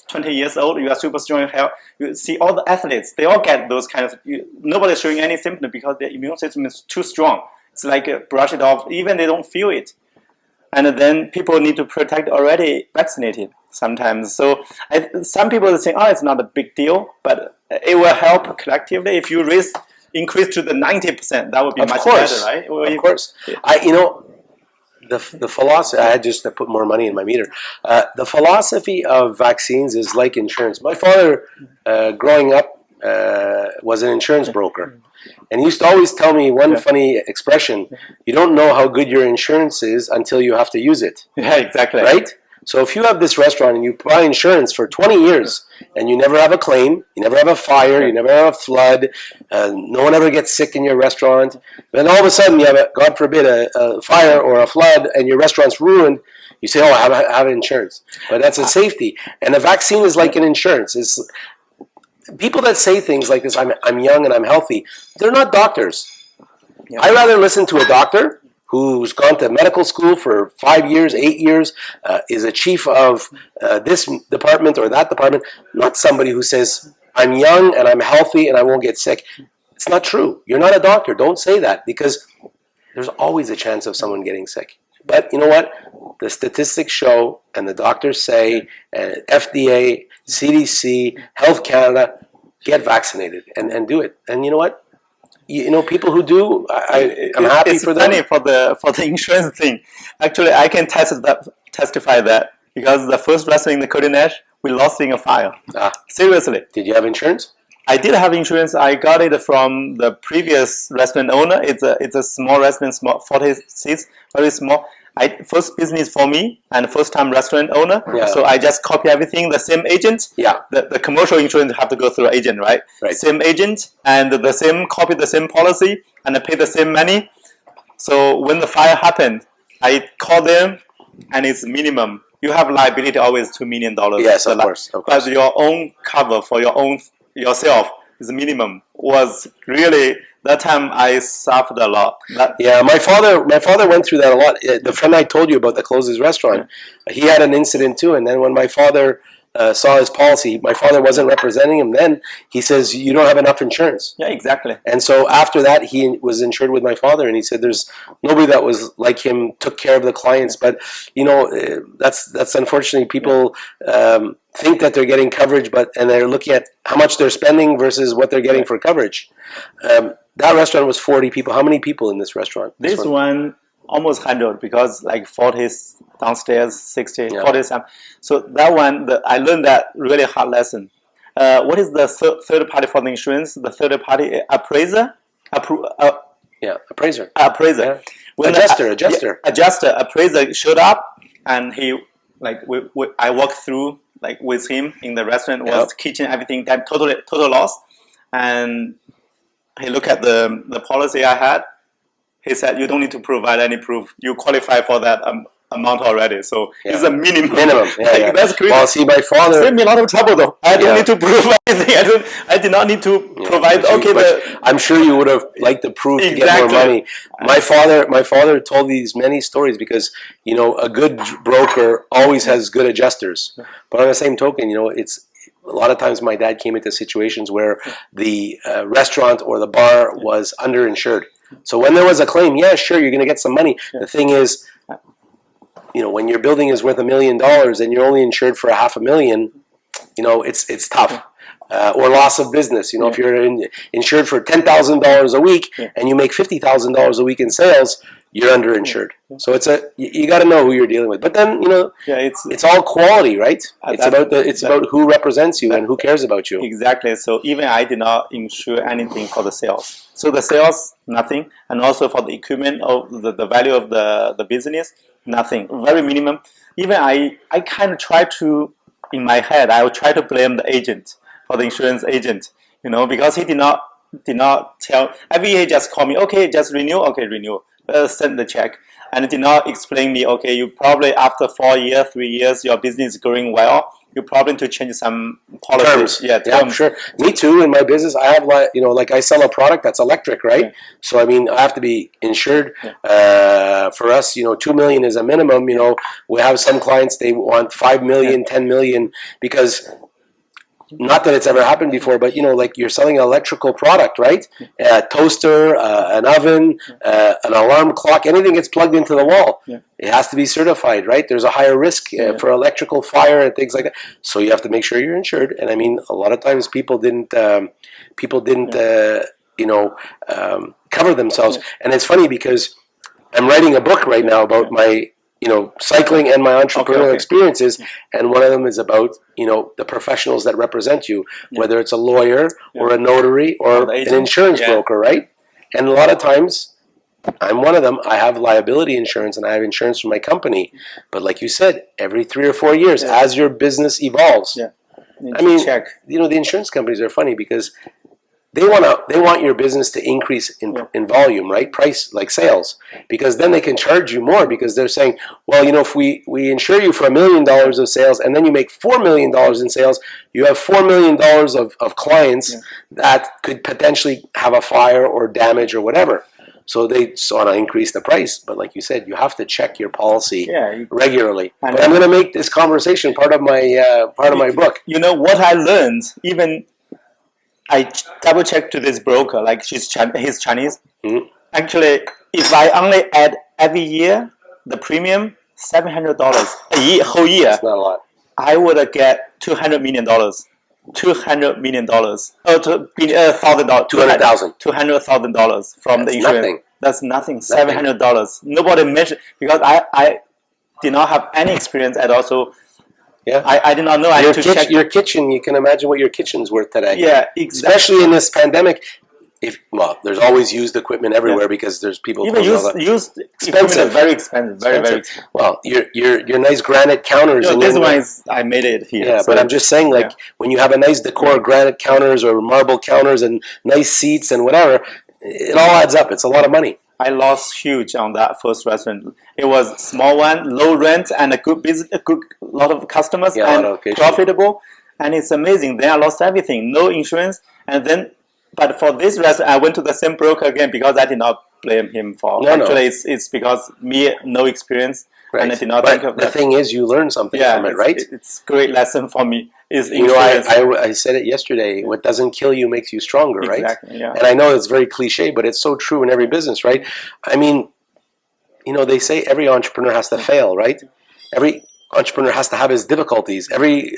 20 years old, you are super strong. You see all the athletes, they all get those kinds of. Nobody's showing any symptom because their immune system is too strong. It's like brush it off, even they don't feel it. And then people need to protect already vaccinated sometimes. So some people say, oh, it's not a big deal, but it will help collectively. If you increase to the 90%, that would be much better, right? Of course. The philosophy, I had just to put more money in my meter. The philosophy of vaccines is like insurance. My father, growing up, was an insurance broker. And he used to always tell me one funny expression: you don't know how good your insurance is until you have to use it. Yeah, exactly. Right? So if you have this restaurant and you buy insurance for 20 years and you never have a claim, you never have a fire, you never have a flood, no one ever gets sick in your restaurant, then all of a sudden you have, God forbid, a fire or a flood and your restaurant's ruined, you say, oh, I have insurance. But that's a safety. And a vaccine is like an insurance. It's, people that say things like this, I'm young and I'm healthy, they're not doctors. I'd rather listen to a doctor who's gone to medical school for 5 years, 8 years, is a chief of this department or that department, not somebody who says, I'm young and I'm healthy and I won't get sick. It's not true. You're not a doctor. Don't say that, because there's always a chance of someone getting sick. But you know what? The statistics show, and the doctors say, and FDA, CDC, Health Canada, get vaccinated and do it. And you know what? You know, people who do, I'm happy for them. It's funny for the insurance thing. Actually, I can testify that, because the first wrestling in the Cody Nash, we lost in a fire. Seriously. Did you have insurance? I did have insurance. I got it from the previous restaurant owner. It's a small restaurant, 40 seats, very small. First business for me and first time restaurant owner. Yeah. So I just copy everything, the same agent. Yeah. The commercial insurance have to go through agent, right? Right. Same agent and the same copy, the same policy, and I pay the same money. So when the fire happened, I call them, and it's minimum. You have liability always $2 million. Yes, of course. But your own cover for yourself is minimum. Was really, that time I suffered a lot. My father went through that a lot. The friend I told you about that closed his restaurant, he had an incident too. And then when my father saw his policy, my father wasn't representing him then. He says, you don't have enough insurance. Yeah, exactly. And so after that, he was insured with my father, and he said there's nobody that was like him, took care of the clients. But you know, that's unfortunately, people think that they're getting coverage, and they're looking at how much they're spending versus what they're getting for coverage. That restaurant was 40 people. How many people in this restaurant? This one almost 100, because like 40 downstairs, 60, 40 some. So that one, I learned that really hard lesson. What is the third party for the insurance? The third party appraiser? Appraiser. Appraiser. Yeah. When adjuster, appraiser showed up, and he, like, I walked through, like, with him in the restaurant, was kitchen, everything, that total loss. And he looked at the policy I had. He said, you don't need to provide any proof. You qualify for that amount already. So it's a minimum. That's crazy. Well, see, my father... It saved me a lot of trouble, though. I don't need to prove anything. I did not need to provide... I'm sure you would have liked the proof to get more money. My father told these many stories, because, you know, a good broker always has good adjusters. But on the same token, you know, it's... A lot of times my dad came into situations where the restaurant or the bar was underinsured. So when there was a claim, sure, you're going to get some money. The thing is, you know, when your building is worth $1 million and you're only insured for $500,000, you know, it's tough. Or loss of business. You know, if you're insured for $10,000 a week and you make $50,000 a week in sales, you're underinsured. So you got to know who you're dealing with. But then it's all quality, right? It's about who represents you and who cares about you. Exactly. So even I did not insure anything for the sales. So the sales, nothing, and also for the equipment of the value of the business, nothing. Very minimum. Even I kind of try to, in my head, I would try to blame the agent, for the insurance agent, because he did not tell. Every year he just call me, okay, just renew, okay, renew, send the check, and did not explain me, okay, you probably after 4 years, 3 years, your business is going well, you probably need to change some policies. Terms. Yeah, sure. Me too. In my business, I have like I sell a product that's electric, right? Yeah. So I mean, I have to be insured. Yeah. For us, $2 million is a minimum. We have some clients, they want 5 million, 10 million, because not that it's ever happened before, but like you're selling an electrical product, right? A toaster, an oven, an alarm clock, anything gets plugged into the wall. Yeah. It has to be certified, right? There's a higher risk for electrical fire and things like that. So you have to make sure you're insured. And I mean, a lot of times people didn't cover themselves. Yeah. And it's funny because I'm writing a book right now about my cycling and my entrepreneurial experiences, and one of them is about the professionals that represent you, whether it's a lawyer or a notary or an insurance broker, right? And a lot of times, I'm one of them. I have liability insurance and I have insurance from my company, but like you said, every 3 or 4 years, as your business evolves, I mean, the insurance companies are funny because they want your business to increase in volume, right? Price, like sales, because then they can charge you more, because they're saying, well, if we insure you for $1 million of sales and then you make $4 million in sales, you have $4 million of clients that could potentially have a fire or damage or whatever. So they want to increase the price. But like you said, you have to check your policy regularly. But I'm going to make this conversation part of my book. What I learned, even I double checked to this broker, like he's Chinese. Mm-hmm. Actually, if I only add every year the premium $700 whole year, that's not a lot. I would get $200 million. $200 million. $1,000. $200,000 from the insurance. Nothing. That's nothing. $700. Nobody mentioned, because I did not have any experience at all. So I did not know. I had to check your kitchen. You can imagine what your kitchen's worth today. Yeah, exactly. Especially in this pandemic. There's always used equipment everywhere because there's people. Even used expensive, very expensive, very expensive. Well, your nice granite counters. This one is, I made it here. Yeah, so but I'm just saying, when you have a nice decor granite counters or marble counters and nice seats and whatever, it all adds up. It's a lot of money. I lost huge on that first restaurant. It was small one, low rent, and a good business, lot of customers, and profitable. And it's amazing. Then I lost everything, no insurance, and then. But for this restaurant, I went to the same broker again because I did not blame him for. Actually, it's because me no experience, and I did not think of that. The thing is, you learn something from it, right? It's a great lesson for me. Is insurance. I said it yesterday. What doesn't kill you makes you stronger, right? Exactly. Yeah. And I know it's very cliche, but it's so true in every business, right? I mean, they say every entrepreneur has to fail, right? Every entrepreneur has to have his difficulties. Every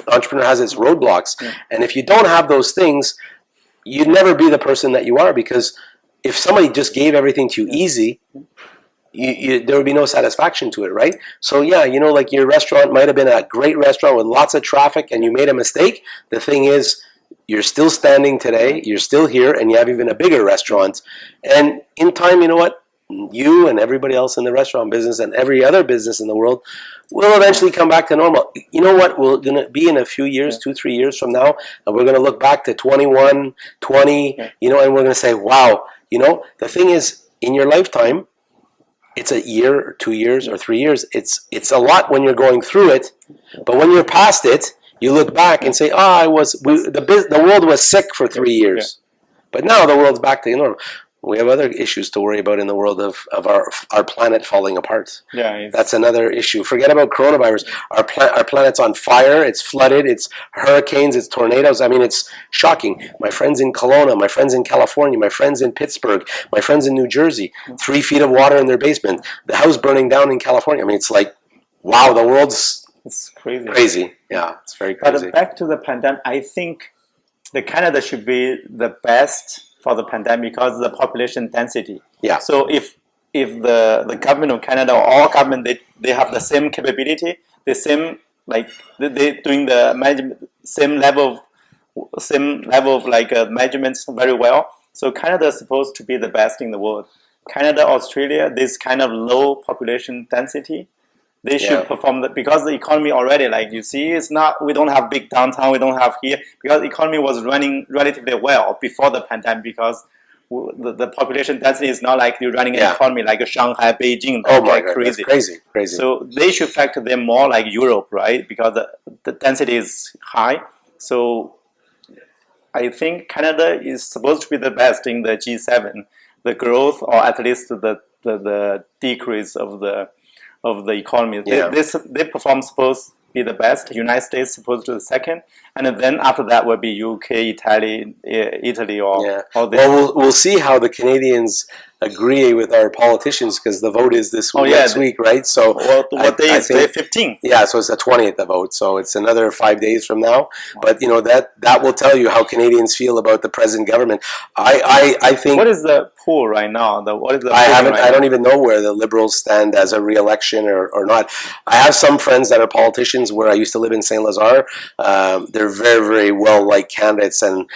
entrepreneur has its roadblocks, and if you don't have those things, you'd never be the person that you are, because if somebody just gave everything to you easy, there would be no satisfaction to it, right? So like your restaurant might have been a great restaurant with lots of traffic and you made a mistake. The thing is, you're still standing today, you're still here, and you have even a bigger restaurant. And in time, you know what? You and everybody else in the restaurant business and every other business in the world will eventually come back to normal. You know what? We're going to be in a few years, 2-3 years from now, and we're going to look back to 21, 20, and we're going to say, wow, the thing is, in your lifetime, it's a year or 2 years or 3 years. It's a lot when you're going through it, but when you're past it, you look back and say, the world was sick for 3 years, but now the world's back to normal. We have other issues to worry about in the world of our planet falling apart. Yeah, that's another issue. Forget about coronavirus. Our planet's on fire. It's flooded. It's hurricanes. It's tornadoes. I mean, it's shocking. My friends in Kelowna, my friends in California, my friends in Pittsburgh, my friends in New Jersey, 3 feet of water in their basement. The house burning down in California. I mean, it's like, wow, the world's crazy. Yeah, it's very crazy. But back to the pandemic, I think the Canada should be the best for the pandemic because of the population density. Yeah. So if if the government of Canada or all government they have the same capability, the same like they doing the management same level of like measurements very well. So Canada is supposed to be the best in the world. Canada, Australia, this kind of low population density, they should perform that because the economy already, like you see, it's not. We don't have big downtown. We don't have here because the economy was running relatively well before the pandemic because the population density is not like you're running an economy like Shanghai, Beijing. Oh my God, crazy. That's crazy. So they should factor them more like Europe, right? Because the density is high. So I think Canada is supposed to be the best in the G7. The growth, or at least the decrease of the economy. They perform supposed to be the best. United States supposed to be the second, and then after that will be UK, Italy, or all this. Well, we'll see how the Canadians agree with our politicians because the vote is this next week, right? So what day is it? 15th. Yeah, so it's the 20th the vote. So it's another 5 days from now. But that will tell you how Canadians feel about the present government. I think. What is the poll right now? What is the? I don't even know where the Liberals stand as a re-election or not. I have some friends that are politicians where I used to live in Saint Lazare. They're very, very well-liked candidates, and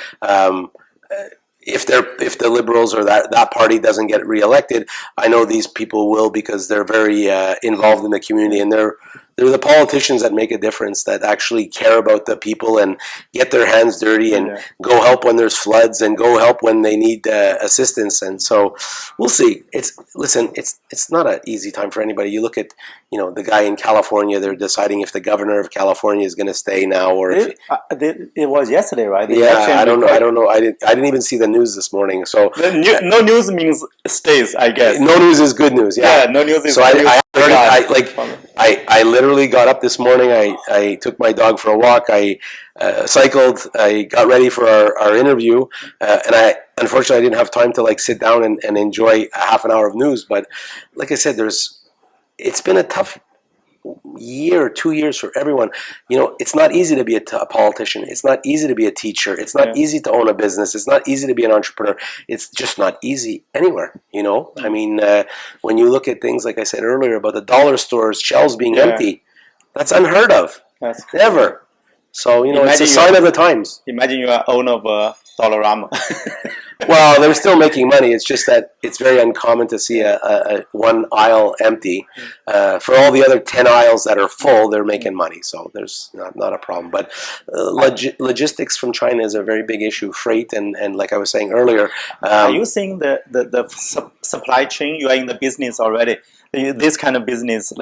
if the Liberals or that party doesn't get reelected, I know these people will because they're very involved in the community, and they're the politicians that make a difference, that actually care about the people and get their hands dirty and go help when there's floods and go help when they need assistance. And so we'll see. It's not an easy time for anybody. You look at the guy in California. They're deciding if the governor of California is going to stay now or if it was yesterday, right? I don't know. I didn't even see the news this morning. So no news means stays, I guess. No news is good news. Yeah, no news is so good news. I literally got up this morning. I took my dog for a walk. I cycled. I got ready for our interview, and unfortunately I didn't have time to sit down and enjoy a half an hour of news. But like I said, it's been a tough year, 2 years for everyone. It's not easy to be a politician. It's not easy to be a teacher. It's not easy to own a business. It's not easy to be an entrepreneur. It's just not easy anywhere. I mean, when you look at things like I said earlier about the dollar stores, shelves being empty, that's unheard of. That's never. So it's a sign of the times. Imagine you are owner of a Dollarama. Well, they're still making money. It's just that it's very uncommon to see a one aisle empty. For all the other 10 aisles that are full, they're making money. So there's not a problem. But logistics from China is a very big issue. Freight and like I was saying earlier. Are you seeing the supply chain? You are in the business already. This kind of business,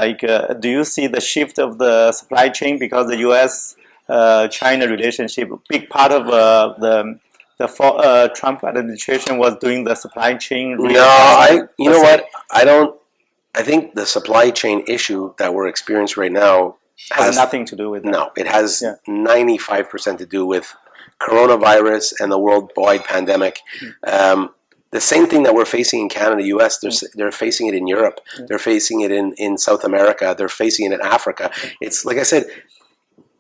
do you see the shift of the supply chain because the U.S.-China relationship, big part of the Trump administration was doing the supply chain. You know what? I think the supply chain issue that we're experiencing right now has nothing to do with that. No, it has 95% to do with coronavirus and the worldwide pandemic. The same thing that we're facing in Canada, U.S., they're facing it in Europe. They're facing it in South America. They're facing it in Africa. It's like I said,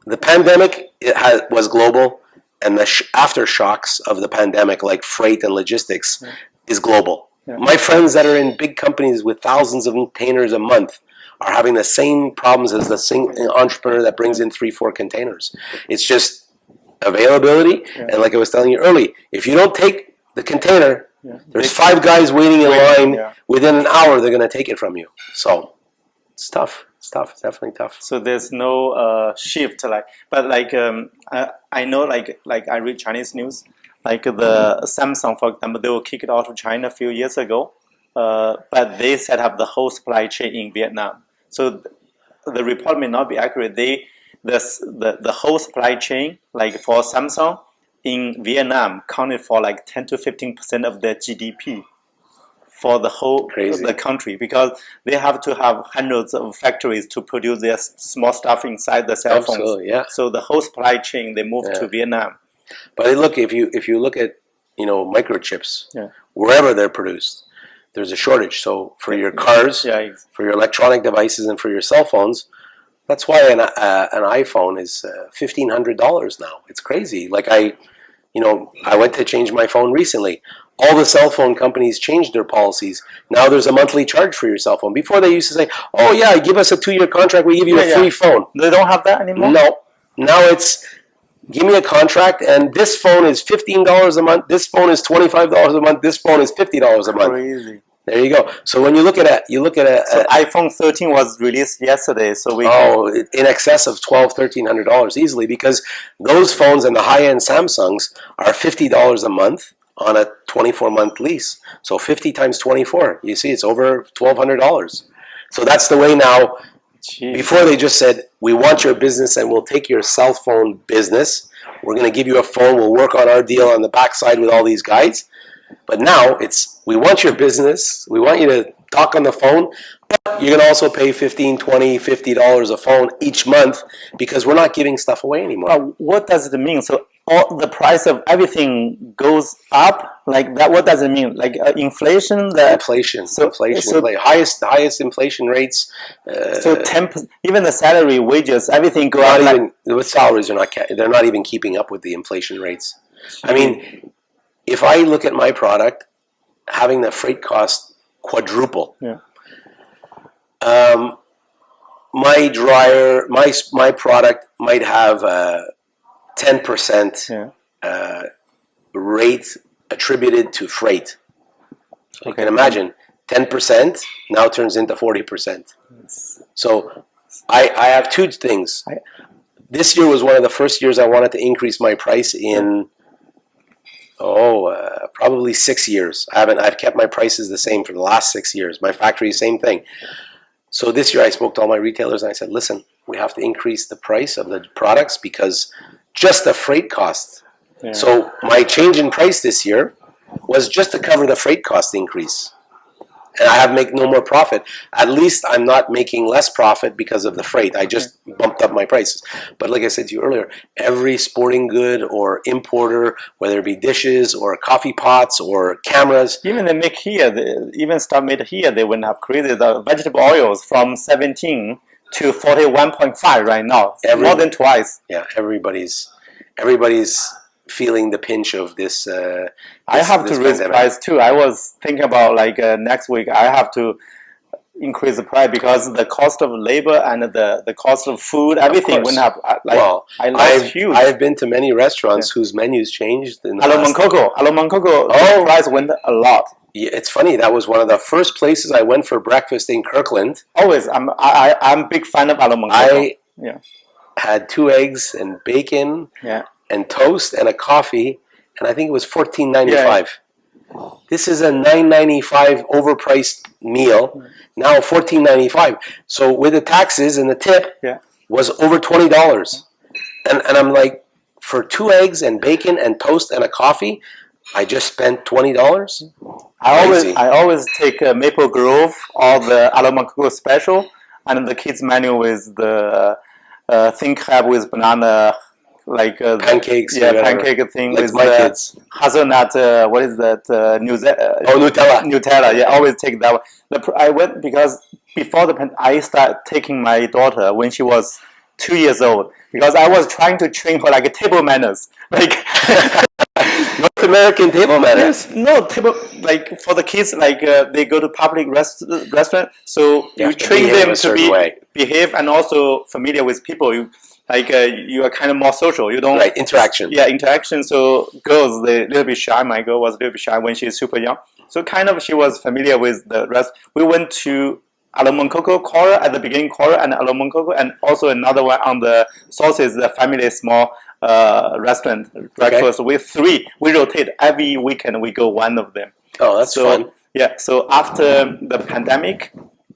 the pandemic was global. And the aftershocks of the pandemic, like freight and logistics, is global. Yeah. My friends that are in big companies with thousands of containers a month are having the same problems as the entrepreneur that brings in 3-4 containers. It's just availability. And like I was telling you early, if you don't take the container, there's 5 guys waiting in line. Within an hour, they're going to take it from you. So it's tough. It's tough. It's definitely tough. So there's no shift, I know, I read Chinese news, the Samsung, for example, they were kicked out of China a few years ago, but they set up the whole supply chain in Vietnam. So the report may not be accurate. The whole supply chain, for Samsung in Vietnam, counted for 10 to 15% of their GDP. For the whole the country, because they have to have hundreds of factories to produce their small stuff inside the cell phones. Absolutely, yeah. So the whole supply chain they moved to Vietnam. But look, if you look at microchips, wherever they're produced, there's a shortage. So for your cars, for your electronic devices, and for your cell phones, that's why an iPhone is $1,500 now. It's crazy. I went to change my phone recently. all the cell phone companies changed their policies. Now there's a monthly charge for your cell phone. Before they used to say, oh yeah, give us a 2-year contract, we give you a free phone. They don't have that anymore? No. Now it's, give me a contract, and this phone is $15 a month, this phone is $25 a month, this phone is $50 a month. Crazy. There you go. So when you look at it, so iPhone 13 was released yesterday, so we in excess of $1,200-$1,300 easily, because those phones and the high-end Samsungs are $50 a month on a 24-month lease. So 50 times 24, you see, it's over $1,200. So that's the way now. Jeez. Before they just said, we want your business and we'll take your cell phone business. We're going to give you a phone. We'll work on our deal on the backside with all these guys. But now it's, we want your business. We want you to talk on the phone. But you're going to also pay $15, $20, $50 a phone each month, because we're not giving stuff away anymore. What does it mean? So all the price of everything goes up like that? What does it mean? Like inflation? Inflation. Like highest inflation rates. So 10%, even the salary, wages, everything go up. With salaries, they're not even keeping up with the inflation rates. I mean, if I look at my product, having the freight cost quadruple. Yeah. My dryer, my product might have 10% rate attributed to freight. So you can imagine 10% now turns into 40%. So I have two things. This year was one of the first years I wanted to increase my price in probably 6 years. I've kept my prices the same for the last 6 years. My factory, same thing. So this year I spoke to all my retailers and I said, listen, we have to increase the price of the products because just the freight cost. Yeah. So my change in price this year was just to cover the freight cost increase. And I have make no more profit. At least I'm not making less profit because of the freight. I just bumped up my prices. But like I said to you earlier, every sporting good or importer, whether it be dishes or coffee pots or cameras. Even they make here, even stuff made here, they went up crazy. The vegetable oils from 17 to 41.5 right now. More than twice. Yeah, everybody's feeling the pinch of this. I have to raise price too. I was thinking about next week I have to increase the price because the cost of labor and the cost of food, everything went up. Huge. I have been to many restaurants whose menus changed. Alo Mangkoko, the price went a lot. Yeah, it's funny. That was one of the first places I went for breakfast in Kirkland. Always, I'm a big fan of Alo Mangkoko. I had 2 eggs and bacon. Yeah. And toast and a coffee, and I think it was $14.95. Yeah. This is a $9.95 overpriced meal. Now $14.95. So with the taxes and the tip, was over $20. And I'm like, for 2 eggs and bacon and toast and a coffee, I just spent $20. I always take Maple Grove or the Alo Mangkoko special, and the kids menu with the thin crab with banana. Pancakes, pancake thing like with my kids. Hazelnut. What is that? Nutella. Nutella. Yeah, always take that one. I went because before I started taking my daughter when she was 2 years old because I was trying to train her table manners, North American table manners. No table for the kids they go to public restaurant, so you train them to behave and also familiar with people. You are kind of more social. You don't interaction. Yeah, interaction. So girls, they're a little bit shy. My girl was a little bit shy when she's super young. So she was familiar with the rest. We went to Alo Mangkoko Kora at the beginning, Kora and Alo Mangkoko, and also another one on the Sauces, the family small restaurant breakfast. With 3, we rotate every weekend. We go one of them. Oh, that's fun. Yeah. So after the pandemic,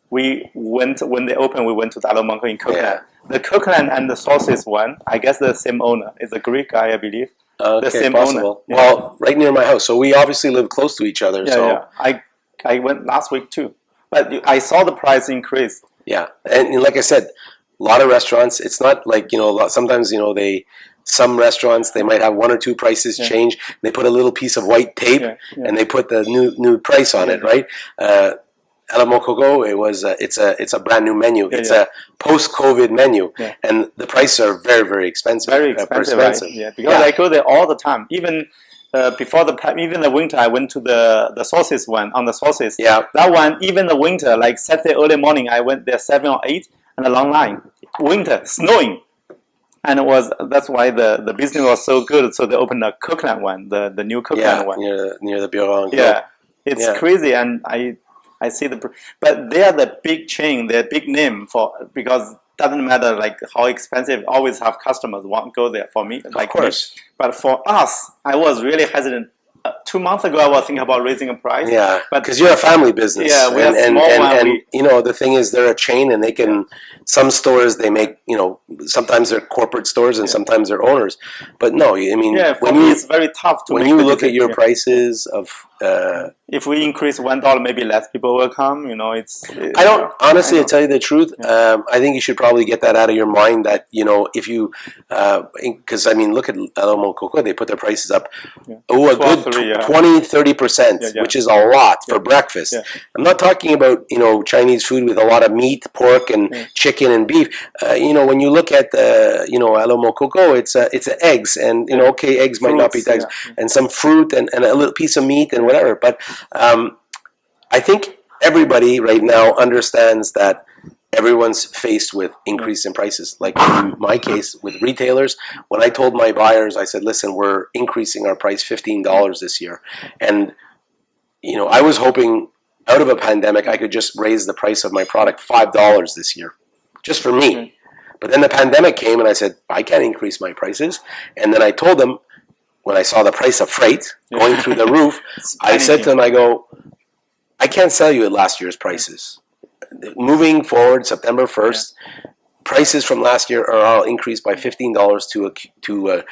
we went when they opened. We went to the Alo Mangkoko in Kirkland. Yeah. The Kirkland and the Sauces one, I guess the same owner. It's a Greek guy, I believe. The same possible. Owner. Well, right near my house. So we obviously live close to each other. Yeah. I went last week too. But I saw the price increase. Yeah. And like I said, a lot of restaurants, it's not sometimes, some restaurants, they might have 1 or 2 prices change. They put a little piece of white tape and they put the new price on it, right? Alo Mangkoko, it's a brand new menu. It's a post-COVID menu, and the prices are very, very expensive. Very expensive, right? Yeah, because I go there all the time. Even before even the winter, I went to the solstice one on the solstice. Yeah. That one, even the winter, like Saturday early morning, I went there 7 or 8 and a long line. Winter, snowing. And that's why the business was so good. So they opened a Kirkland one, the new Kirkland one. Near the bureau. Yeah, it's crazy, and I see but they are the big chain, they're big name because it doesn't matter like how expensive. Always have customers want to go there for me. Like of course. Me. But for us, I was really hesitant. 2 months ago, I was thinking about raising a price. Yeah, but because you're a family business. Yeah, we are small and you know the thing is they're a chain, and they can. Some stores they make, you know, sometimes they're corporate stores and sometimes they're owners. But no, I mean, it's very tough to. When you look at your prices of. If we increase $1, maybe less people will come. You know, I don't honestly. To tell you the truth, I think you should probably get that out of your mind. That you know, if you, because I mean, look at Alamo Coco. They put their prices up. Oh, a good 20-30%, which is a lot for breakfast. Yeah. I'm not talking about Chinese food with a lot of meat, pork, and chicken and beef. When you look at Alamo Coco, it's eggs, and eggs might not be eggs, and some fruit and a little piece of meat and whatever. But I think everybody right now understands that everyone's faced with increase in prices. Like in my case with retailers, when I told my buyers, I said, listen, we're increasing our price $15 this year. And, I was hoping out of a pandemic, I could just raise the price of my product $5 this year, just for me. But then the pandemic came and I said, I can't increase my prices. And then I told them, when I saw the price of freight going through the roof, I said to them, I go, I can't sell you at last year's prices. Moving forward, September 1st, prices from last year are all increased by $15 to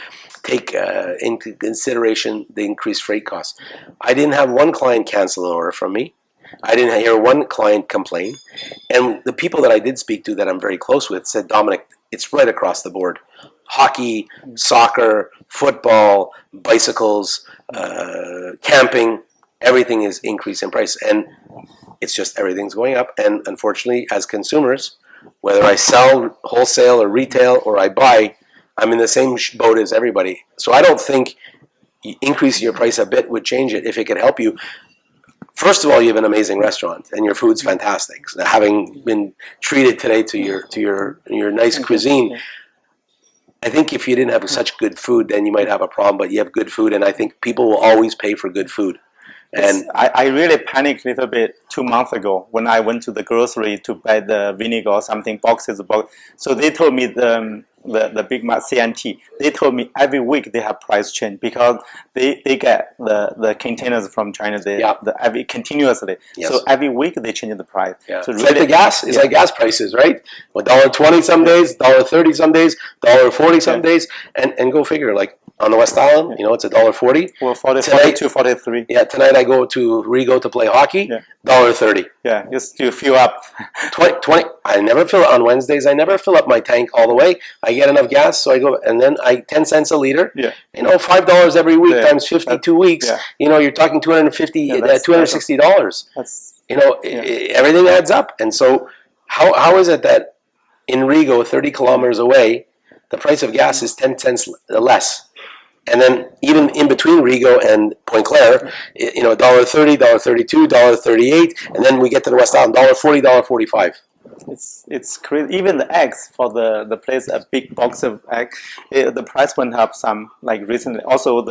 take into consideration the increased freight costs. I didn't have one client cancel an order from me. I didn't hear one client complain. And the people that I did speak to that I'm very close with said, Dominic, it's right across the board. Hockey, soccer, football, bicycles, camping, everything is increased in price. And it's just everything's going up. And unfortunately, as consumers, whether I sell wholesale or retail or I buy, I'm in the same boat as everybody. So I don't think increasing your price a bit would change it if it could help you. First of all, you have an amazing restaurant and your food's fantastic. So having been treated today to your nice cuisine, I think if you didn't have such good food, then you might have a problem. But you have good food, and I think people will always pay for good food. And I really panicked a little bit 2 months ago when I went to the grocery to buy the vinegar or something, boxes. So they told me the big CNT, they told me every week they have price change because they get the containers from China continuously. Yes. So every week they change the price. Yeah. So it's really, like the gas. It's like gas prices, right? $1.20 some days, $1.30 some days, $1.40 some days, and go figure. Like on the West Island, it's $1.40. Well, 42, 43. Yeah, tonight I go to Rigo to play hockey. $1.30. Yeah, just to fill up. 20. I never fill up on Wednesdays. I never fill up my tank all the way. I get enough gas, so I go, and then 10 cents a liter. Yeah. $5 every week times 52 weeks. Yeah. You're talking $260. That's everything adds up. And so, how is it that in Rigo, 30 kilometers away, the price of gas is 10 cents less? And then even in between Rigo and Point Claire, $1.30, $1.32, $1.38, and then we get to the West Island, $1.40, $1.45. It's crazy. Even the eggs for the place, a big box of egg, the price went up some like recently. Also,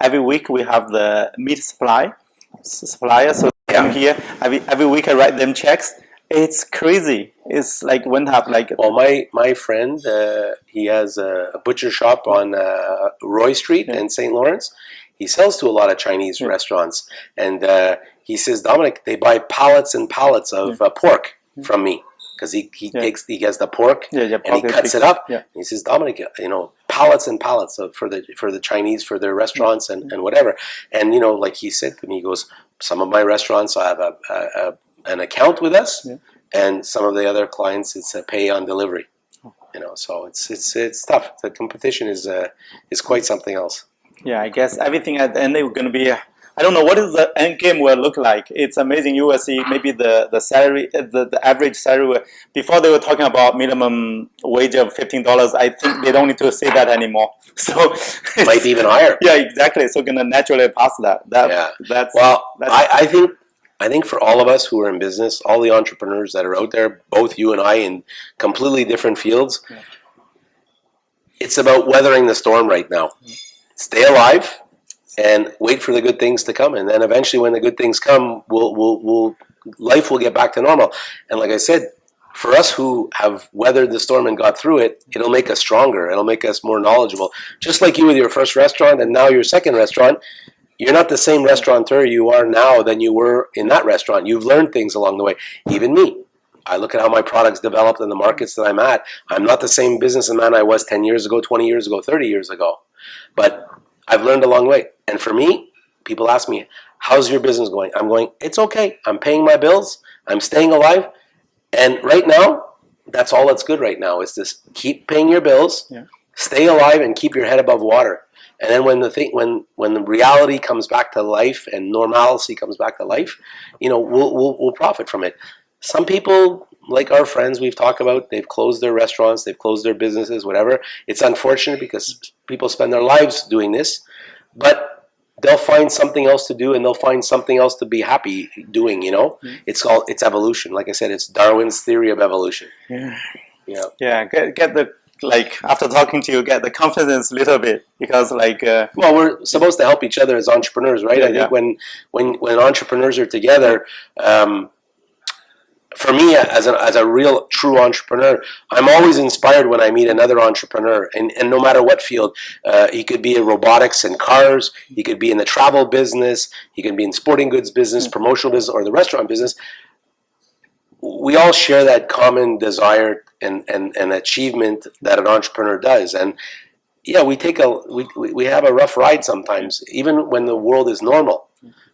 every week we have the meat supplier, so come here every week I write them checks. It's crazy. It's like went up like. Well, my friend, he has a butcher shop on Roy Street in St. Lawrence. He sells to a lot of Chinese restaurants, and he says, Dominic, they buy pallets and pallets of pork from me because he gets the pork and he cuts it up. Yeah. And he says, Dominic, pallets and pallets for the Chinese for their restaurants and whatever. And like he said to me, he goes, some of my restaurants I have an account with us, and some of the other clients it's a pay on delivery. So it's tough. The competition is quite something else. Yeah, I guess everything at the end they're going to be I don't know what is the end game will look like. It's amazing. You will see maybe the salary, the average salary. Before they were talking about minimum wage of $15. I think they don't need to say that anymore. So might be even higher. Yeah, exactly. So gonna naturally pass that. I think for all of us who are in business, all the entrepreneurs that are out there, both you and I in completely different fields, it's about weathering the storm right now. Stay alive and wait for the good things to come, and then eventually, when the good things come, life will get back to normal. And like I said, for us who have weathered the storm and got through it, it'll make us stronger. It'll make us more knowledgeable. Just like you with your first restaurant and now your second restaurant, you're not the same restaurateur you are now than you were in that restaurant. You've learned things along the way. Even me. I look at how my products developed in the markets that I'm at. I'm not the same businessman I was 10 years ago, 20 years ago, 30 years ago. But I've learned along the way. And for me, people ask me, how's your business going? I'm going, it's okay. I'm paying my bills. I'm staying alive. And right now, that's all that's good right now is to keep paying your bills, stay alive, and keep your head above water. And then when the reality comes back to life and normalcy comes back to life, we'll profit from it. Some people, like our friends we've talked about, they've closed their restaurants, they've closed their businesses, whatever. It's unfortunate because people spend their lives doing this, but they'll find something else to do and they'll find something else to be happy doing, It's evolution. Like I said, it's Darwin's theory of evolution. Yeah, get the, after talking to you, get the confidence a little bit, because well, we're supposed to help each other as entrepreneurs, right? I think when entrepreneurs are together, for me, as a real true entrepreneur, I'm always inspired when I meet another entrepreneur, and no matter what field, he could be in robotics and cars, he could be in the travel business, he could be in sporting goods business, promotional business, or the restaurant business. We all share that common desire and achievement that an entrepreneur does, and we have a rough ride sometimes, even when the world is normal.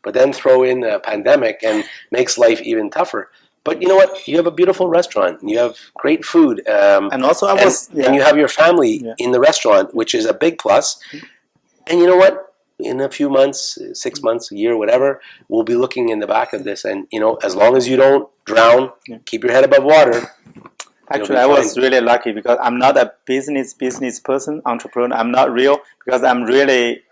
But then throw in a pandemic and makes life even tougher. But you know what? You have a beautiful restaurant. You have great food, and also and you have your family in the restaurant, which is a big plus. And you know what? In a few months, 6 months, a year, whatever, we'll be looking in the back of this. And as long as you don't drown, keep your head above water. Actually, I was really lucky because I'm not a business person, entrepreneur. I'm not real because I'm really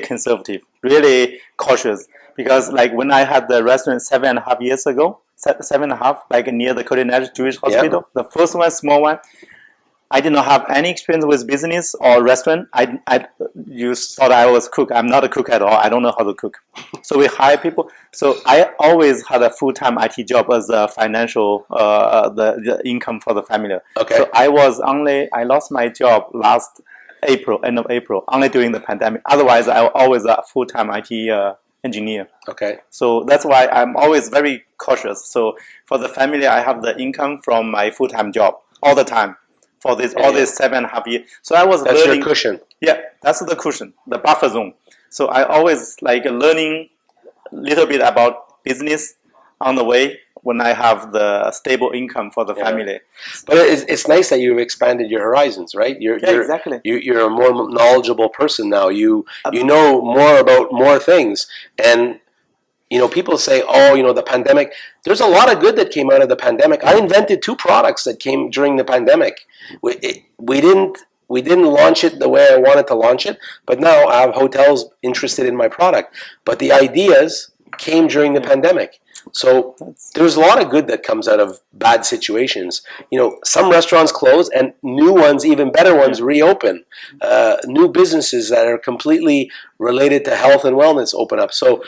conservative, really cautious. Because when I had the restaurant 7.5 years ago, 7.5, near the Culinary Jewish Hospital, the first one, small one, I did not have any experience with business or restaurant. You thought I was cook. I'm not a cook at all. I don't know how to cook. So we hire people. So I always had a full-time IT job as a financial, the income for the family. Okay. So I lost my job last April, end of April, only during the pandemic. Otherwise, I was always a full-time IT engineer. Okay. So that's why I'm always very cautious. So for the family, I have the income from my full-time job all the time for this 7.5 years. So I was That's learning. your cushion. Yeah, that's the cushion, the buffer zone. So I always learning a little bit about business on the way when I have the stable income for the family. But it's nice that you've expanded your horizons, right? Exactly. You're a more knowledgeable person now. You know more about more things. And people say, the pandemic. There's a lot of good that came out of the pandemic. I invented 2 products that came during the pandemic. We didn't launch it the way I wanted to launch it, but now I have hotels interested in my product. But the ideas came during the pandemic. So there's a lot of good that comes out of bad situations. Some restaurants close and new ones, even better ones, reopen. New businesses that are completely related to health and wellness open up. So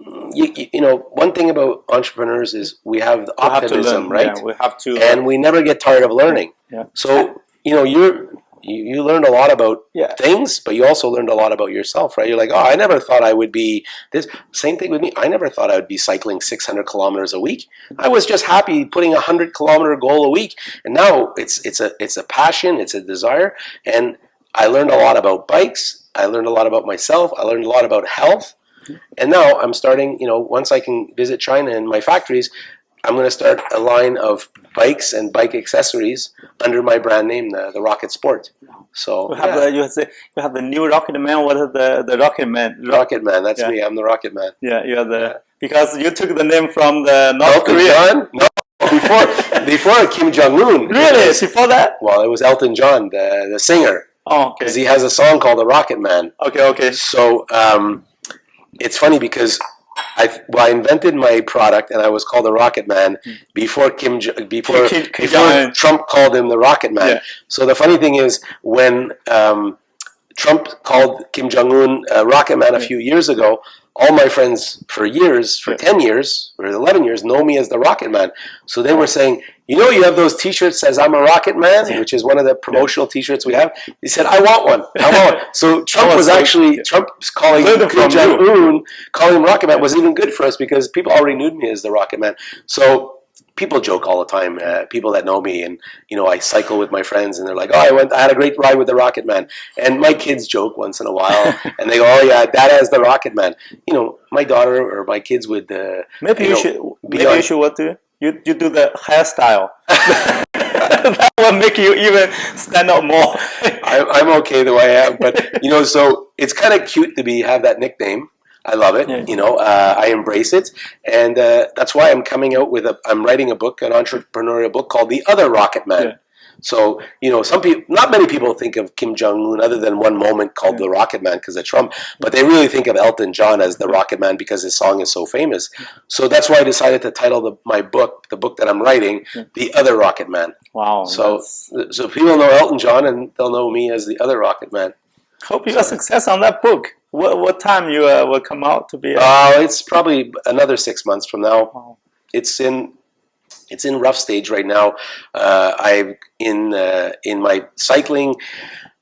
one thing about entrepreneurs is we have the optimism, right? Yeah, we have to, and we never get tired of learning. Yeah. So you learned a lot about things, but you also learned a lot about yourself, right? You're like, I never thought I would be this. Same thing with me. I never thought I would be cycling 600 kilometers a week. I was just happy putting a 100-kilometer goal a week, and now it's a passion, it's a desire, and I learned a lot about bikes. I learned a lot about myself. I learned a lot about health. And now I'm starting, once I can visit China and my factories, I'm going to start a line of bikes and bike accessories under my brand name, the Rocket Sport. So you have you have the new RocketMan. What is the RocketMan? RocketMan. That's me. I'm the RocketMan. Yeah, you are the because you took the name from the North Korea. John? No, before Kim Jong-un. Really? Before that? Well, it was Elton John, the singer. Oh, okay. Because he has a song called "The Rocket Man." Okay. So it's funny because I invented my product and I was called the Rocket Man before Trump called him the Rocket Man. Yeah. So the funny thing is when Trump called Kim Jong-un Rocket Man a few years ago, all my friends for 10 years or 11 years know me as the Rocket Man. So they were saying, you know, you have those T-shirts that says I'm a Rocket Man, which is one of the promotional T-shirts we have. He said, I want one. So Trump was actually, Trump's calling Kim Jong-un, calling him Rocket Man was even good for us because people already knew me as the Rocket Man. So people joke all the time, people that know me, and you know, I cycle with my friends and they're like, oh, I had a great ride with the Rocket Man. And my kids joke once in a while and they go, oh yeah, Dad has the Rocket Man. You know, my daughter or my kids would maybe you should what do you do the hairstyle. That will make you even stand out more. I'm okay the way I am, but you know, so it's kind of cute to have that nickname. I love it. Yeah. You know, I embrace it, and that's why I'm coming out with I'm writing a book, an entrepreneurial book called The Other Rocket Man. Yeah. So, you know, not many people think of Kim Jong-un other than one moment called the Rocket Man because of Trump, but they really think of Elton John as the Rocket Man because his song is so famous. So that's why I decided to title the book that I'm writing, The Other Rocket Man. Wow. So people know Elton John and they'll know me as the Other Rocket Man. Hope you have success on that book. What time you will come out to be? It's probably another 6 months from now. Wow. It's in rough stage right now. I've in my cycling.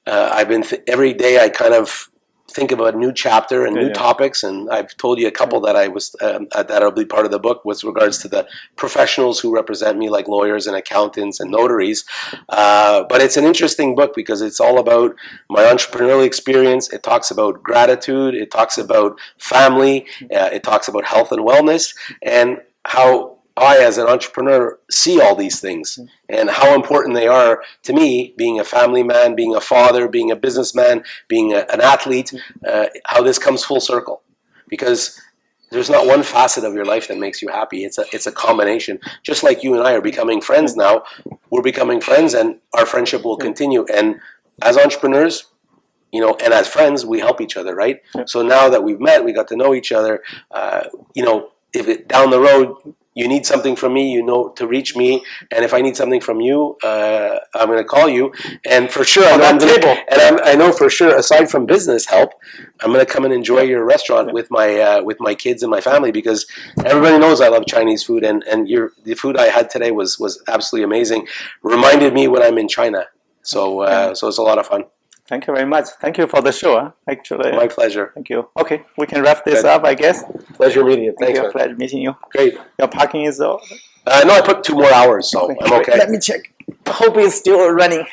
I've been every day. I kind of think about a new chapter and new topics, and I've told you a couple that I was that'll be part of the book with regards to the professionals who represent me, like lawyers and accountants and notaries. But it's an interesting book because it's all about my entrepreneurial experience. It talks about gratitude. It talks about family. It talks about health and wellness and how I, as an entrepreneur, see all these things and how important they are to me, being a family man, being a father, being a businessman, being an athlete, how this comes full circle. Because there's not one facet of your life that makes you happy. It's a combination. Just like you and I are becoming friends now, we're becoming friends and our friendship will continue. And as entrepreneurs, you know, and as friends, we help each other, right? So now that we've met, we got to know each other, you know, if down the road, you need something from me, you know, to reach me. And if I need something from you, I'm going to call you. And for sure, I know for sure, aside from business help, I'm going to come and enjoy your restaurant with my kids and my family because everybody knows I love Chinese food. And the food I had today was absolutely amazing. Reminded me when I'm in China. So it's a lot of fun. Thank you very much. Thank you for the show. Actually, my pleasure. Thank you. Okay, we can wrap this up, I guess. Pleasure meeting you. Thanks. Pleasure meeting you. Great. Your parking is no, I put 2 more hours, so I'm okay. Let me check. Hope it's still running.